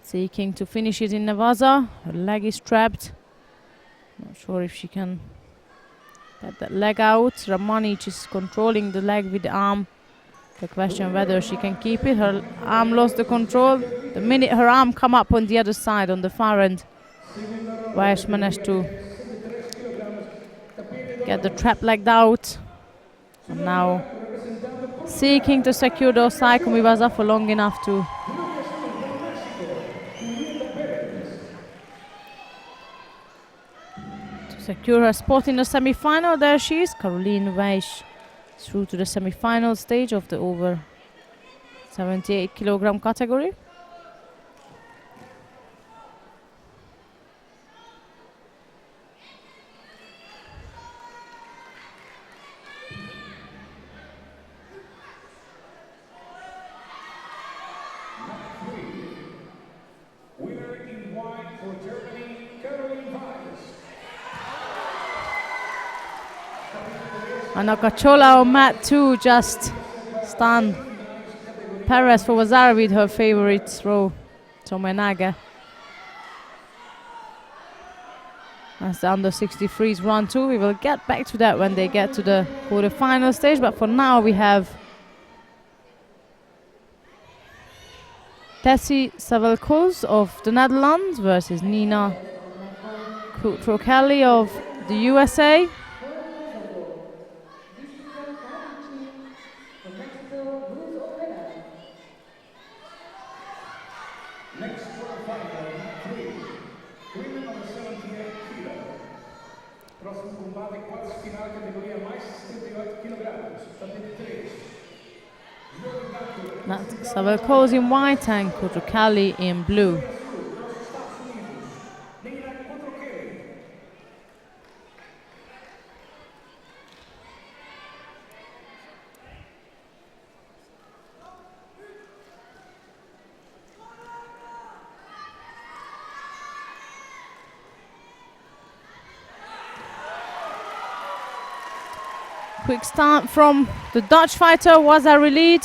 Speaker 1: Seeking to finish it in Navaza. Her leg is trapped. Not sure if she can get that leg out. Ramanic is controlling the leg with the arm. The question whether she can keep it. Her arm lost the control. The minute her arm come up on the other side, on the far end, Weiss managed to get the trap leg out. And now seeking to secure the Osai Kumiwaza for long enough to secure her spot in the semi-final. There she is, Caroline Weiss, through to the semi-final stage of the over 78 kilogram category.
Speaker 2: Winner in white for Germany, Caroline Weiss.
Speaker 1: And Akachola on mat 2 just stunned Perez for Wazara with her favorite throw, Tomenaga. That's the under 63s round 2. We will get back to that when they get to the quarter-final stage, but for now we have Tessie Savelkoz of the Netherlands versus Nina Kutrokeli of the USA.
Speaker 2: Next quarterfinal, 3. Women under 78 kg. Próximo combate, quartos de final, categoria mais 78 kg. 73.
Speaker 1: That's Savelkoz in white and Kutrokeli in blue. Quick start from the Dutch fighter, Wazari lead.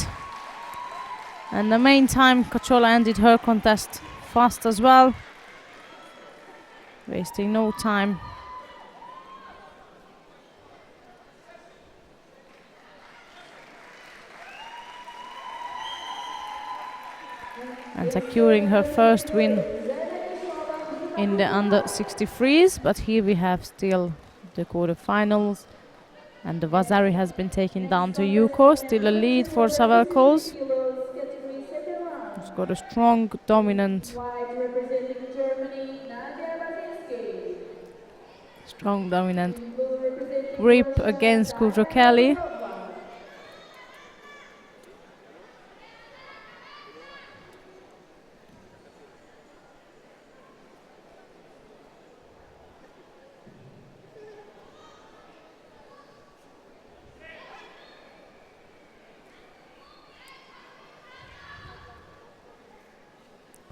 Speaker 1: And the main time, Cachola ended her contest fast as well, wasting no time. And securing her first win in the under 63s, but here we have still the quarterfinals. And the Wazari has been taken down to Yuko, still a lead for Savelkoz. She's got a strong, dominant, grip against Kutrokeli.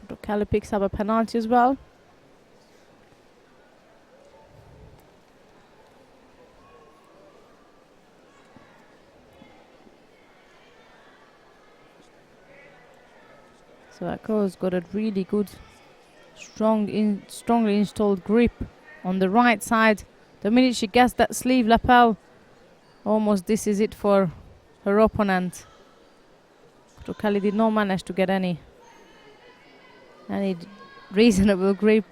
Speaker 1: Kutrokeli picks up a penalty as well. So that girl's got a really good, strongly installed grip on the right side. The minute she gets that sleeve lapel, almost this is it for her opponent. Kutrokeli did not manage to get any reasonable grip.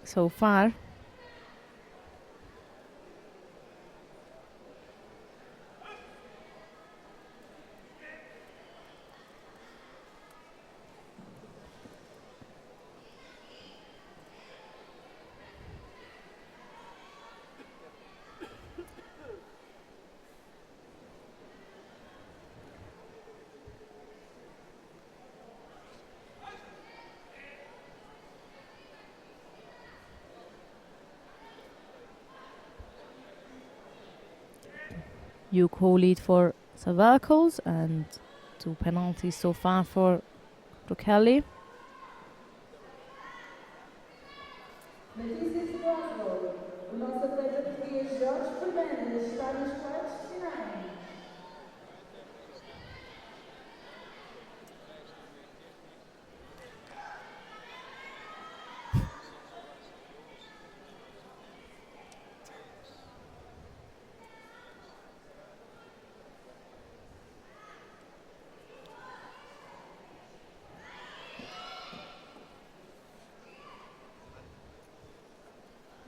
Speaker 1: So far. Yuko lead for Savalkos and 2 penalties so far for Kelly.
Speaker 3: Notícias de Glasgow. O nosso atleta português Jorge Fernandes está nos quartos de finais.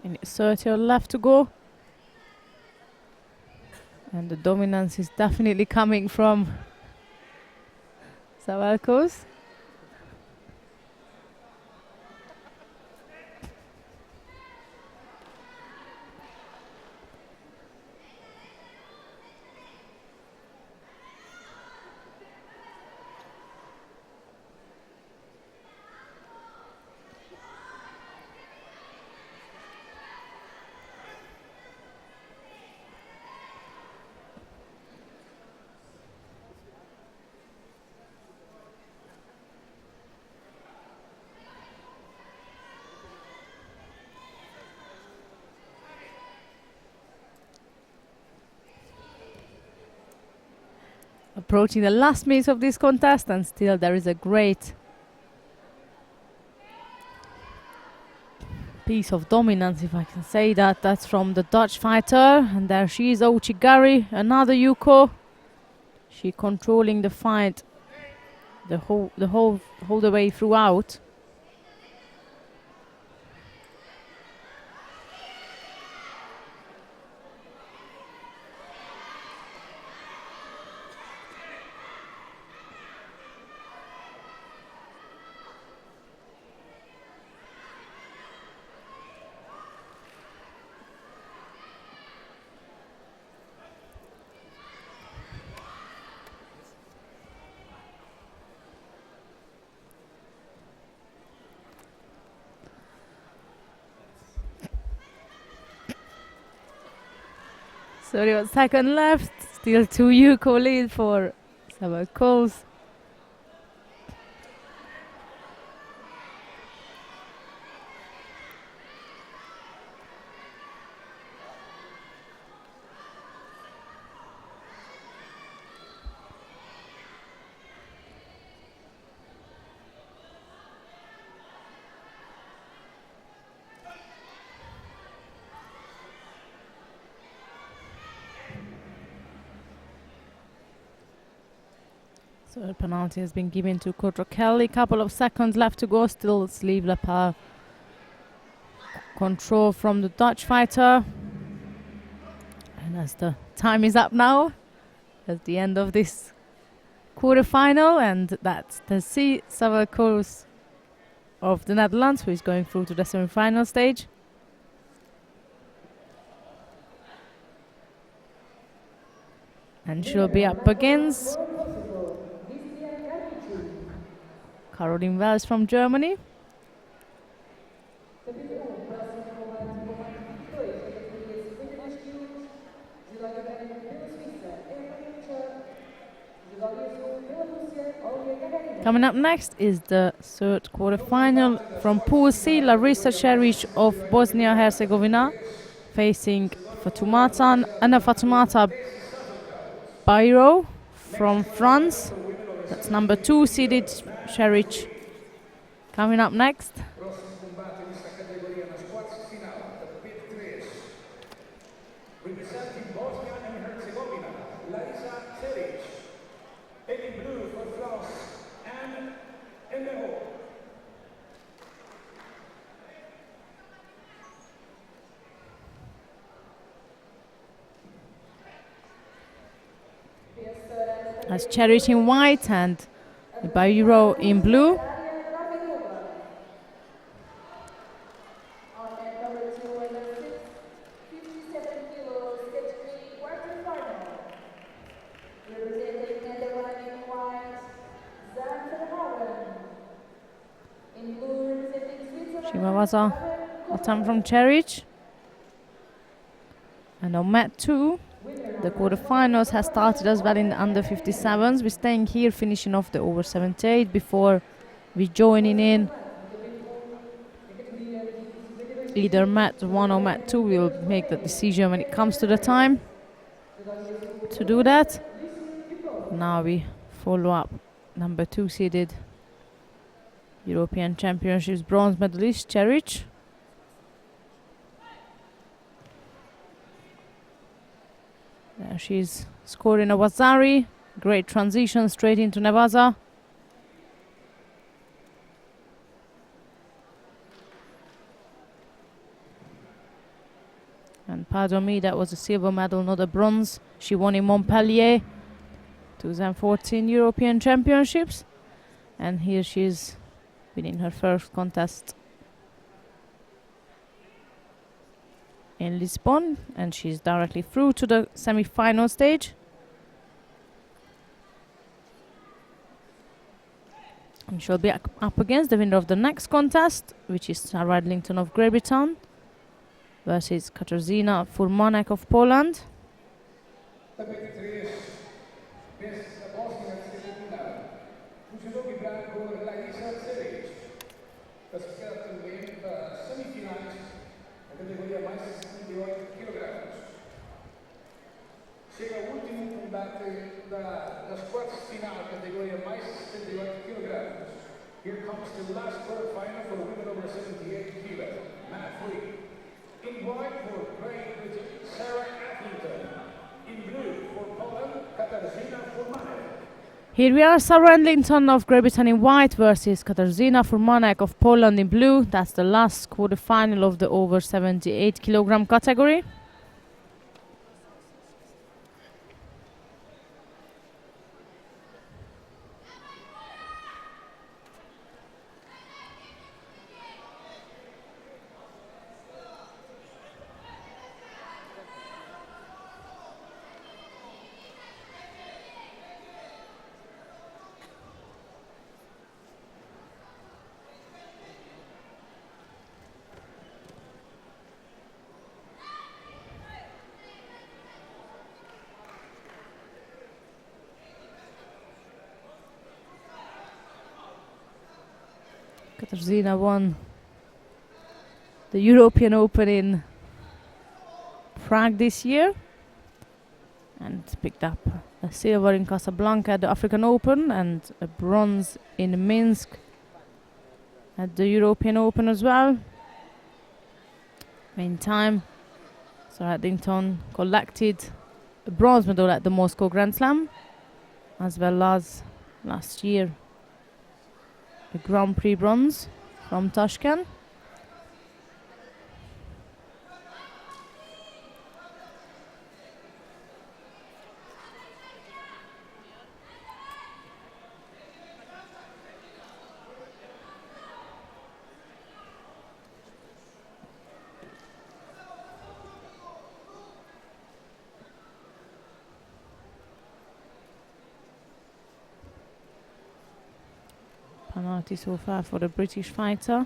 Speaker 1: And it's 30 left to go. And the dominance is definitely coming from Savalkos. Approaching the last minute of this contest, and still there is a great piece of dominance, if I can say that. That's from the Dutch fighter, and there she is, Ochigari, another Yuko. She controlling the fight the whole the way throughout. So there was second left, still 2 Yuko lead for Savalkos. So a penalty has been given to Kelly. Couple of seconds left to go. Still sleeve lapel control from the Dutch fighter. And as the time is up now, at the end of this quarter-final, and that's the Savalkos of the Netherlands, who is going through to the semi-final stage. And she'll be up against Caroline Wells from Germany. Coming up next is the third quarter-final from Pool C. Larissa Šerić of Bosnia-Herzegovina facing Fatoumata Bayrou from France. That's number 2 seeded Šerić. Coming up next.
Speaker 2: Representing Bosnia and Herzegovina, Larissa Šerić. And in blue for France, Anne Endeho.
Speaker 1: As Šerić in white and Bayrou in blue. Shimawasa attempt from Šerić. And on mat 2, The quarterfinals has started as well in the under 57s. We're staying here, finishing off the over 78 before we joining in either mat 1 or mat 2. We'll make the decision when it comes to the time to do that. Now we follow up number 2 seeded European Championships bronze medalist Cheric. There she's scoring a Wazari. Great transition straight into Nevaza. And pardon me, that was a silver medal, not a bronze. She won in Montpellier 2014 European Championships. And here she's winning her first contest in Lisbon, and she's directly through to the semi-final stage. And she'll be up against the winner of the next contest, which is Sarah Edlington of Great Britain versus Katarzyna Furmanek of Poland.
Speaker 2: Chega o último combate das quartas de final, categoria mais 78 kg. Here comes the last quarterfinal for women over 78 kg. Mat 3. In white for Great Britain, Sarah Edlington. In blue for Poland, Katarzyna Furmanek.
Speaker 1: Here we are, Sarah Edlington of Great Britain in white versus Katarzyna Furmanek of Poland in blue. That's the last quarterfinal of the over 78 kg category. Katarzyna won the European Open in Prague this year and picked up a silver in Casablanca at the African Open and a bronze in Minsk at the European Open as well. Meantime, Sarah Edlington collected a bronze medal at the Moscow Grand Slam, as well as last year a Grand Prix bronze from Tashkent. Penalty so far for the British fighter.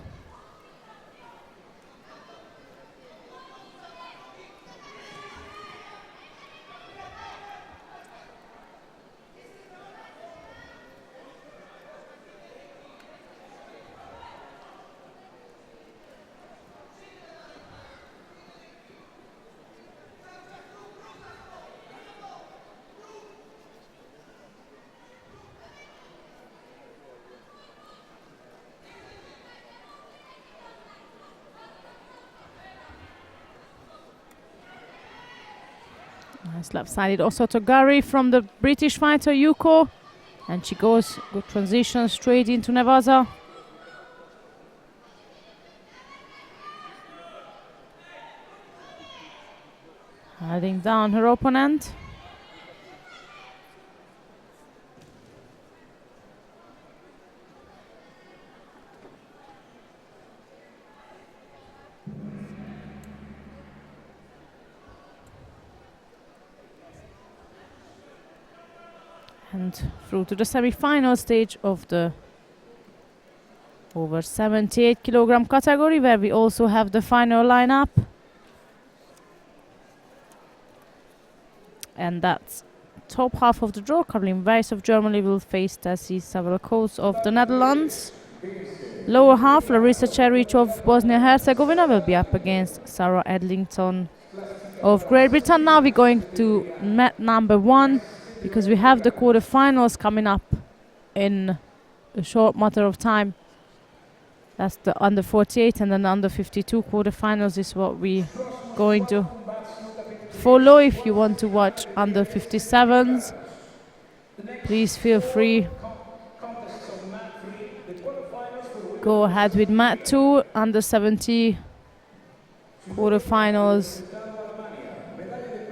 Speaker 1: Nice left-sided also to Gary from the British fighter Yuko. And she goes, good transition straight into Nevaza. Heading down her opponent. And through to the semi-final stage of the over 78 kilogram category, where we also have the final lineup. And that's top half of the draw. Caroline Weiss of Germany will face Stasi Savelkos of the Netherlands. Lower half, Larissa Cheric of Bosnia-Herzegovina will be up against Sarah Edlington of Great Britain. Now we're going to mat number 1 because we have the quarterfinals coming up in a short matter of time. That's the under 48, and then under 52 quarterfinals is what we're going to follow. If you want to watch under 57s, please feel free. Go ahead with mat 2, under 70 quarterfinals.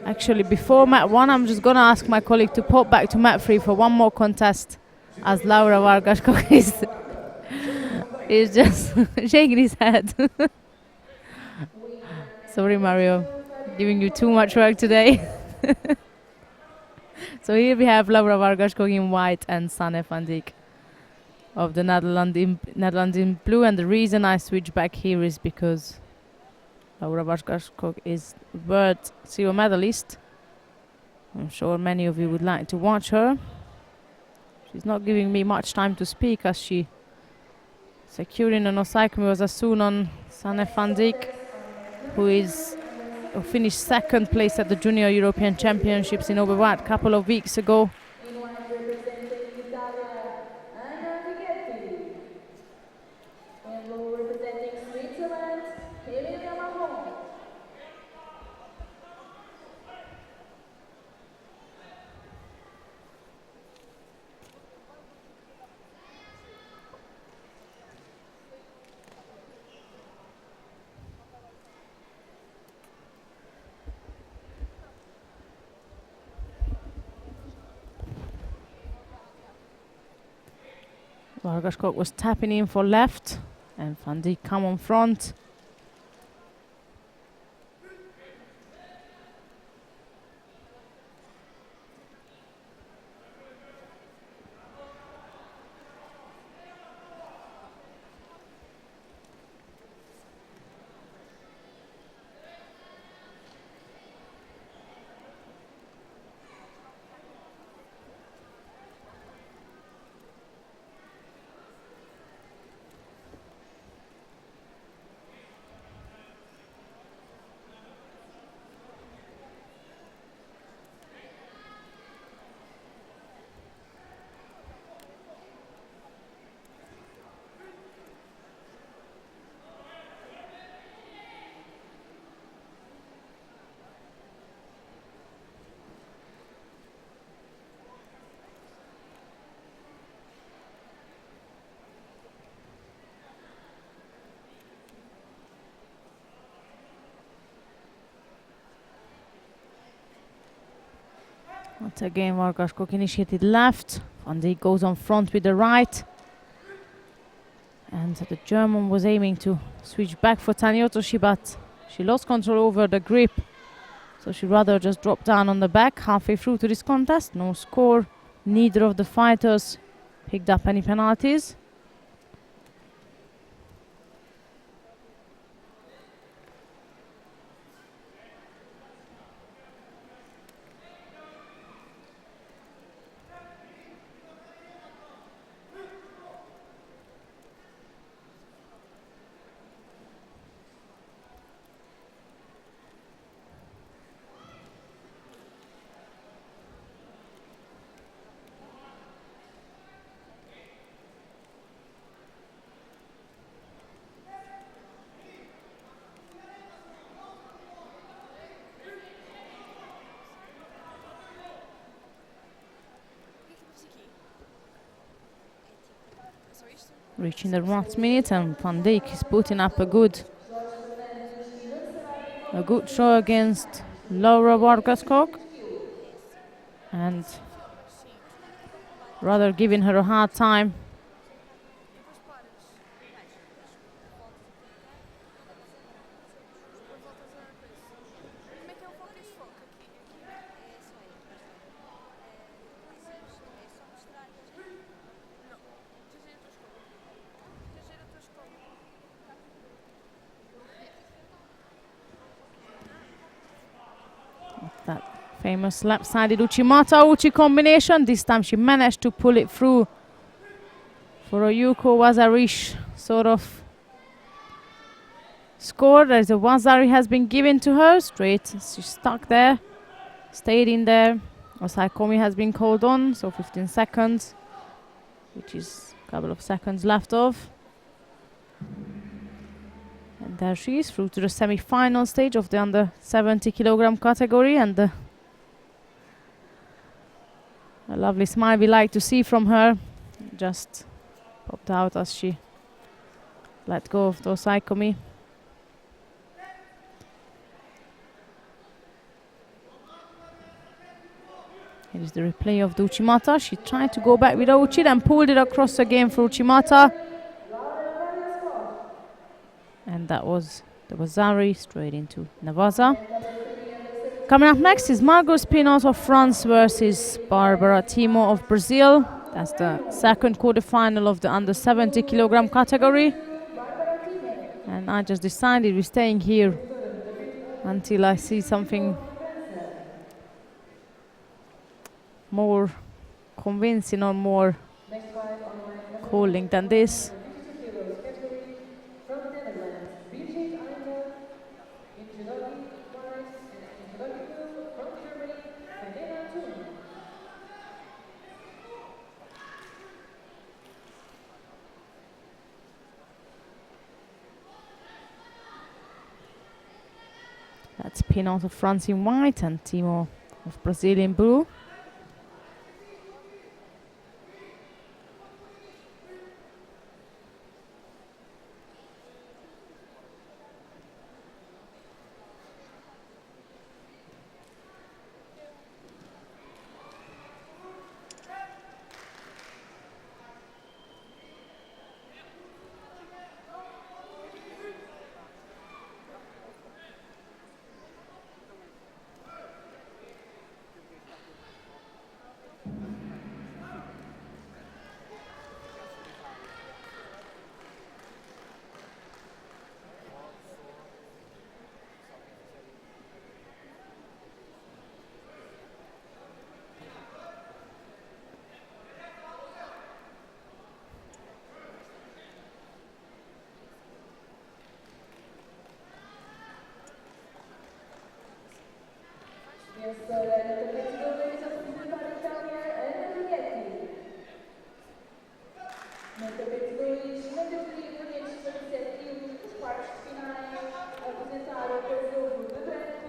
Speaker 1: Actually, before mat 1, I'm just gonna ask my colleague to pop back to mat 3 for one more contest, as Laura Vargashkok is just shaking his head. Sorry, Mario, giving you too much work today. So here we have Laura Vargashkok in white and Sanne van Dijk of the Netherlands in blue. And the reason I switch back here is because Laura Vargashkok is world silver medalist. I'm sure many of you would like to watch her. She's not giving me much time to speak as she securing an Osaikumi was as soon on Sanne van Dijk, who finished second place at the Junior European Championships in Overwatt a couple of weeks ago. Vargashkok was tapping in for left, and Van Dijk come on front. Once again, Vargashkok initiated left. Van Dijk goes on front with the right. And the German was aiming to switch back for Taniotoshi, but she lost control over the grip. So she rather just dropped down on the back halfway through to this contest. No score. Neither of the fighters picked up any penalties. Reaching the last minute, and Van Dijk is putting up a good show against Laura Vargashkok, and rather giving her a hard time. That Famous left-sided Uchimata Uchi combination. This time she managed to pull it through for a Yuko Wazarish sort of score. As a Wazari has been given to her straight. She's stuck there, stayed in there. Osaikomi has been called on, so 15 seconds, which is a couple of seconds left of. And there she is, through to the semi-final stage of the under 70 kilogram category, and a lovely smile we like to see from her just popped out as she let go of Osaikomi. Here is the replay of the Uchimata. She tried to go back with Uchi, then pulled it across again for Uchimata. And that was the Wazari straight into Navaza. Coming up next is Margot Spinot of France versus Barbara Timo of Brazil. That's the second quarterfinal of the under 70 kilogram category. And I just decided we're staying here until I see something more convincing or more calling than this. That's Pinot of France in white and Timo of Brazil in blue.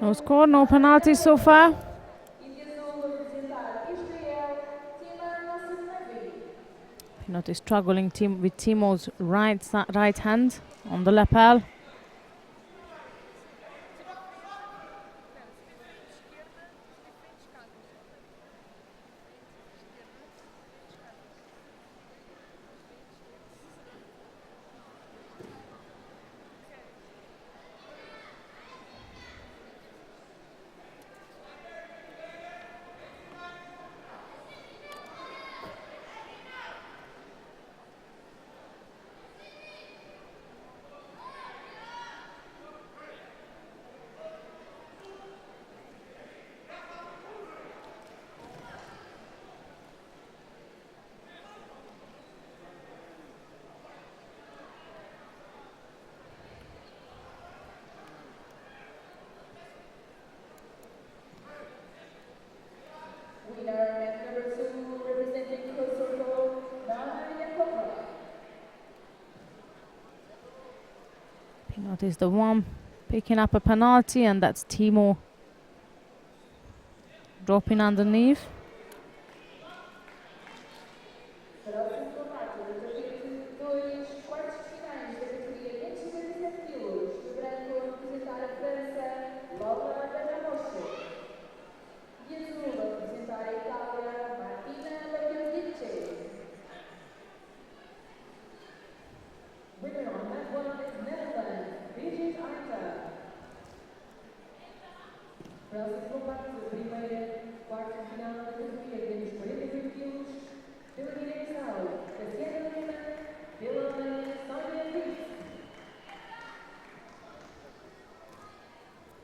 Speaker 1: No score, no penalties so far. Pinot is struggling with Timo's right hand on the lapel. Pinot is the one picking up a penalty, and that's Timo dropping underneath.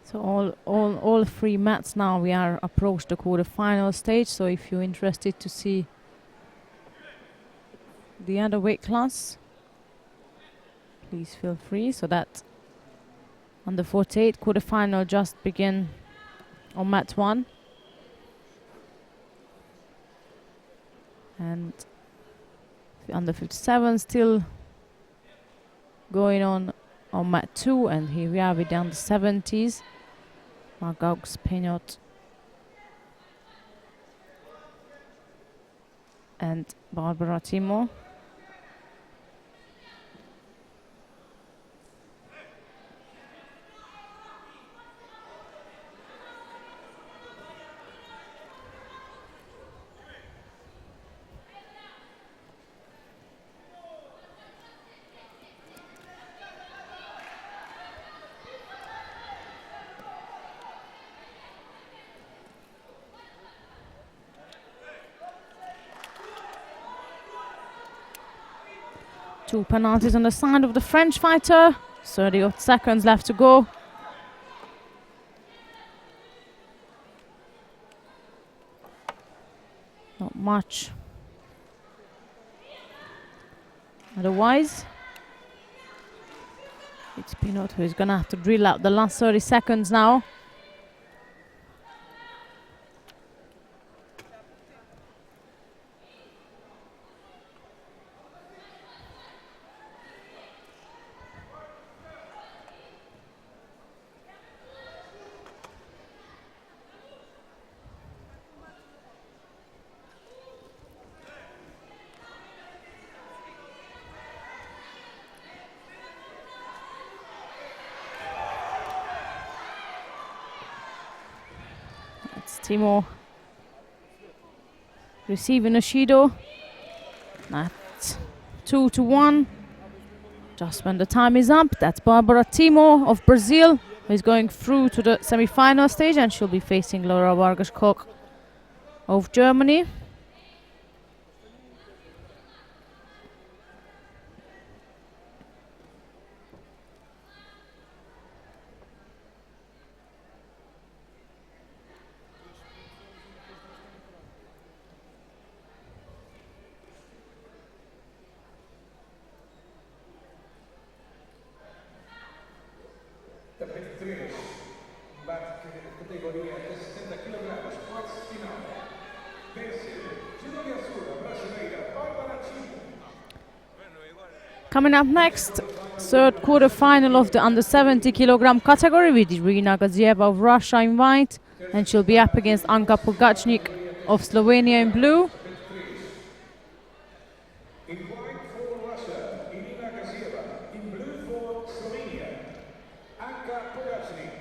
Speaker 1: So all three mats now we are approached the quarter-final stage. So if you're interested to see the other weight class, please feel free. So that under 48 quarter-final just begin on mat 1. And under 57 still going on mat 2, and here we are with the under 70s. Margaux Peñot and Barbara Timo. Two penalties on the side of the French fighter. 30 seconds left to go. Not much. Otherwise, it's Pinot who is going to have to drill out the last 30 seconds now. Timo receiving a Judo. That's 2-1. Just when the time is up, that's Barbara Timo of Brazil, who is going through to the semi-final stage, and she'll be facing Laura Vargas Koch of Germany. Coming up next, third quarter final of the under 70 kilogram category with Irina Gazieva of Russia in white, and she'll be up against Anka Pogacnik of Slovenia in blue.
Speaker 2: In white for Russia, Irina Gazieva. In blue for Slovenia, Anka Pogacnik.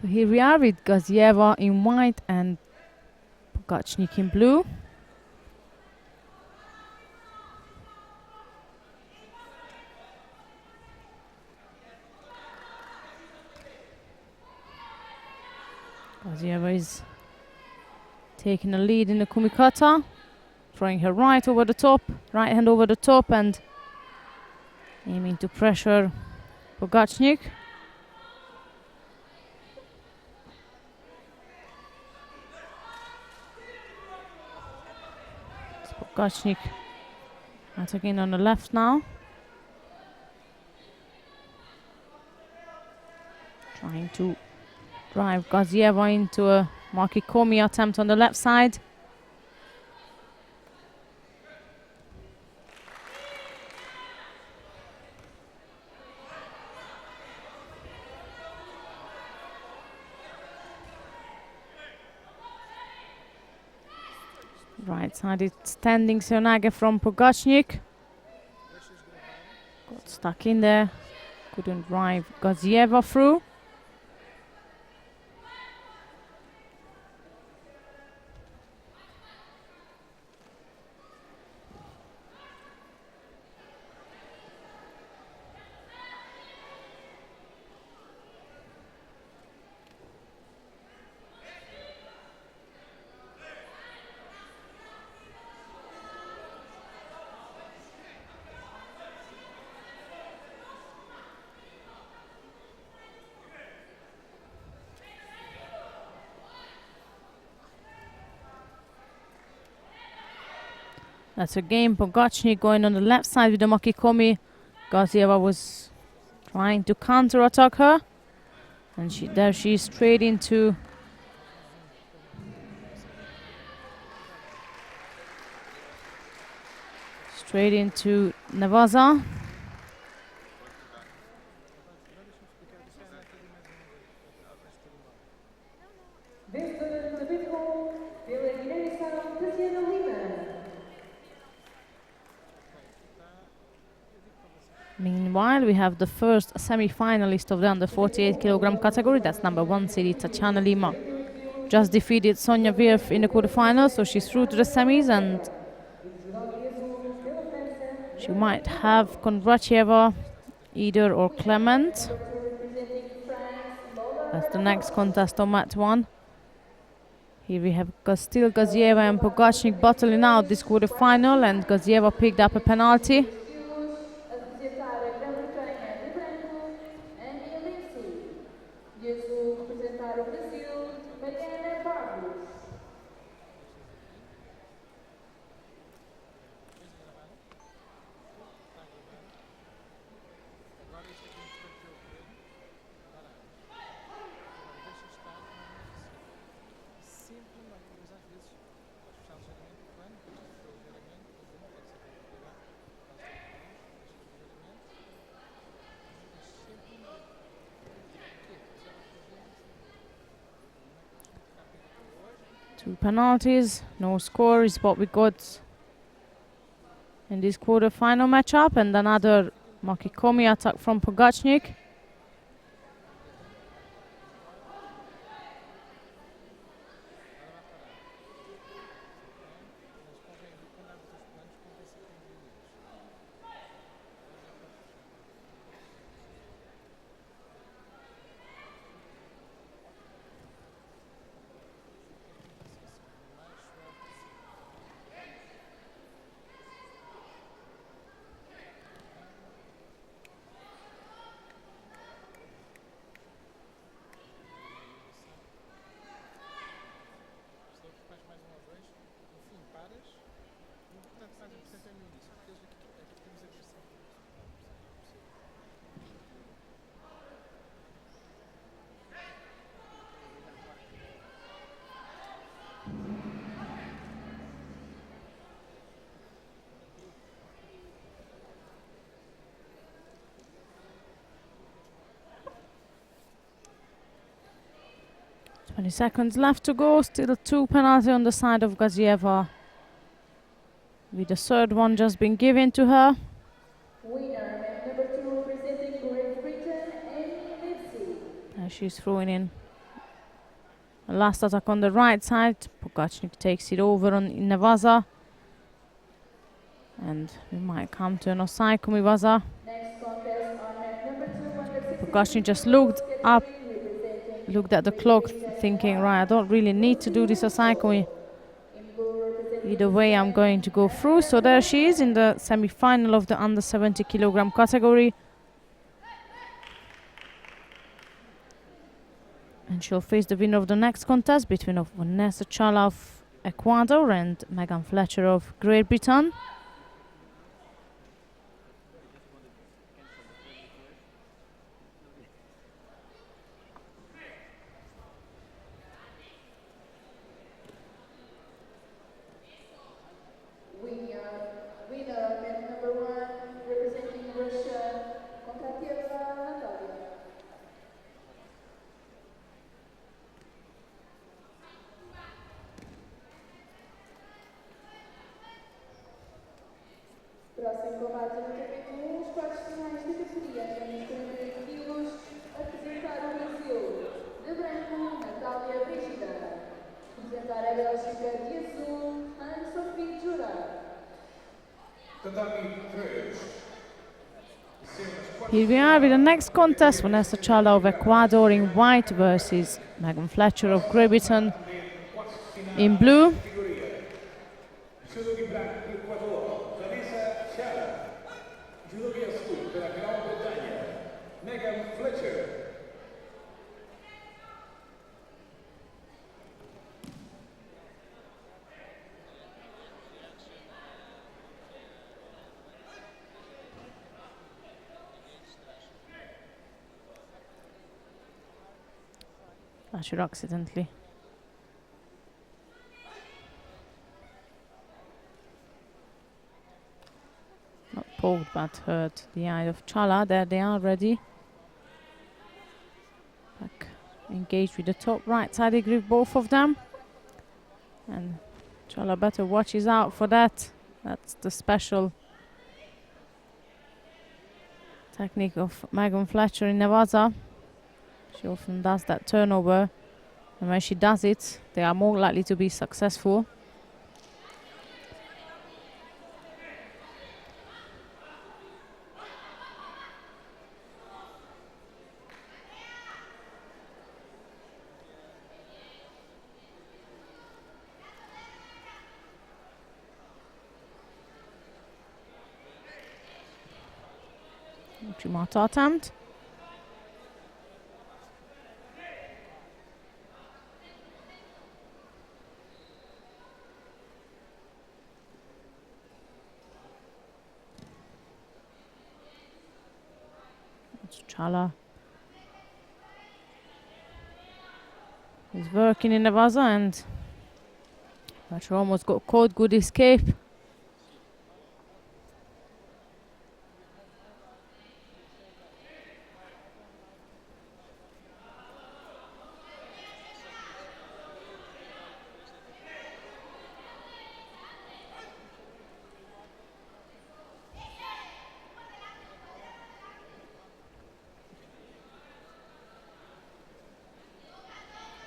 Speaker 1: So here we are with Gazieva in white and Pogacnik in blue. Gazieva is taking a lead in the Kumikata, throwing her right over the top, right hand over the top, and aiming to pressure Pogacnik. Pogacnik attacking on the left now. Trying to drive Gazieva into a Makikomi attempt on the left side. Right-sided standing Seonage from Pogacnik. Got stuck in there. Couldn't drive Gazieva through. That's a game. Pogacnik going on the left side with the Makikomi. Gazieva was trying to counter-attack her. And there she is straight into Nevaza. Meanwhile, we have the first semi-finalist of the under 48 kilogram category. That's number 1 seed Tatiana Lima. Just defeated Sonia Virf in the quarterfinals, so she's through to the semis, and she might have Kondratieva either or Clement. That's the next contest on mat 1. Here we have still Gazieva and Pogacnik battling out this quarterfinal, and Gazieva picked up a penalty. Two penalties, no score is what we got in this quarter-final matchup, and another Makikomi attack from Pogacnik. Twenty seconds left to go. Still two penalty on the side of Gazieva, with the third one just been given to her.
Speaker 3: Winner, number 2, representing Great Britain, Amy Lipsy.
Speaker 1: And she's throwing in a last attack on the right side. Pogacnik takes it over on Nevaza. And we might come to an Osaiko Miwaza.
Speaker 3: Next contest on mat number 2, under 16
Speaker 1: Pogacnik just looked at the clock, thinking, right, I don't really need to do this Osaiko. Either way, I'm going to go through. So there she is in the semi-final of the under 70 kilogram category. And she'll face the winner of the next contest between Vanessa Chala of Ecuador and Megan Fletcher of Great Britain.
Speaker 3: Winner, mat number 1, representing Russia, Kondratieva Natalia. Próximo combate no capítulo 1, os quartos finais da categoria até nos 48 quilos, apresentar o Brasil. De branco, Natália Brígida. Representar a Bélgica de azul, Anne-Sophie Judo.
Speaker 1: Here we are with the next contest. Vanessa Chala of Ecuador in white versus Megan Fletcher of Great Britain in blue. Flasher accidentally. Not poked but hurt the eye of Chala. There they are ready. Back engaged with the top right side grip, both of them. And Chala better watches out for that. That's the special technique of Megan Fletcher in Nevada. She often does that turnover, and when she does it, they are more likely to be successful. Uchimata attempt. Chala is working in the vaza, and Fletcher almost got caught. Good escape.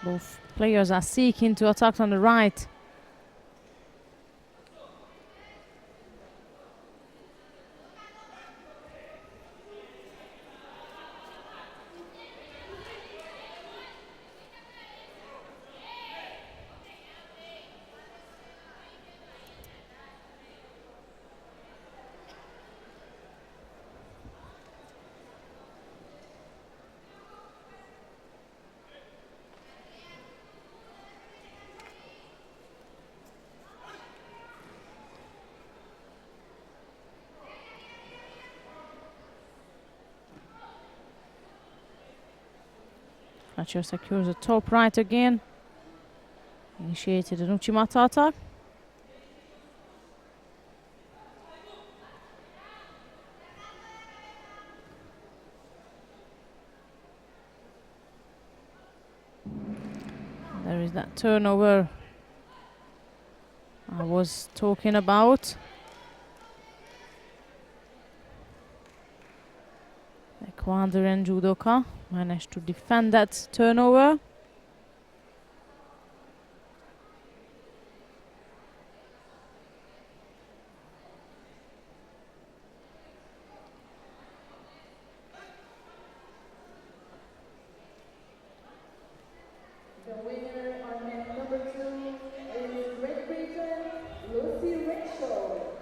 Speaker 1: Both players are seeking to attack on the right. Fletcher secures the top right again. Initiated an Uchimata attack. There is that turnover I was talking about. Ecuadorian judoka managed to defend that turnover.
Speaker 3: The winner on net number 2 is Great Britain, Lucy Rachel.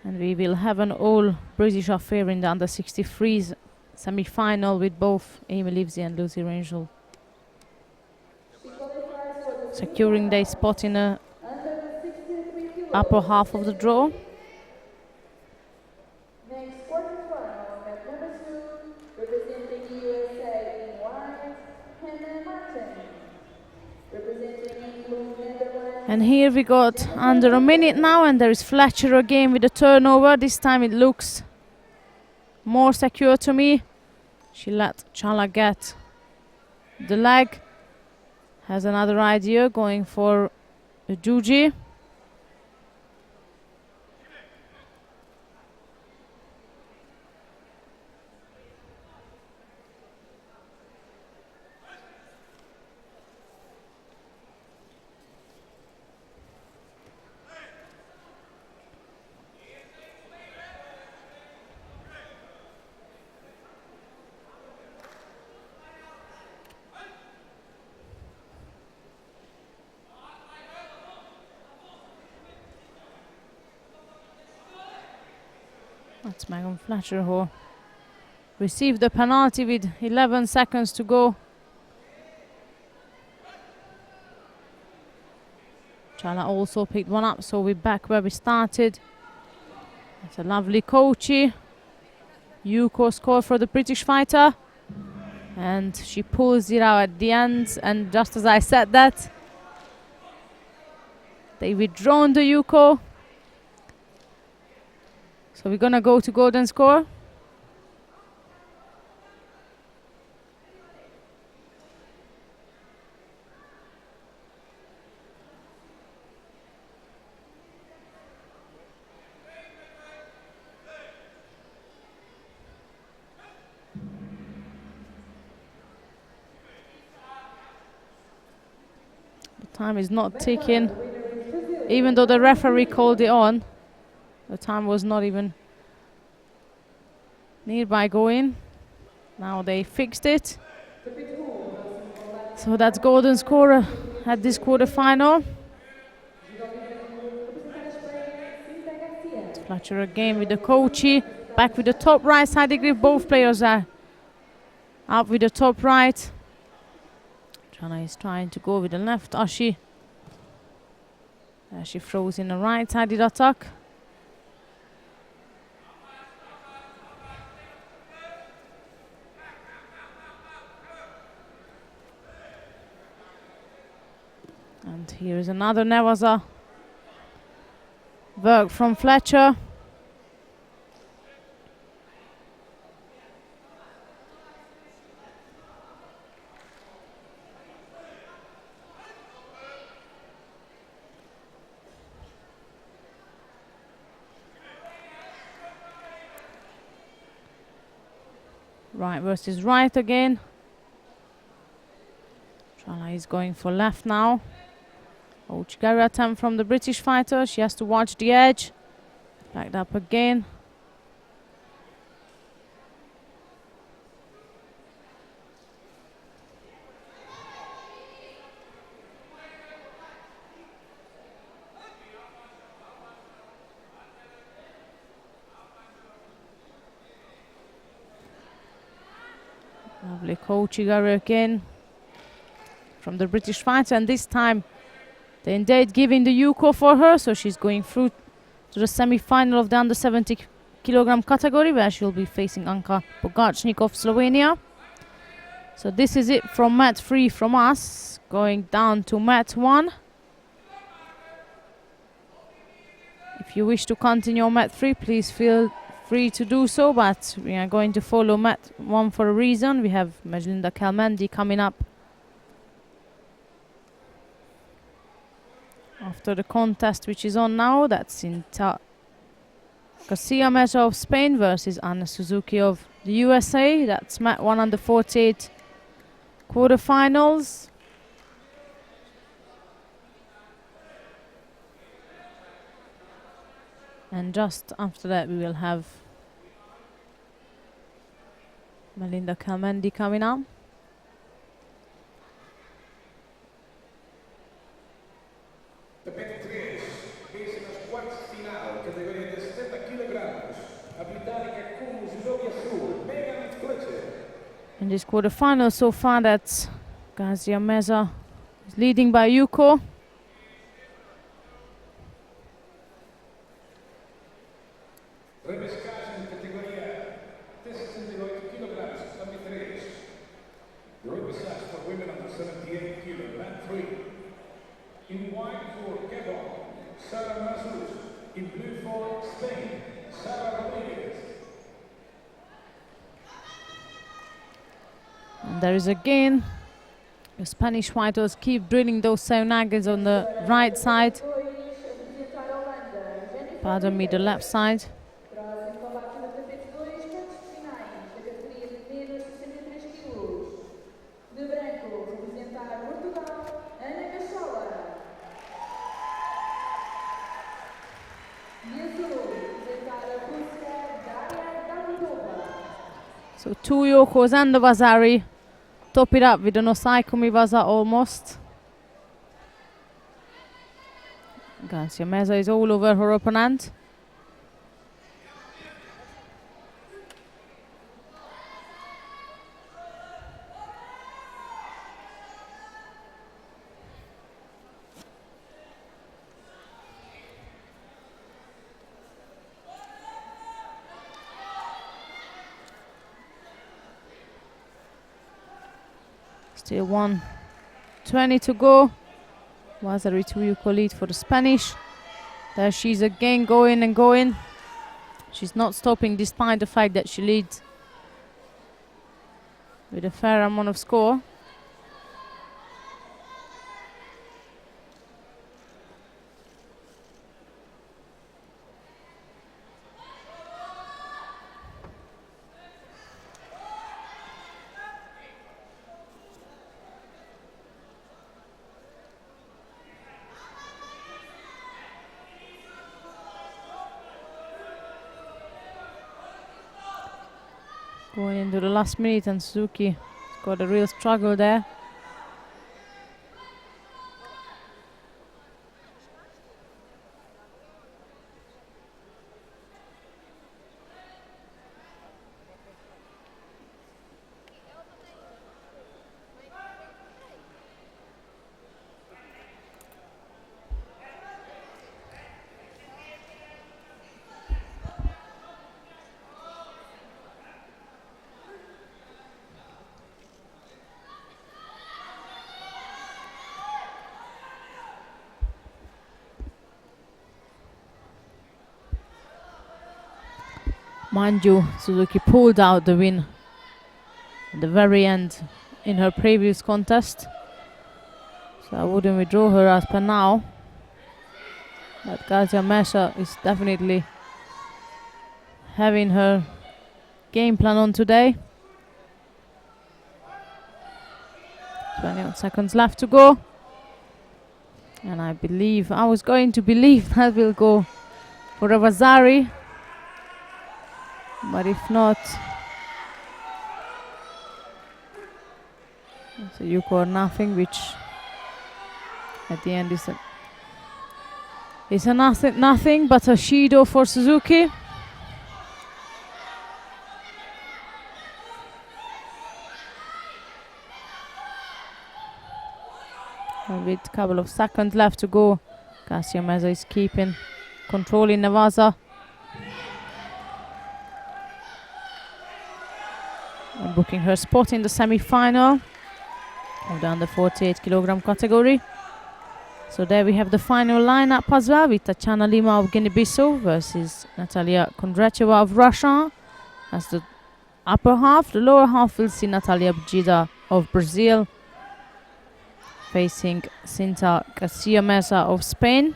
Speaker 1: And we will have an all British affair in the under 63s semi-final with both Amy Livesey and Lucy Rangel
Speaker 3: She qualifies for the
Speaker 1: securing their spot in the
Speaker 3: under the 63 kilos.
Speaker 1: upper half of the draw.
Speaker 3: Next quarterfinal, net number 2, representing USA in white, Hannah Martin. Representing England, Netherlands.
Speaker 1: And here we got under a minute now, and there is Fletcher again with the turnover. This time it looks more secure to me. She let Chala get the leg. Has another idea, going for the juji. That's Megan Fletcher who received the penalty with 11 seconds to go. Chala also picked one up, so we're back where we started. It's a lovely coachy. Yuko score for the British fighter. And she pulls it out at the end, and just as I said that, they withdrawn the Yuko. So we're gonna go to golden score. The time is not ticking. Even though the referee called it on, the time was not even nearby going. Now they fixed it. So that's golden score at this quarterfinal. Fletcher again with the coachy. Back with the top right side grip. Both players are up with the top right. Jana is trying to go with the left ashi. She throws in the right-sided attack. And here is another Nevaza work from Fletcher. Right versus right again. Trala is going for left now. Ochigari attempt from the British fighter. She has to watch the edge. Backed up again. Lovely Ochigari again from the British fighter, and this time they indeed giving the Yuko for her, so she's going through to the semi-final of the under 70 kilogram category, where she'll be facing Anka Pogačnik of Slovenia. So this is it from mat 3 from us, going down to mat 1. If you wish to continue on mat 3, please feel free to do so, but we are going to follow mat 1 for a reason. We have Melinda Kalmendi coming up after the contest which is on now. That's in Garcia Meza of Spain versus Anna Suzuki of the USA. That's mat 1 under 48 quarterfinals. And just after that we will have Melinda Kalmendi coming up.
Speaker 2: The mat 3 pensa nas quartas de final, categoria de 70 kg. A britânica como Judo Sul, Megan Fletcher.
Speaker 1: In this quarterfinal so far, that's Garcia Meza is leading by Yuko.
Speaker 2: Repescagem categoria de 68 kg, mat 3. The repescagem for women under 78 kg, mat 3. In white for Gabon, Sarah Mazouz. In blue for Spain, Sarah Rodriguez.
Speaker 1: And there is again the Spanish fighters keep drilling those seonagas on the right side. Pardon me, the left side. So two Yokos and the Vazari top it up with an Osaikumi Vaza almost. Garcia Meza is all over her opponent. Still 1:20 to go. Was a Rituyuko lead for the Spanish. There she's again going and going. She's not stopping despite the fact that she leads with a fair amount of score. Going into the last minute, and Suzuki got a real struggle there. Mind you, Suzuki pulled out the win at the very end in her previous contest, so I wouldn't withdraw her as per now. But Kasia Mesa is definitely having her game plan on today. 21 seconds left to go, and I was going to believe that will go for Avazari. But if not, it's a Yuko or nothing, which at the end is a nothing but a Shido for Suzuki. And with a couple of seconds left to go, Kasia Mesa is controlling Navasa. And booking her spot in the semi-final of the under 48 kilogram category. So there we have the final lineup as well, with Tatiana Lima of Guinea-Bissau versus Natalia Kondracheva of Russia as the upper half. The lower half will see Natalia Bjida of Brazil facing Cinta Kasia Mesa of Spain.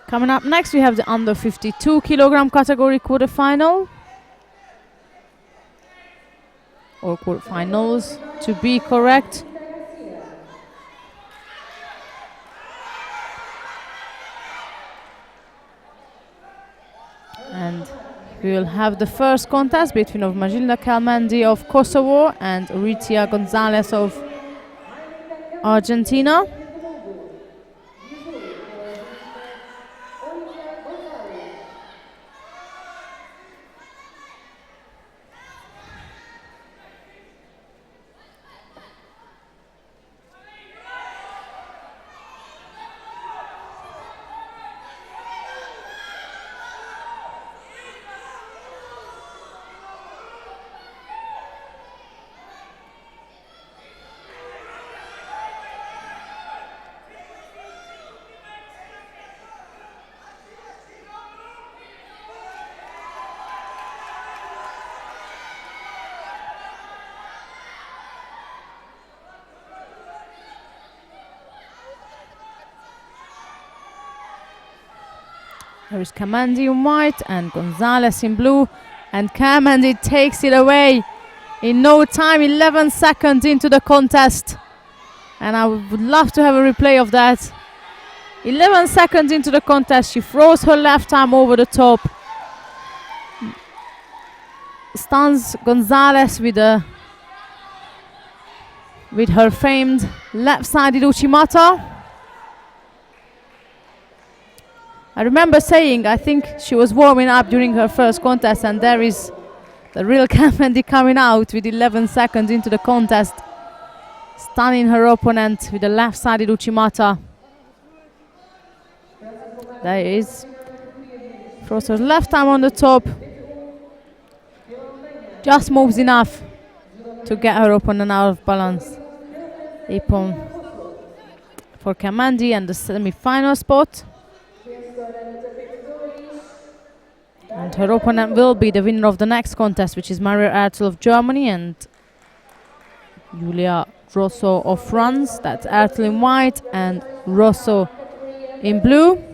Speaker 1: Coming up next, we have the under 52 kilogram category quarterfinal, or quarterfinals to be correct. And we will have the first contest between of Magilda Kalmandi of Kosovo and Ritia Gonzalez of Argentina. There is Kamandi in white and Gonzalez in blue, and Kamandi takes it away in no time, 11 seconds into the contest. And I would love to have a replay of that. 11 seconds into the contest, she throws her left arm over the top, stuns Gonzalez with her famed left-sided Uchimata. I remember saying, I think she was warming up during her first contest, and there is the real Kamandi coming out with 11 seconds into the contest, stunning her opponent with the left-sided Uchimata. There is Rosso's left arm on the top. Just moves enough to get her opponent out of balance. Ippon for Kamandi and the semi-final spot. And her opponent will be the winner of the next contest, which is Maria Ertel of Germany and Julia Rosso of France. That's Ertel in white and Rosso in blue.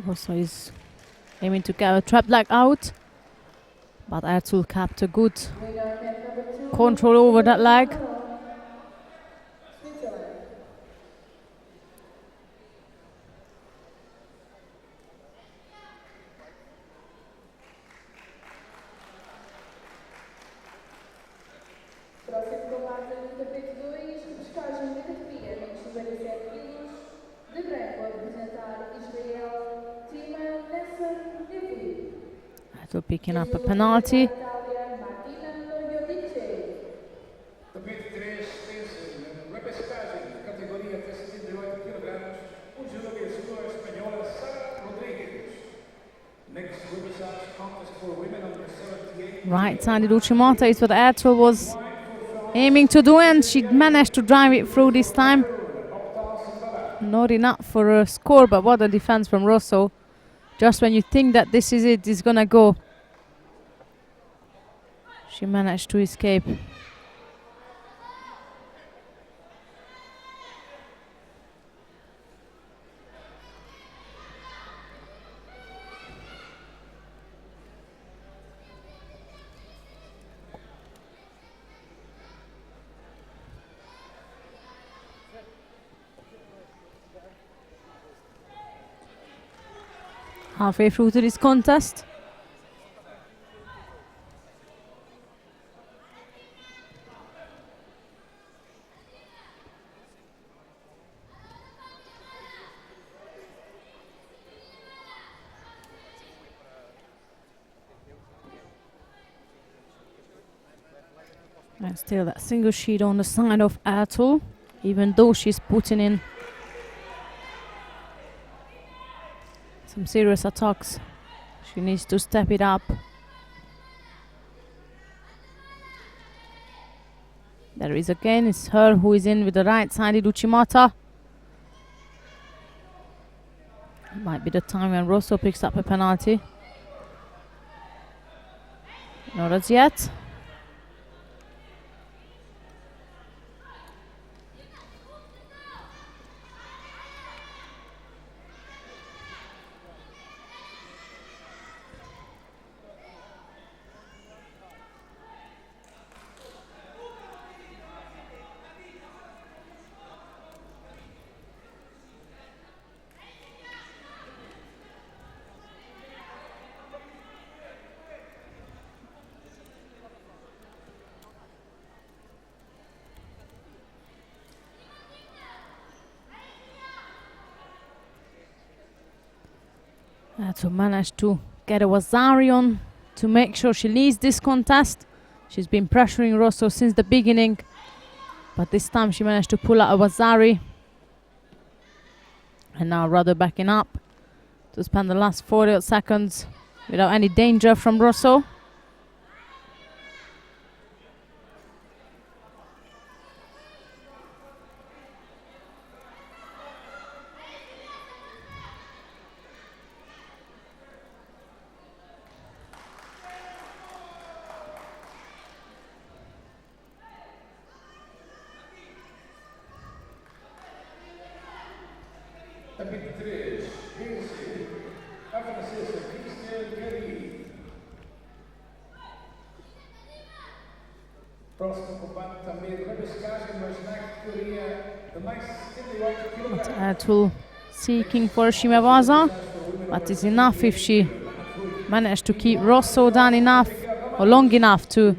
Speaker 1: Rosso is aiming to get a trap leg out, but Ertul kept a good control over that leg. Ertul picking up a penalty. Right-sided Uchimata is what Ertul was aiming to do, and she managed to drive it through this time. Not enough for a score, but what a defense from Rosso. Just when you think that this is it, it's gonna go, she managed to escape. Halfway through to this contest. And still that single sheet on the side of Ertul, even though she's putting in some serious attacks. She needs to step it up. There is again, it's her who is in with the right-sided Uchimata. Might be the time when Rosso picks up a penalty. Not as yet. To manage to get a Wazari on to make sure she leads this contest. She's been pressuring Rosso since the beginning, but this time she managed to pull out a Wazari. And now Rado backing up to spend the last 40 seconds without any danger from Rosso.
Speaker 2: Apito 3, vence a francesa Christian Gary. Próximo combate também de rabiscagem, mas na categoria de mais 78 kg.
Speaker 1: Ertuğrul seeking for Shimavaza, but it's enough if she managed to keep Rosso down enough or long enough to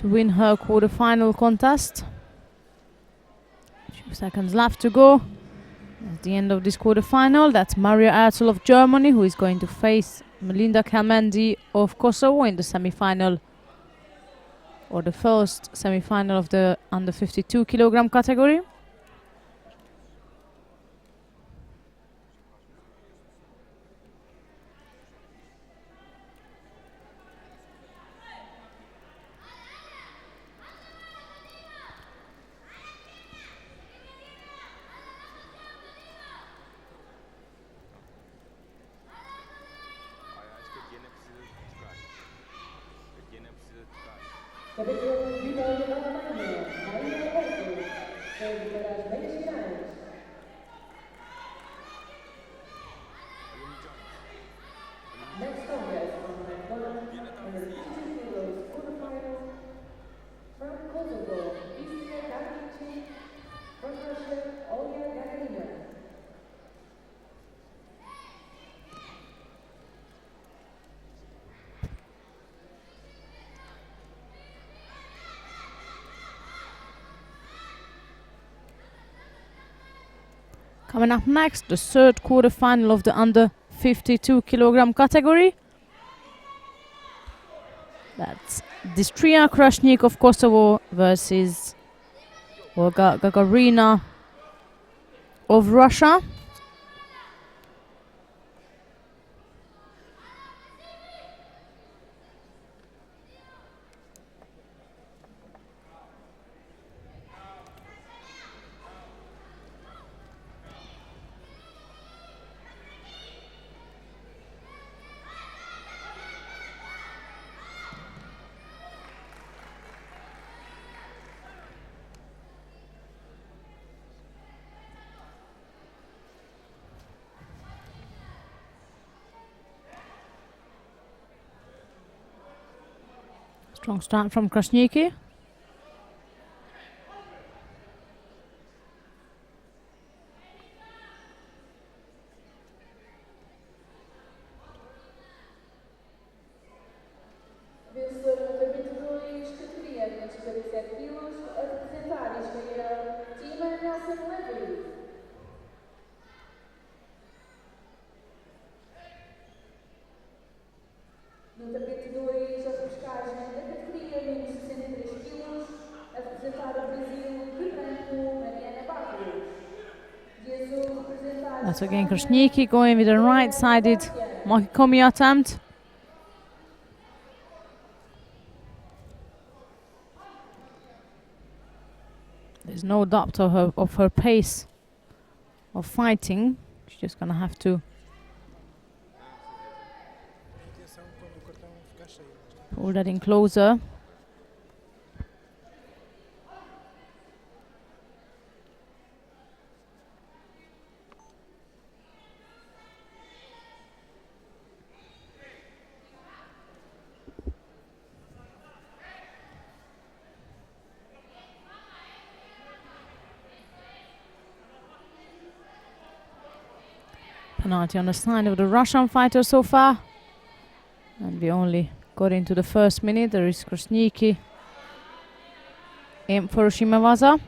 Speaker 1: win her quarter-final contest. Few seconds left to go. At the end of this quarter-final, that's Maria Ertuğrul of Germany, who is going to face Melinda Kelmendi of Kosovo in the semi-final, or the first semi-final of the under 52 kilogram category.
Speaker 3: Capítulo Judo da Alemanha, Maria Ertuğrul, segue para as meias finais. Next contest on mat 1, under 52 kilos quarterfinal, from Kosovo, Istra Kavicic, from Russia, Olga Gagarina.
Speaker 1: Coming up next, the third quarter-final of the under 52 kilogram category. That's Distria Krashnik of Kosovo versus Olga Gagarina of Russia. Strong start from Krasniki.
Speaker 3: Vencedora no capítulo 2, categoria menos 47 quilos, a representar a espanhola Tima Nelson Levy. No tapete 2, a repescagem da categoria menos 63 quilos, a representar o Brasil de branco, Mariana Barros. De azul, representar
Speaker 1: That's again Krasniki going with a right-sided Makikomi attempt. There's no doubt of her pace of fighting. She's just gonna have to pull that in closer. Penalty on the side of the Russian fighter so far. And we only got into the first minute. There is Krasniki aim for Shimavaza.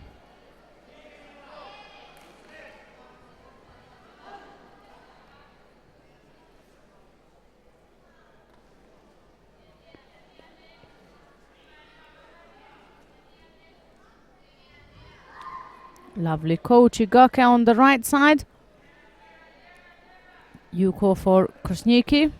Speaker 1: Lovely coach Igake on the right side. Yuko for Krasniki.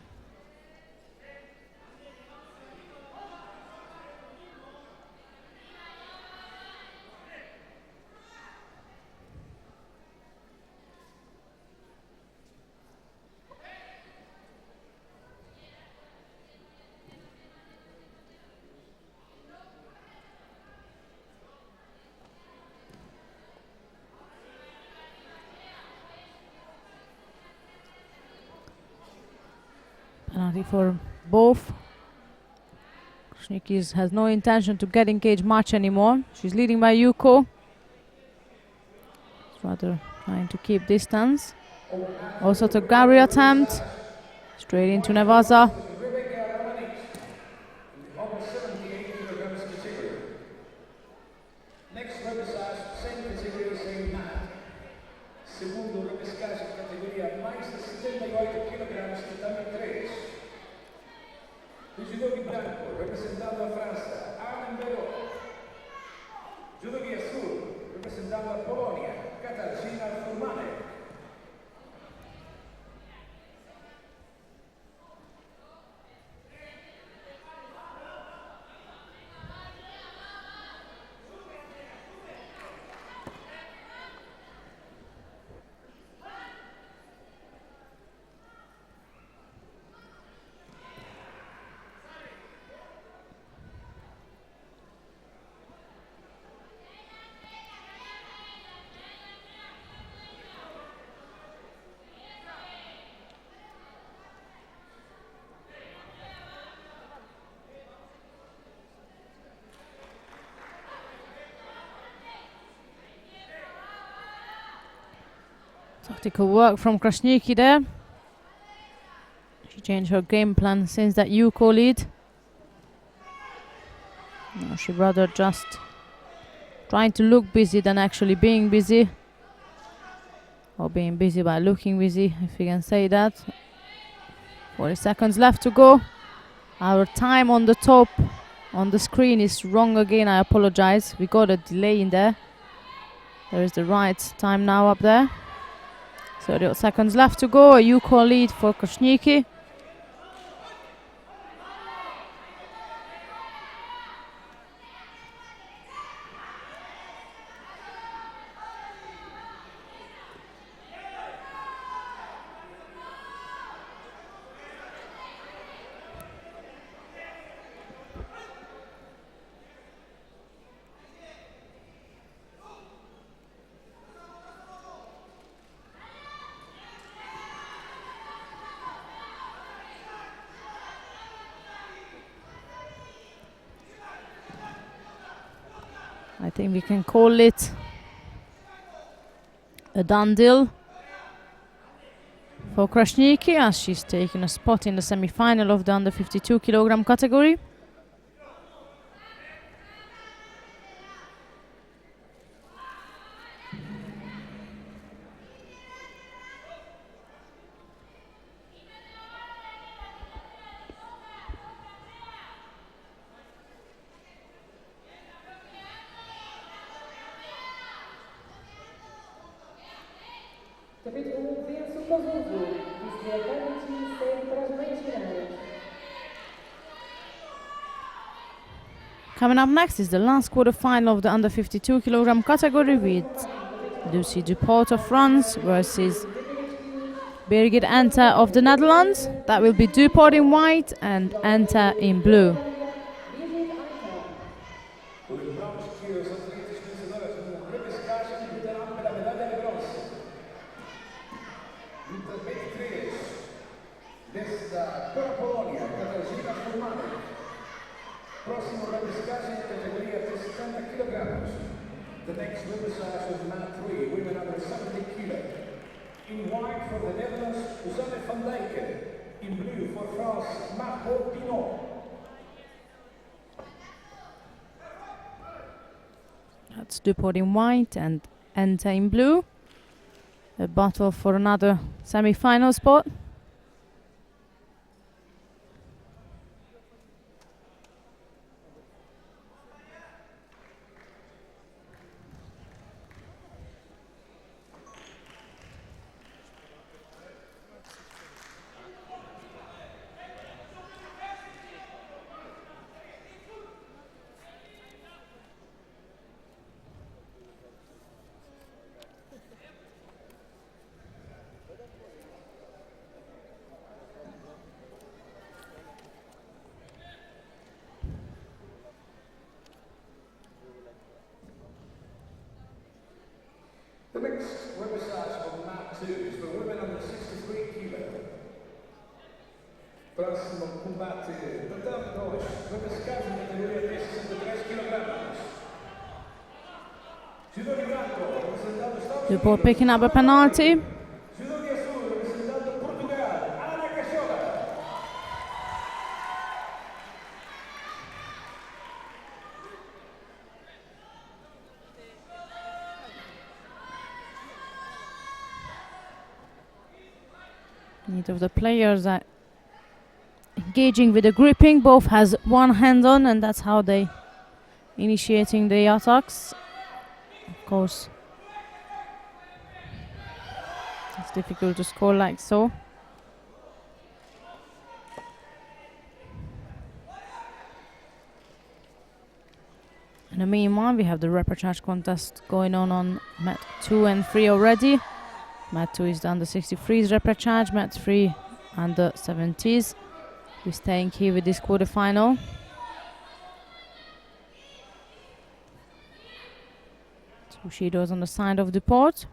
Speaker 1: penalty for both. Krasniqi has no intention to get engaged much anymore. She's leading by Yuko. She's rather trying to keep distance. Also to Gary attempt. Straight into Nevaza.
Speaker 2: Next repesage, same category, same mat. Segundo repescagem, categoria mais de 78 kg, tatame 3. O judogi branco, representando a França, Armin Berot. Judogi azul, representando a Polonia, Katarzyna Furmanek.
Speaker 1: Tactical work from Krasniqi there. She changed her game plan since that Yuko lead. Now she rather just trying to look busy than actually being busy. Or being busy by looking busy, if you can say that. 40 seconds left to go. Our time on the top on the screen is wrong again, I apologize. We got a delay in there. There is the right time now up there. 30 seconds left to go. A Yuko lead for Krasniqi. I think we can call it a done deal for Krasniqi, as she's taken a spot in the semi-final of the under 52 kilogram category.
Speaker 3: Capítulo 1, Venço Kosovo, estreia Carniti, segue para as meias finais.
Speaker 1: Coming up next is the last quarter-final of the under 52 kilogram category with Lucy Duport of France versus Birgit Enter of the Netherlands. That will be Duport in white and Enter in blue.
Speaker 2: Per Polonia, Katarzyna Furmanek. Prossimo repescagem, categoria de 70 kg. The next repescage of mat 3, women under 70 kg. In white for the Netherlands, Susanne van Dijken. In blue for France, Margot Pinot.
Speaker 1: That's Duport in white and Enter in blue. A battle for another semi-final spot.
Speaker 2: The next repescage of mat 2 is for women under 63 kg. Próximo combate, tatame 2, no pescado na categoria de 63 kg. Judo de branco, representando Estados
Speaker 1: The
Speaker 2: Unidos.
Speaker 1: ball picking up a penalty.
Speaker 2: Judo de azul, representando Portugal, Ana Cachola.
Speaker 1: Neither of the players are engaging with the gripping. Both has one hand on, and that's how they initiating the attacks. Of course, it's difficult to score like so. In the meanwhile, we have the repechage contest going on mat 2 and 3 already. Mat 2 is the under 63s repechage, mat 3 under 70s. We're staying here with this quarterfinal. Two Judos on the side of the port.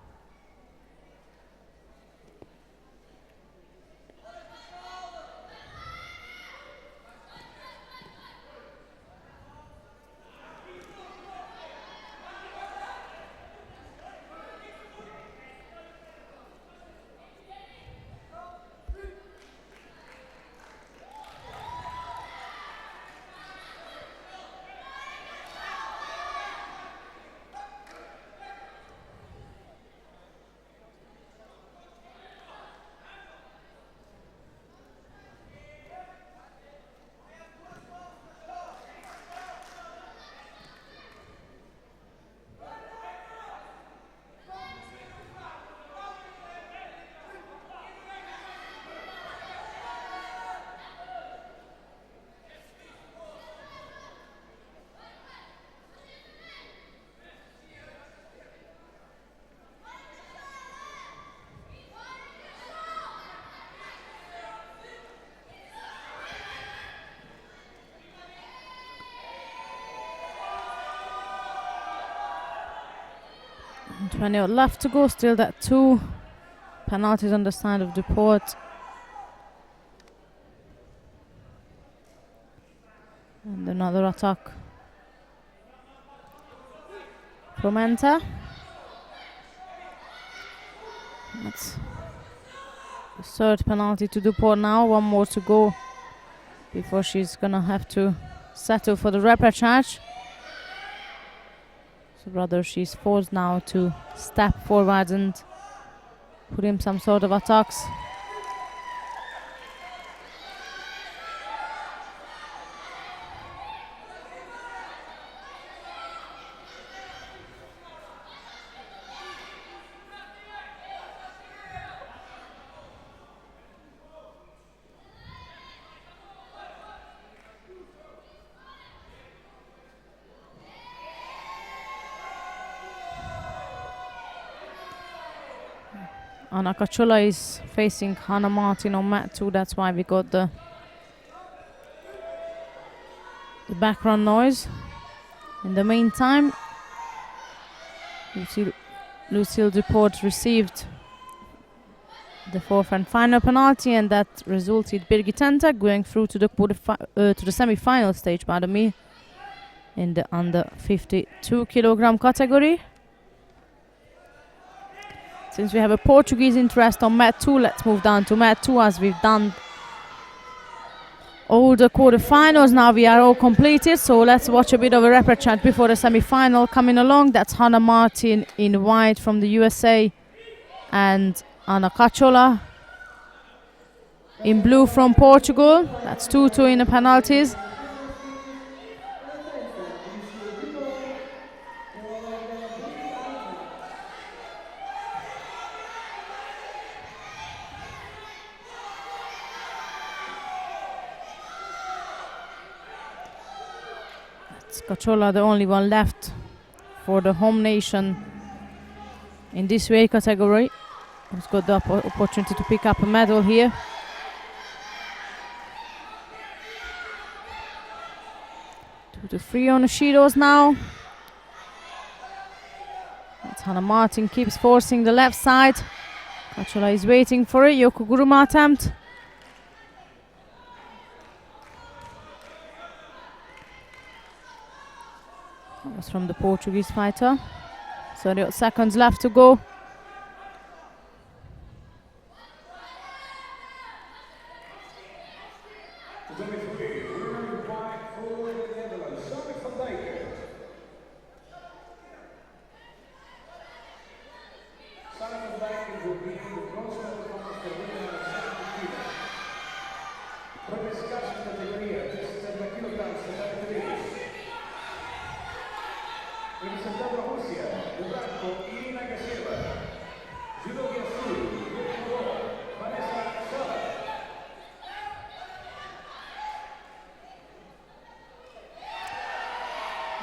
Speaker 1: And 20 left to go, still that 2 penalties on the side of the port. And another attack from Enta. That's the 3rd penalty to Duport now, 1 more to go before she's gonna have to settle for the repechage. So rather she's forced now to step forward and put in some sort of attacks. Anna Cachola is facing Hannah Martin on mat 2, that's why we got the background noise. In the meantime, Lucille Duport received the 4th and final penalty, and that resulted Birgit Enta going through to the semi-final stage, pardon me, in the under 52 kilogram category. Since we have a Portuguese interest on mat 2, let's move down to mat 2 as we've done all the quarterfinals. Now we are all completed, so let's watch a bit of a repechage before the semi-final coming along. That's Hannah Martin in white from the USA and Anna Cachola in blue from Portugal. That's 2-2 in the penalties. Cachola, the only one left for the home nation in this weight category, who's got the opportunity to pick up a medal here. Two to three on the Judos now. That's Hannah Martin keeps forcing the left side. Cachola is waiting for it. Yokoguruma attempt. That was from the Portuguese fighter. 30 seconds left to go.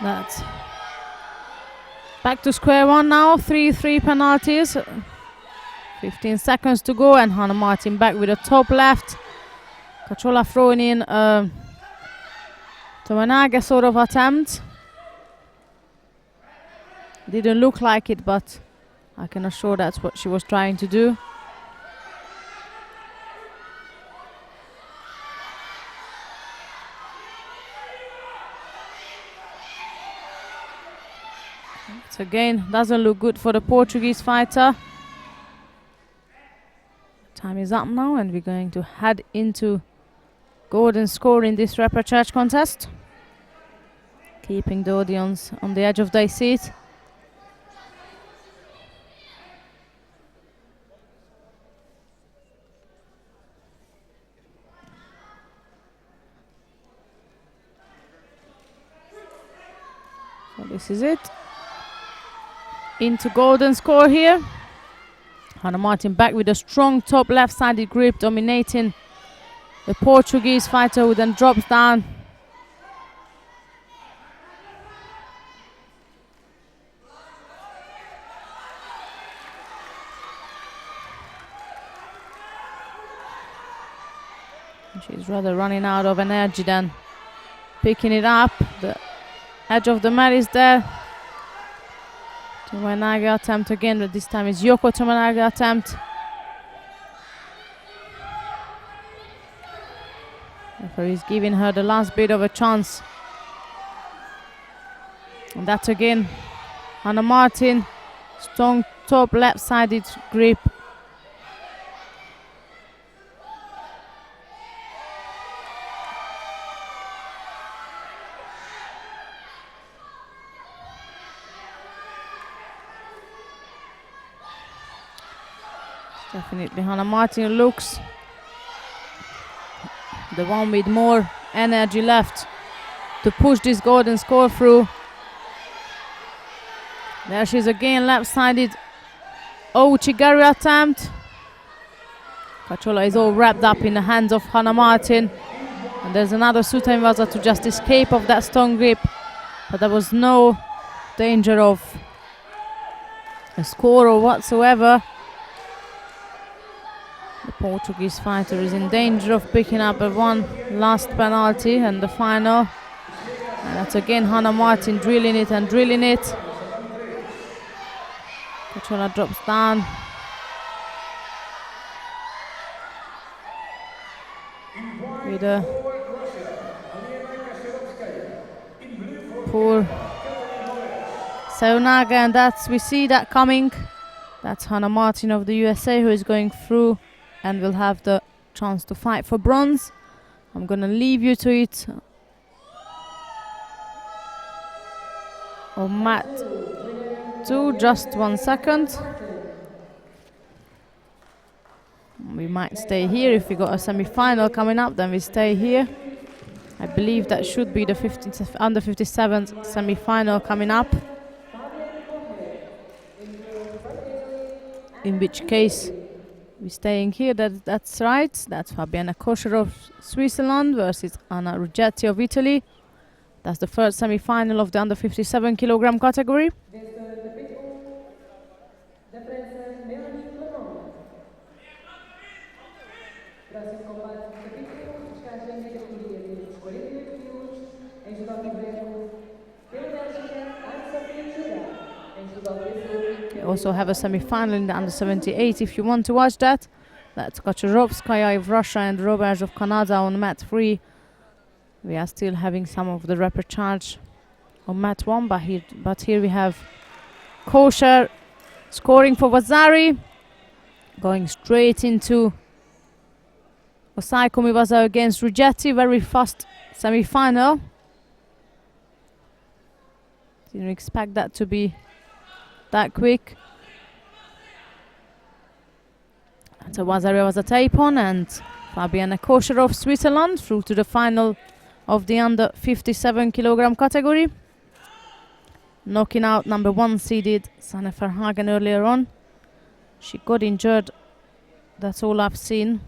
Speaker 1: That's back to square one now. 3-3 penalties. 15 seconds to go, and Hannah Martin back with a top left. Cacciola throwing in a Tominaga sort of attempt. Didn't look like it, but I can assure that's what she was trying to do. So again, doesn't look good for the Portuguese fighter. Time is up now, and we're going to head into golden score in this repechage contest, keeping the audience on the edge of their seat. So this is it. Into golden score here. Hannah Martin back with a strong top left-sided grip, dominating the Portuguese fighter, who then drops down. She's rather running out of energy than picking it up. The edge of the mat is there. Tominaga attempt again, but this time it's Yoko Tominaga attempt. Referee is giving her the last bit of a chance. And that's again Hannah Martin. Strong top left-sided grip. Definitely Hannah Martin looks the one with more energy left to push this golden score through. There she's again, left-sided Ouchigari attempt. Cacciola is all wrapped up in the hands of Hannah Martin. And there's another Sutainwaza to just escape of that strong grip. But there was no danger of a score or whatsoever. The Portuguese fighter is in danger of picking up a one last penalty and the final. And that's again Hannah Martin drilling it and drilling it. Cacciola drops down. With a poor Seonaga, and we see that coming. That's Hannah Martin of the USA, who is going through and will have the chance to fight for bronze. I'm gonna leave you to it. On mat 2, just 1 second. We might stay here. If we got a semi-final coming up, then we stay here. I believe that should be the under 57 semi-final coming up. In which case, we're staying here. That's right. That's Fabiana Kosher of Switzerland versus Anna Ruggetti of Italy. That's the first semi-final of the under 57 kilogram category. We also have a semi-final in the under 78 if you want to watch that. That's Kacharovskaya of Russia and Robert of Canada on mat 3. We are still having some of the repechage on mat 1, but here we have Kosher scoring for Vasari, going straight into Osai Komiwaza against Rigetti. Very fast semi-final. Didn't expect that to be that quick. So Vasari was a tape-on, and Fabiana Kosher of Switzerland through to the final of the under 57 kilogram category, knocking out number 1 seeded Sanne Verhagen earlier on. She got injured, that's all I've seen.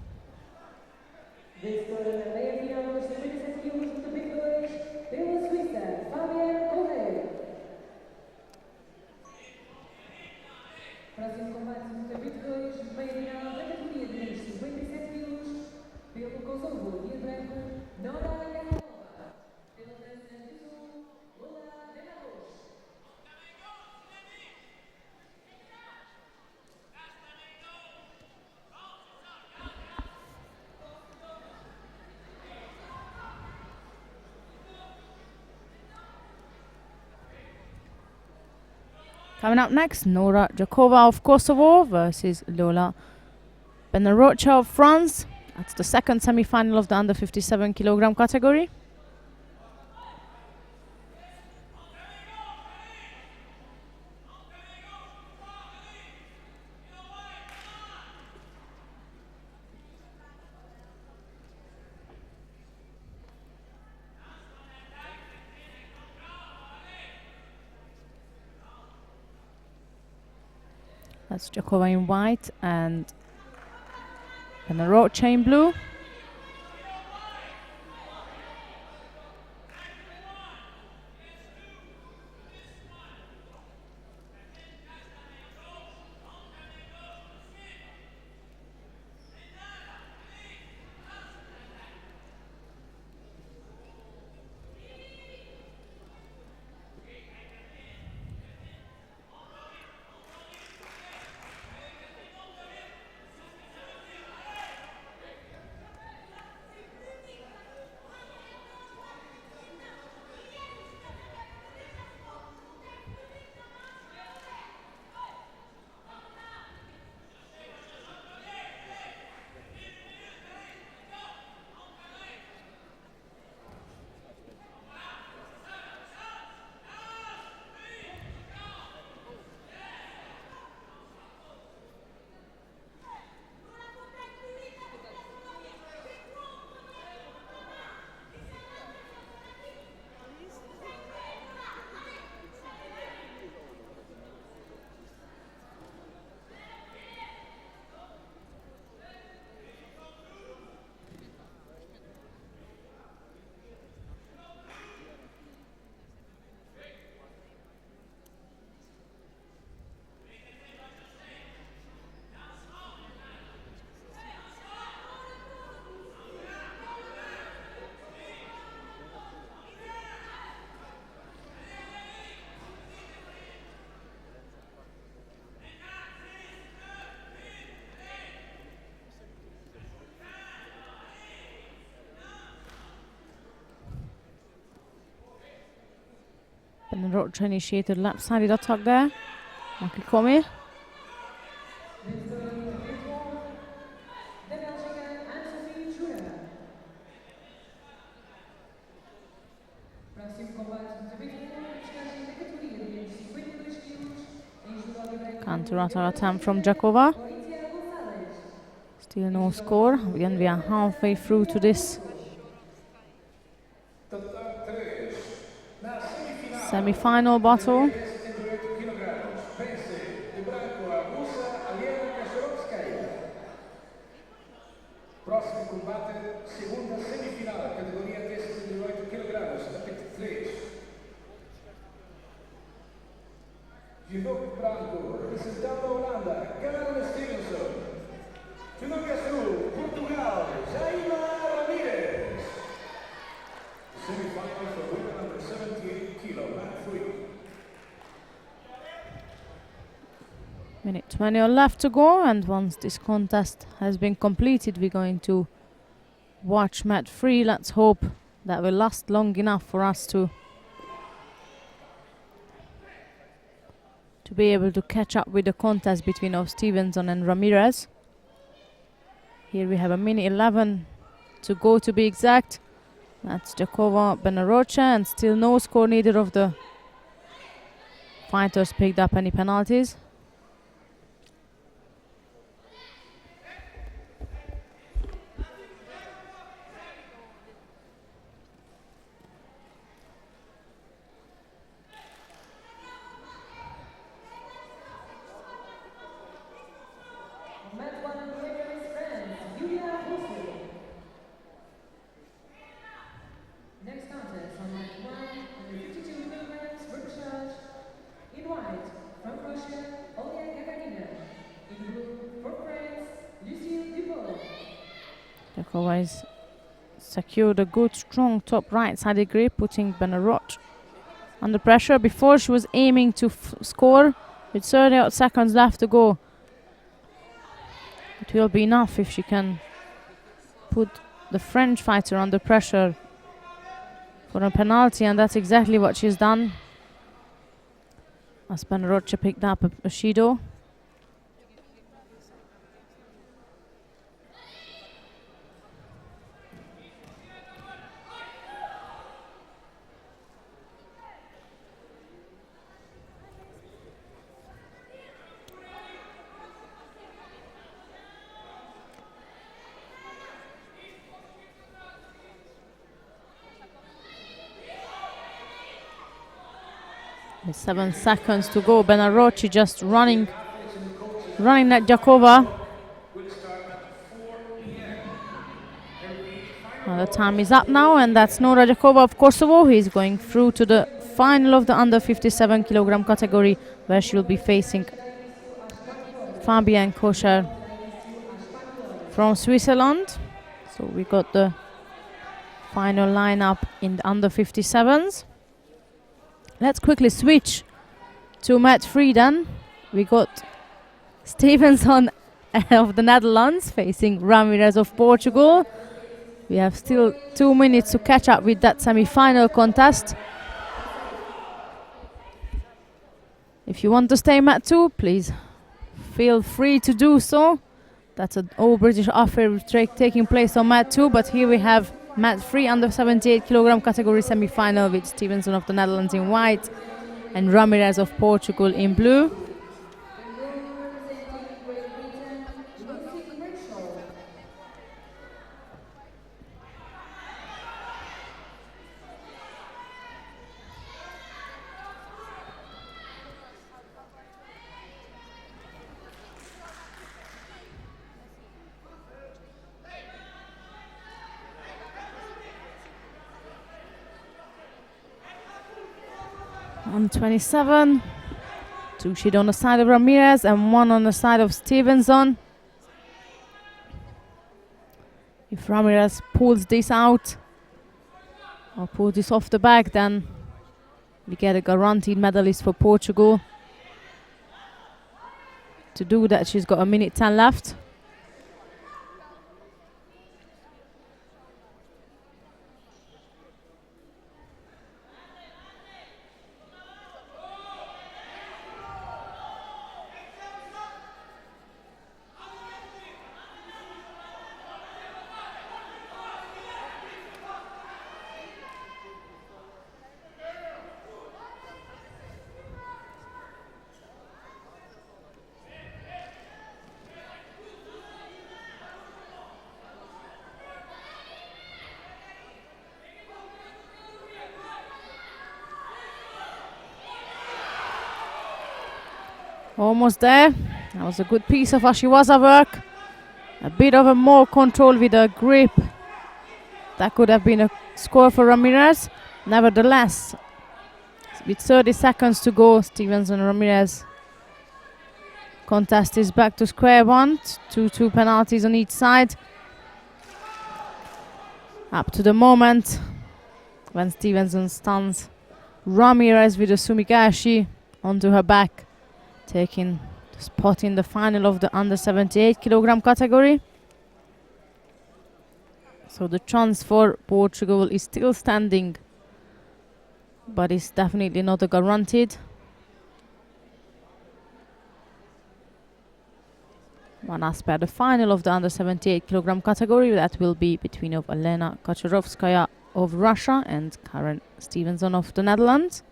Speaker 1: Coming up next, Nora Jakova of Kosovo versus Lola Benarocha of France. That's the second semi-final of the under 57 kilogram category. That's Jakova in white and Benarocha in blue. Benarocha initiated left-sided attack there. Makikomi. Counter attempt from Jakova. Still no score. Again, we are halfway through to this semi-final battle.
Speaker 2: Próximo combate, segunda semifinal, categoria de 78 kg, tapete 3. Judo branco, representando a Holanda, Cameron Stevenson. Judo azul, Portugal, Jaima Ramirez. Semifinal for women under 78 kg, mat 3.
Speaker 1: Minute 20 left to go, and once this contest has been completed, we're going to watch mat 3. Let's hope that will last long enough for us to to be able to catch up with the contest between Stevenson and Ramirez. Here we have a minute 11 to go, to be exact. That's Jakova, Benarocha, and still no score. Neither of the fighters picked up any penalties. Jakova has secured a good, strong top right-sided grip, putting Benaroch under pressure. Before, she was aiming to score with 30 odd seconds left to go. It will be enough if she can put the French fighter under pressure for a penalty, and that's exactly what she's done. As Benarocha picked up a Judo. With 7 seconds to go, Benarochi just running at Jakova. The time is up now, and that's Nora Jakova of Kosovo, who is going through to the final of the under 57 kilogram category, where she will be facing Fabienne Kosher from Switzerland. So we got the final lineup in the under 57s. Let's quickly switch to mat 3 then. We got Stevenson of the Netherlands facing Ramirez of Portugal. We have still 2 minutes to catch up with that semi-final contest. If you want to stay mat 2, please feel free to do so. That's an all British affair taking place on mat 2, but here we have mat 3 under 78 kilogram category semi-final with Stevenson of the Netherlands in white and Ramirez of Portugal in blue. On 27, 2 sheet on the side of Ramirez and 1 on the side of Stevenson. If Ramirez pulls this out or pulls this off the back, then we get a guaranteed medalist for Portugal. To do that, she's got a minute 10 left. Almost there. That was a good piece of Ashiwaza work. A bit of a more control with a grip. That could have been a score for Ramirez. Nevertheless, with 30 seconds to go, Stevenson and Ramirez contest is back to square one. 2 penalties on each side. Up to the moment when Stevenson stuns Ramirez with a sumigashi onto her back, taking the spot in the final of the under 78 kilogram category. So the chance for Portugal is still standing, but it's definitely not a guaranteed. One aspect, the final of the under 78 kilogram category, that will be between of Elena Kacharovskaya of Russia and Karen Stevenson of the Netherlands.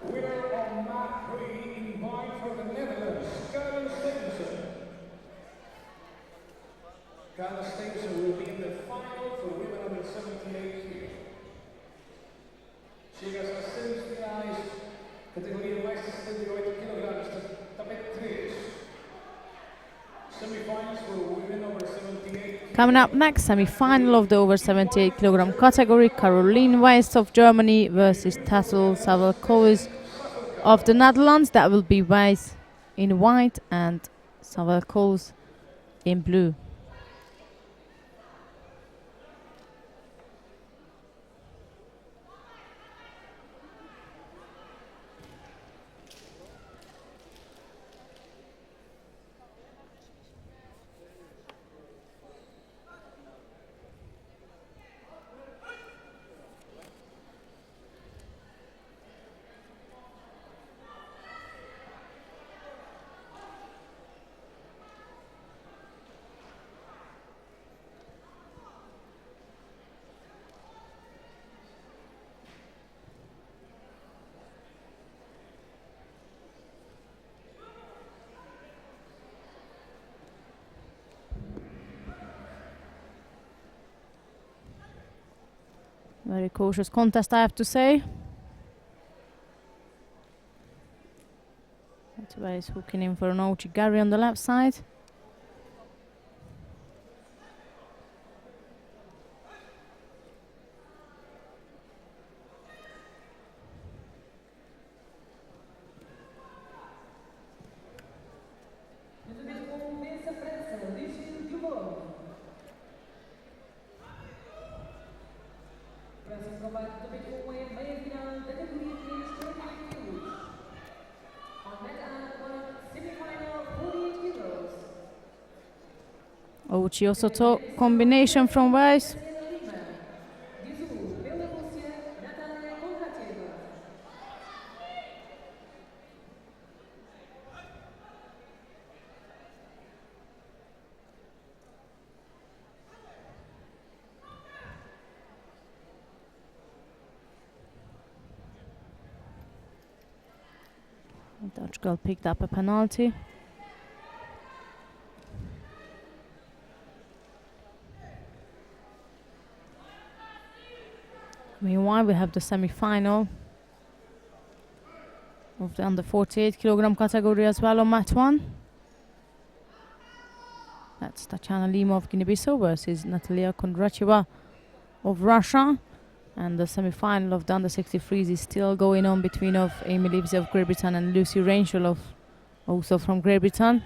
Speaker 2: Winner on mat 3 in white for the Netherlands, Karen Stevenson. Karen Stevenson will be in the final for women under 78 kg. Chega às semifinais, categoria mais de 78 kg, tapete 3. Semifinals for women over 78 kg.
Speaker 1: Coming up next, semi-final of the over 78 kilogram category, Caroline Weiss of Germany versus Tassel Savalkovis of the Netherlands. That will be Weiss in white and Savalkovis in blue. Very cautious contest, I have to say. Weiss hooking in for an Ochigari on the left side. Ochi also took combination from Weiss. The Dutch girl picked up a penalty. Meanwhile, we have the semi-final of the under 48 kilogram category as well on mat 1. That's Tatiana Lima of Guinea-Bissau versus Natalia Kondracheva of Russia. And the semi-final of the under 63s is still going on between of Amy Livesey of Great Britain and Lucy Rachel of also from Great Britain.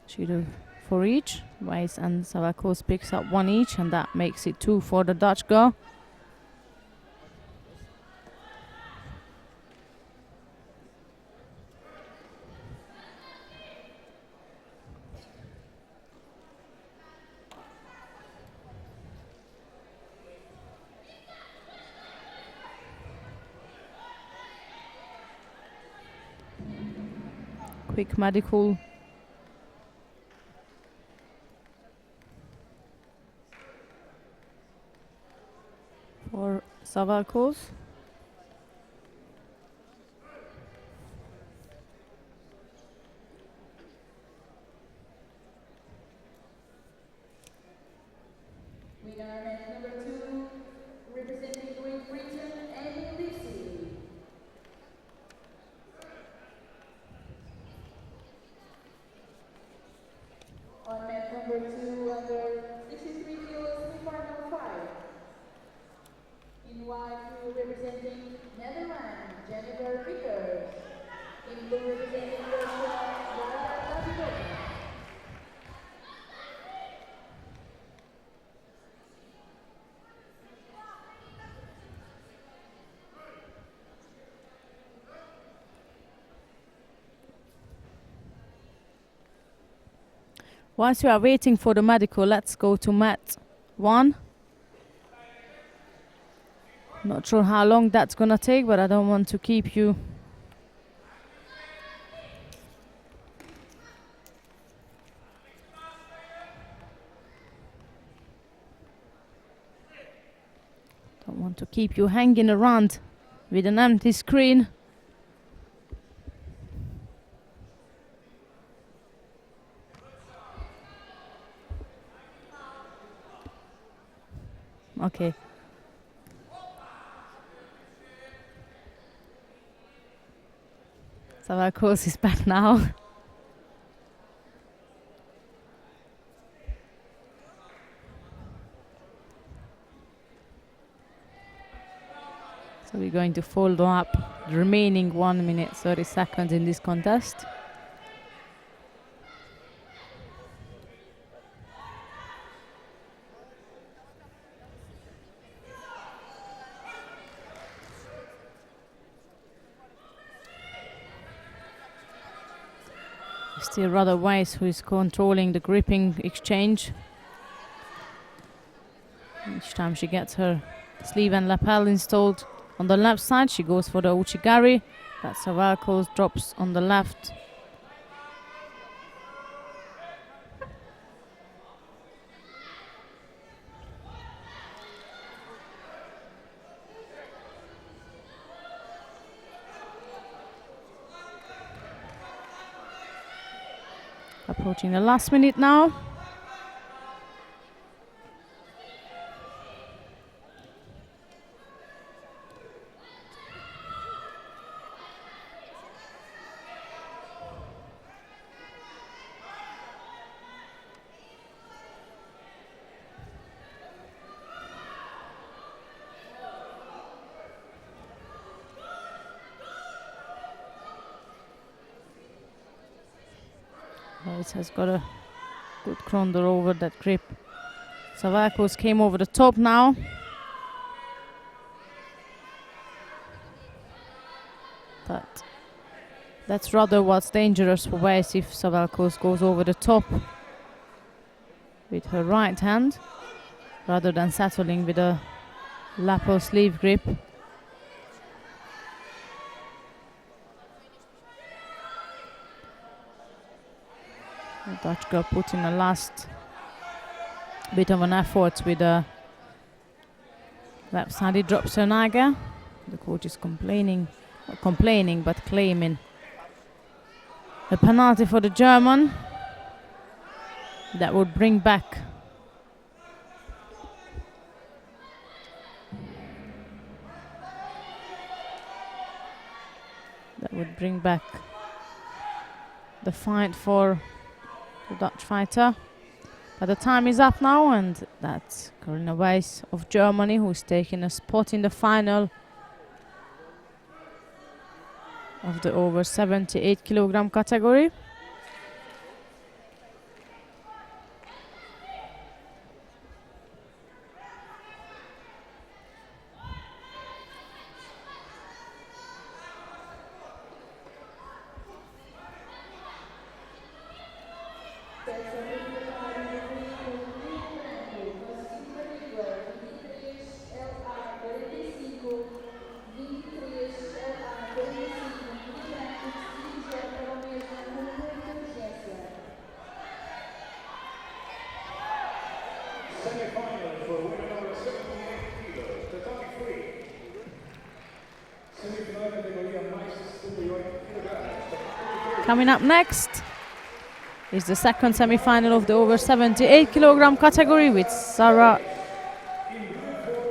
Speaker 1: Judo for each. Weiss and Savalkovis picks up one each, and that makes it 2 for the Dutch girl. Quick medical. For Savalkovis.
Speaker 3: Winner number 2, representing Great Britain, Amy Livesey. On mat number 2, under 63 kilos, semi-final 5. In white, representing Netherlands, Jennifer Vickers. In blue, representing Russia, Yara Davidova.
Speaker 1: Whilst we are waiting for the medical, let's go to mat 1. Not sure how long that's gonna take, but I don't want to keep you. Don't want to keep you hanging around with an empty screen. Okay. So our course is back now. So we're going to follow up the remaining 1 minute 30 seconds in this contest. Still rather Weiss who is controlling the gripping exchange. Each time she gets her sleeve and lapel installed on the left side, she goes for the Uchigari. That's Savalkos, drops on the left. Approaching the last minute now. It has got a good cronder over that grip. Savalkos came over the top now. But that's rather what's dangerous for Weiss if Savalkos goes over the top with her right hand rather than settling with a lapel sleeve grip. The Dutch girl put in a last bit of an effort with a left-sided drop Sernaga. The coach is complaining, not complaining, but claiming a penalty for the German. That would bring back the fight for the Dutch fighter. But the time is up now, and that's Carolina Weiss of Germany who's taking a spot in the final of the over 78 kilogram category. Coming up next is the second semi-final of the over 78 kilogram category with Sarah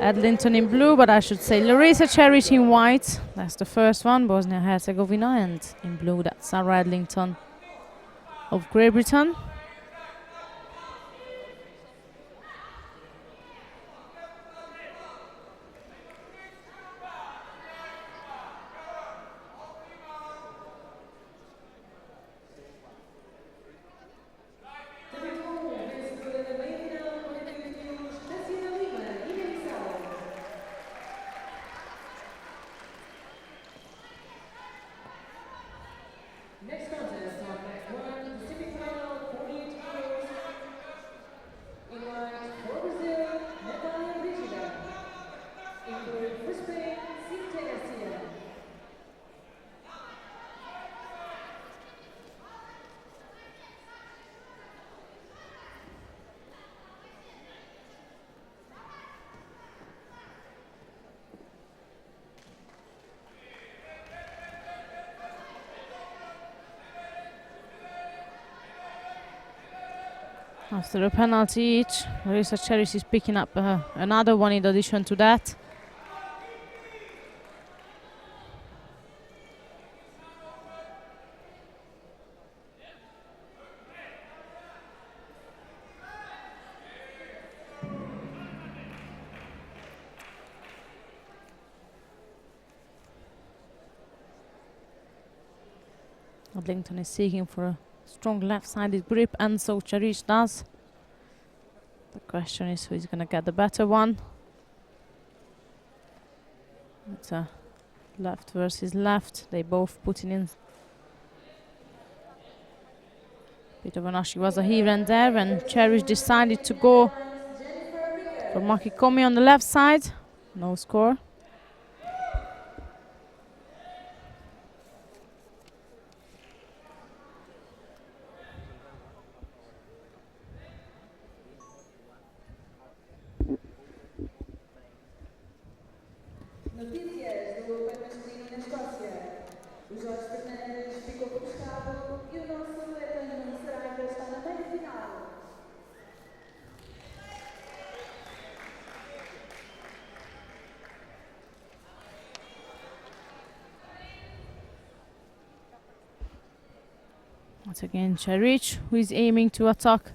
Speaker 1: Edlington in blue, but I should say Larissa Charity in white. That's the first one, Bosnia-Herzegovina, and in blue that's Sarah Edlington of Great Britain.
Speaker 4: Next contest on Act 1, the semi-final 48
Speaker 1: After a penalty each, Larissa Cheris is picking up another one in addition to that. Adlington is seeking for a strong left-sided grip, and so Cheris does. The question is who is going to get the better one. It's a left versus left. They both putting in bit of an ashiwaza here and there, and Cheris decided to go for Makikomi on the left side. No score.
Speaker 3: Notícias do Open masculino na Escócia. O Jorge Fernandes ficou frustrado e o nosso atleta Nuno Saraiva está na meia final.
Speaker 1: Once again, Cheris, who is aiming to attack.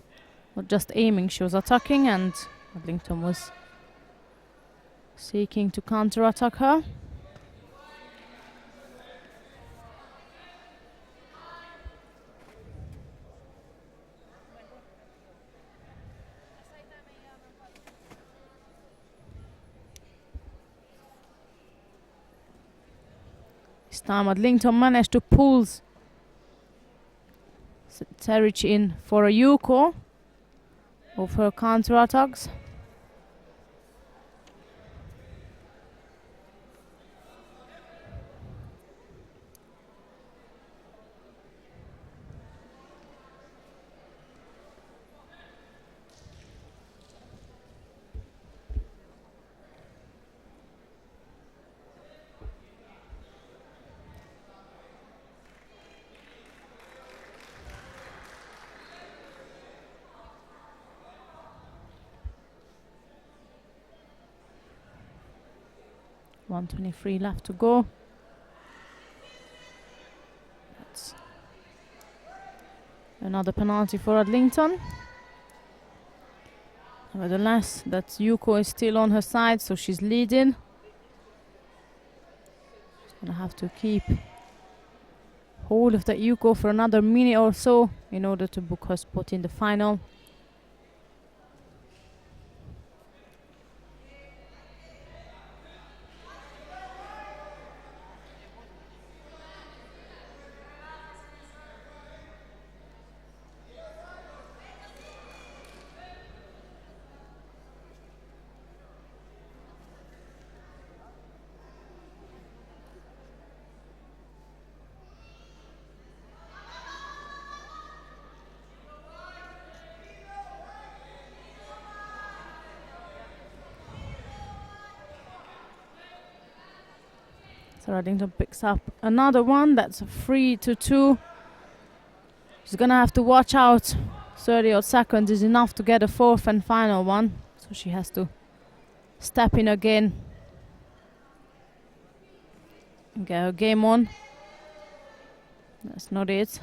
Speaker 1: Not just aiming, she was attacking, and Adlington was seeking to counter-attack her. This time Adlington managed to pull Cheris in for a Yuko of her counter-attacks. .123 left to go. That's another penalty for Adlington. Nevertheless, that Yuko is still on her side, so she's leading. She's gonna have to keep hold of that Yuko for another minute or so in order to book her spot in the final. So Adlington picks up another one. That's a 3-2. She's gonna have to watch out. 30 odd seconds is enough to get a fourth and final one. So she has to step in again and get her game on. That's not it.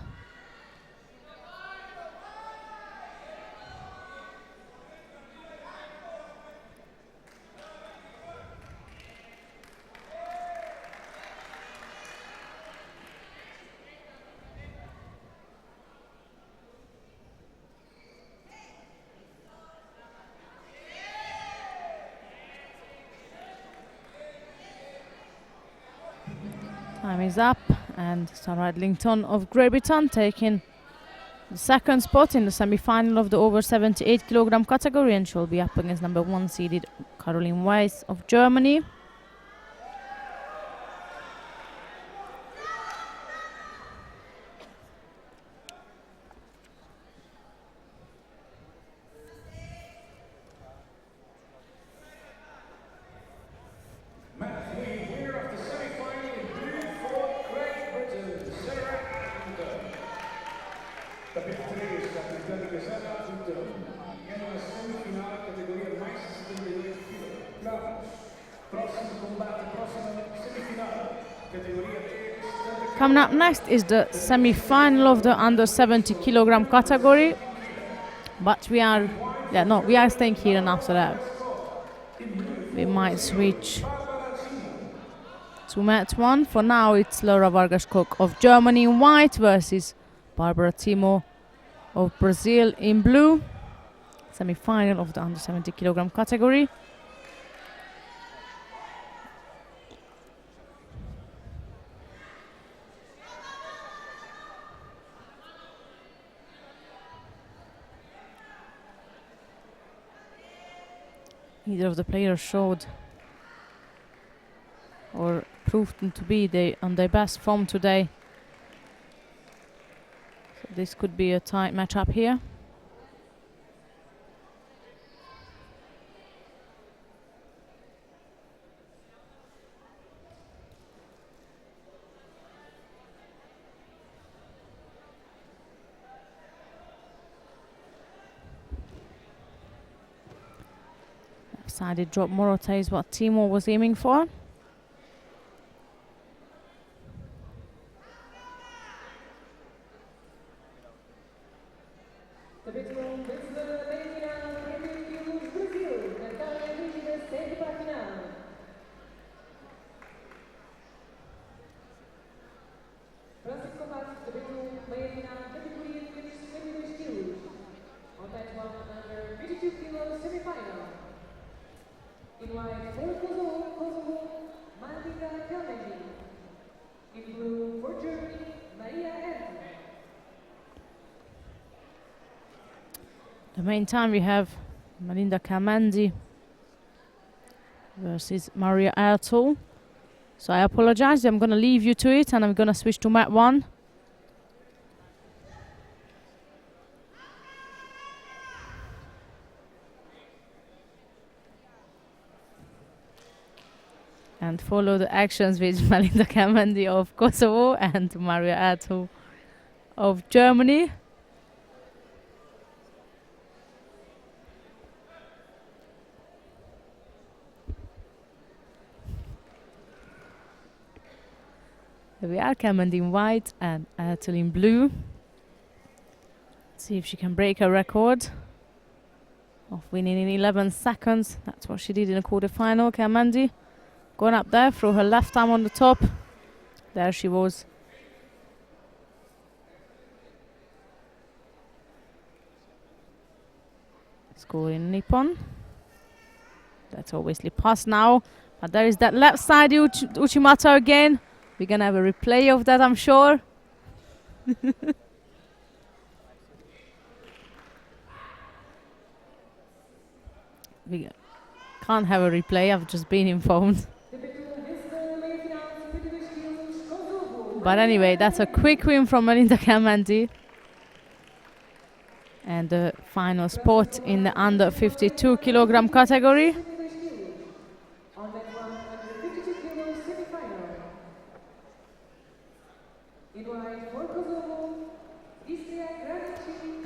Speaker 1: Time is up, and Sarah Adlington of Great Britain taking the second spot in the semi-final of the over 78 kilogram category, and she'll be up against number 1 seeded Caroline Weiss of Germany.
Speaker 2: The victory is capitaine de Judo.
Speaker 1: Coming up next is the semi-final of the under 70 kilogram category. But we are staying here, and after that we might switch to match one. For now it's Laura Vargas-Koch of Germany in white versus Barbara Timo of Brazil in blue. Semi-final of the under 70 kilogram category. Neither of the players showed or proved them to be on their best form today. So this could be a tight matchup here. Sided drop Morota is what Timo was aiming for. The main time we have Melinda Kamandi versus Maria Ertl. So I apologize, I'm going to leave you to it and I'm going to switch to mat one. And follow the actions with Melinda Kamandi of Kosovo and Maria Ertl of Germany. Here we are, Kamandi in white and Ertl in blue. Let's see if she can break her record of winning in 11 seconds. That's what she did in the quarterfinal. Kamandi going up there, throw her left arm on the top. There she was. Scoring Nippon. That's obviously pass now. But there is that left side Uchimata again. We're going to have a replay of that, I'm sure. We can't have a replay, I've just been informed. But anyway, that's a quick win from Melinda Kamandi. And the final spot in the under 52 kilogram category.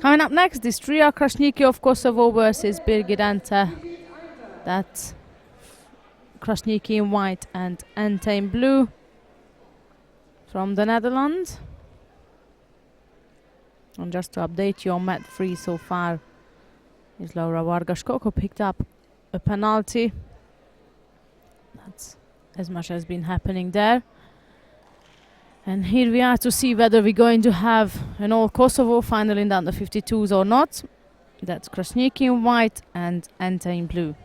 Speaker 1: Coming up next, Istria Krasniki of Kosovo versus Birgit Ente. That's Krasniki in white and Ente in blue from the Netherlands. And just to update you on mat 3 so far is Laura Vargas-Koch, who picked up a penalty. That's as much as been happening there. And here we are to see whether we're going to have an all Kosovo final in the under 52s or not. That's Krasniki in white and Ente in blue.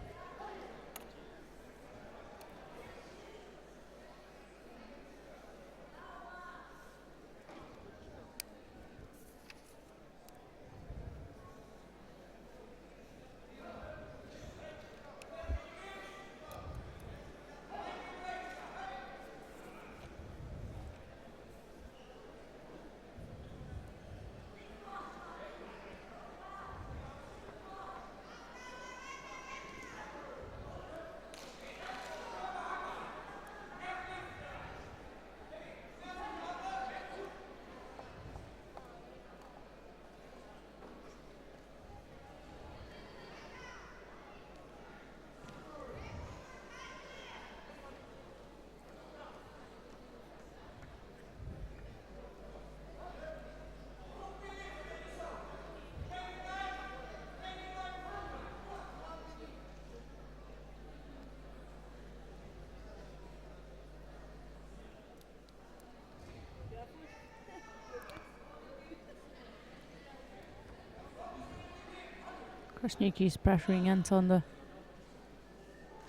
Speaker 1: Krasniki is pressuring Enta on the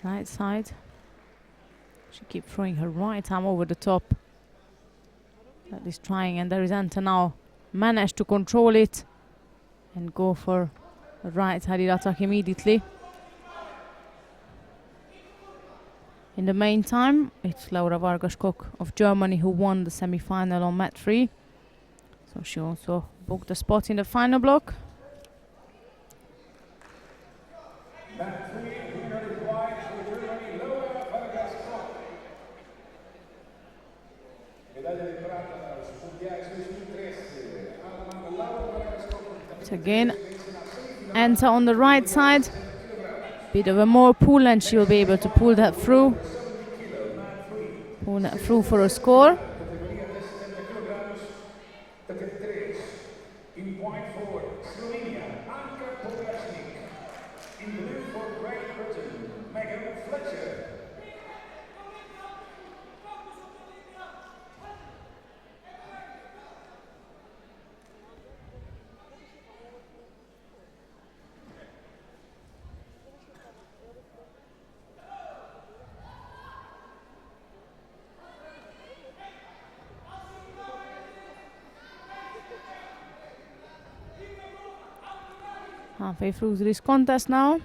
Speaker 1: right side. She keeps throwing her right arm over the top. That is trying, and there is Enta now. Managed to control it and go for a right-handed attack immediately. In the meantime, it's Laura Vargas-Koch of Germany who won the semi-final on mat 3. So she also booked a spot in the final block.
Speaker 2: Mat 3, winner is white for Germany, Laura Vargas-Koch. Medaglia di plata su ghiaccio 2013 alla Laura Vargas-Koch.
Speaker 1: But again, Enta on the right side. Bit of a more pull, and she'll be able to pull that through. Pull that through for a score.
Speaker 2: In white for Slovenia, Anka Pogačnik. In blue for Great Britain, Megan Fletcher.
Speaker 1: Halfway through this contest now.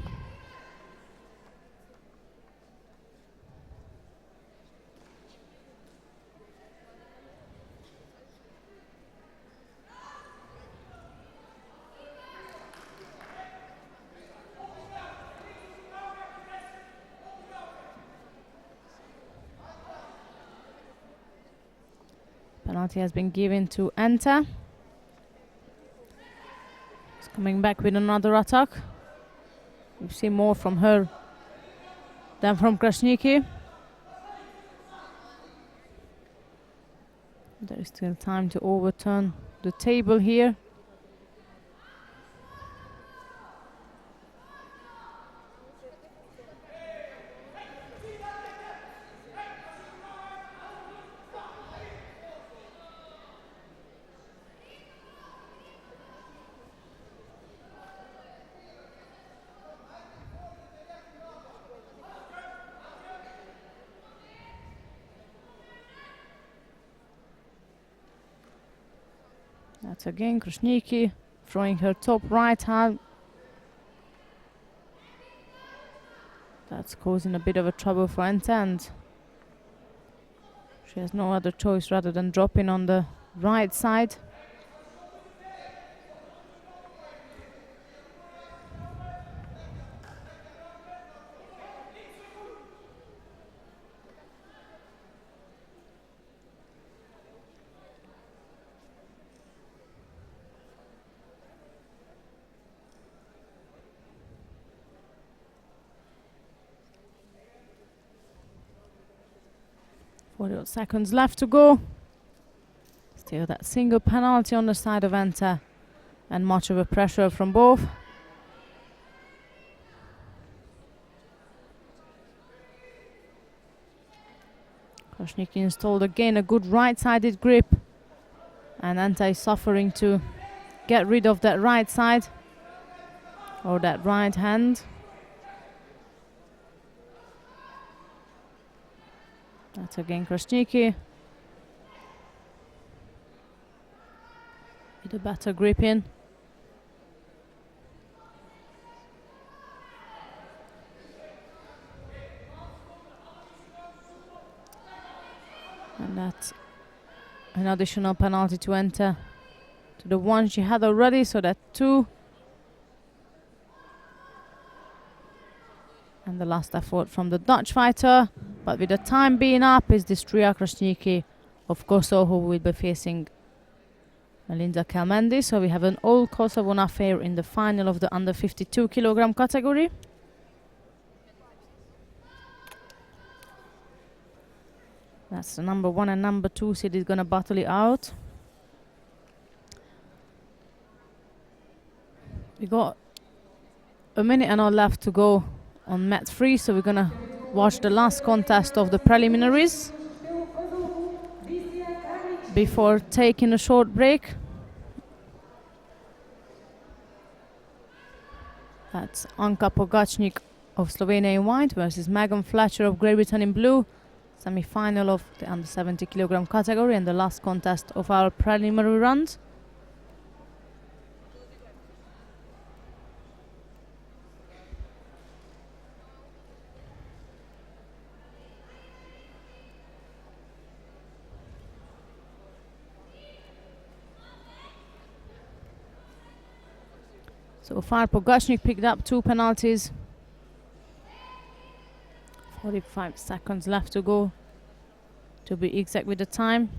Speaker 1: Penalty has been given to Enta. Coming back with another attack. We've seen more from her than from Krasniki. There is still time to overturn the table here. That's again Krasniki throwing her top right hand. That's causing a bit of a trouble for Enta, and she has no other choice rather than dropping on the right side. Seconds left to go. Still that single penalty on the side of Enta, and much of a pressure from both. Krasniki installed again a good right-sided grip, and Enta is suffering to get rid of that right side or that right hand. That's again Krasniki with a better grip in. And that's an additional penalty to Enta to the one she had already, so that 2. And the last effort from the Dutch fighter, but with the time being up, is this Ria Krasniki of Kosovo who will be facing Melinda Kelmendi. So we have an all Kosovo affair in the final of the under 52 kilogram category. That's the number 1 and number 2 seed is gonna battle it out. We got a minute and a half left to go on mat 3, so we're gonna watch the last contest of the preliminaries before taking a short break. That's Anka Pogacnik of Slovenia in white versus Megan Fletcher of Great Britain in blue. Semi-final of the under 70 kilogram category and the last contest of our preliminary round. So far, Pogacnik picked up 2 penalties. 45 seconds left to go, to be exact with the time.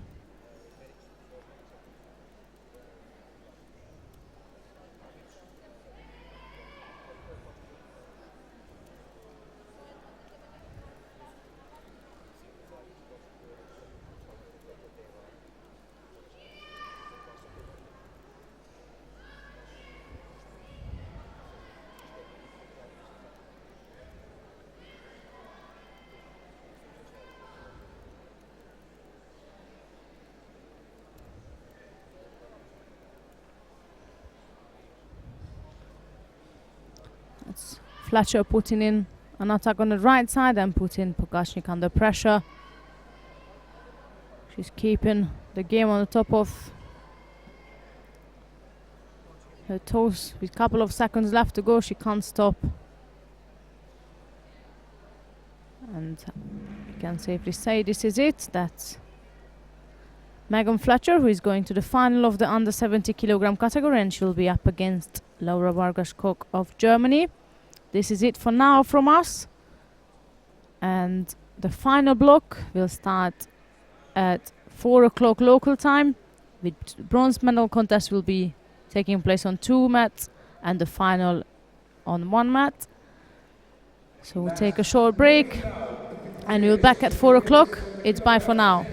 Speaker 1: That's Fletcher putting in an attack on the right side and putting Pogacnik under pressure. She's keeping the game on the top of her toes. With a couple of seconds left to go, she can't stop. And we can safely say this is it. That's Megan Fletcher, who is going to the final of the under 70 kilogram category, and she'll be up against Laura Vargas-Koch of Germany. This is it for now from us. And the final block will start at 4 o'clock local time. The bronze medal contest will be taking place on 2 mats and the final on 1 mat. So we'll take a short break and we'll be back at 4 o'clock. It's bye for now.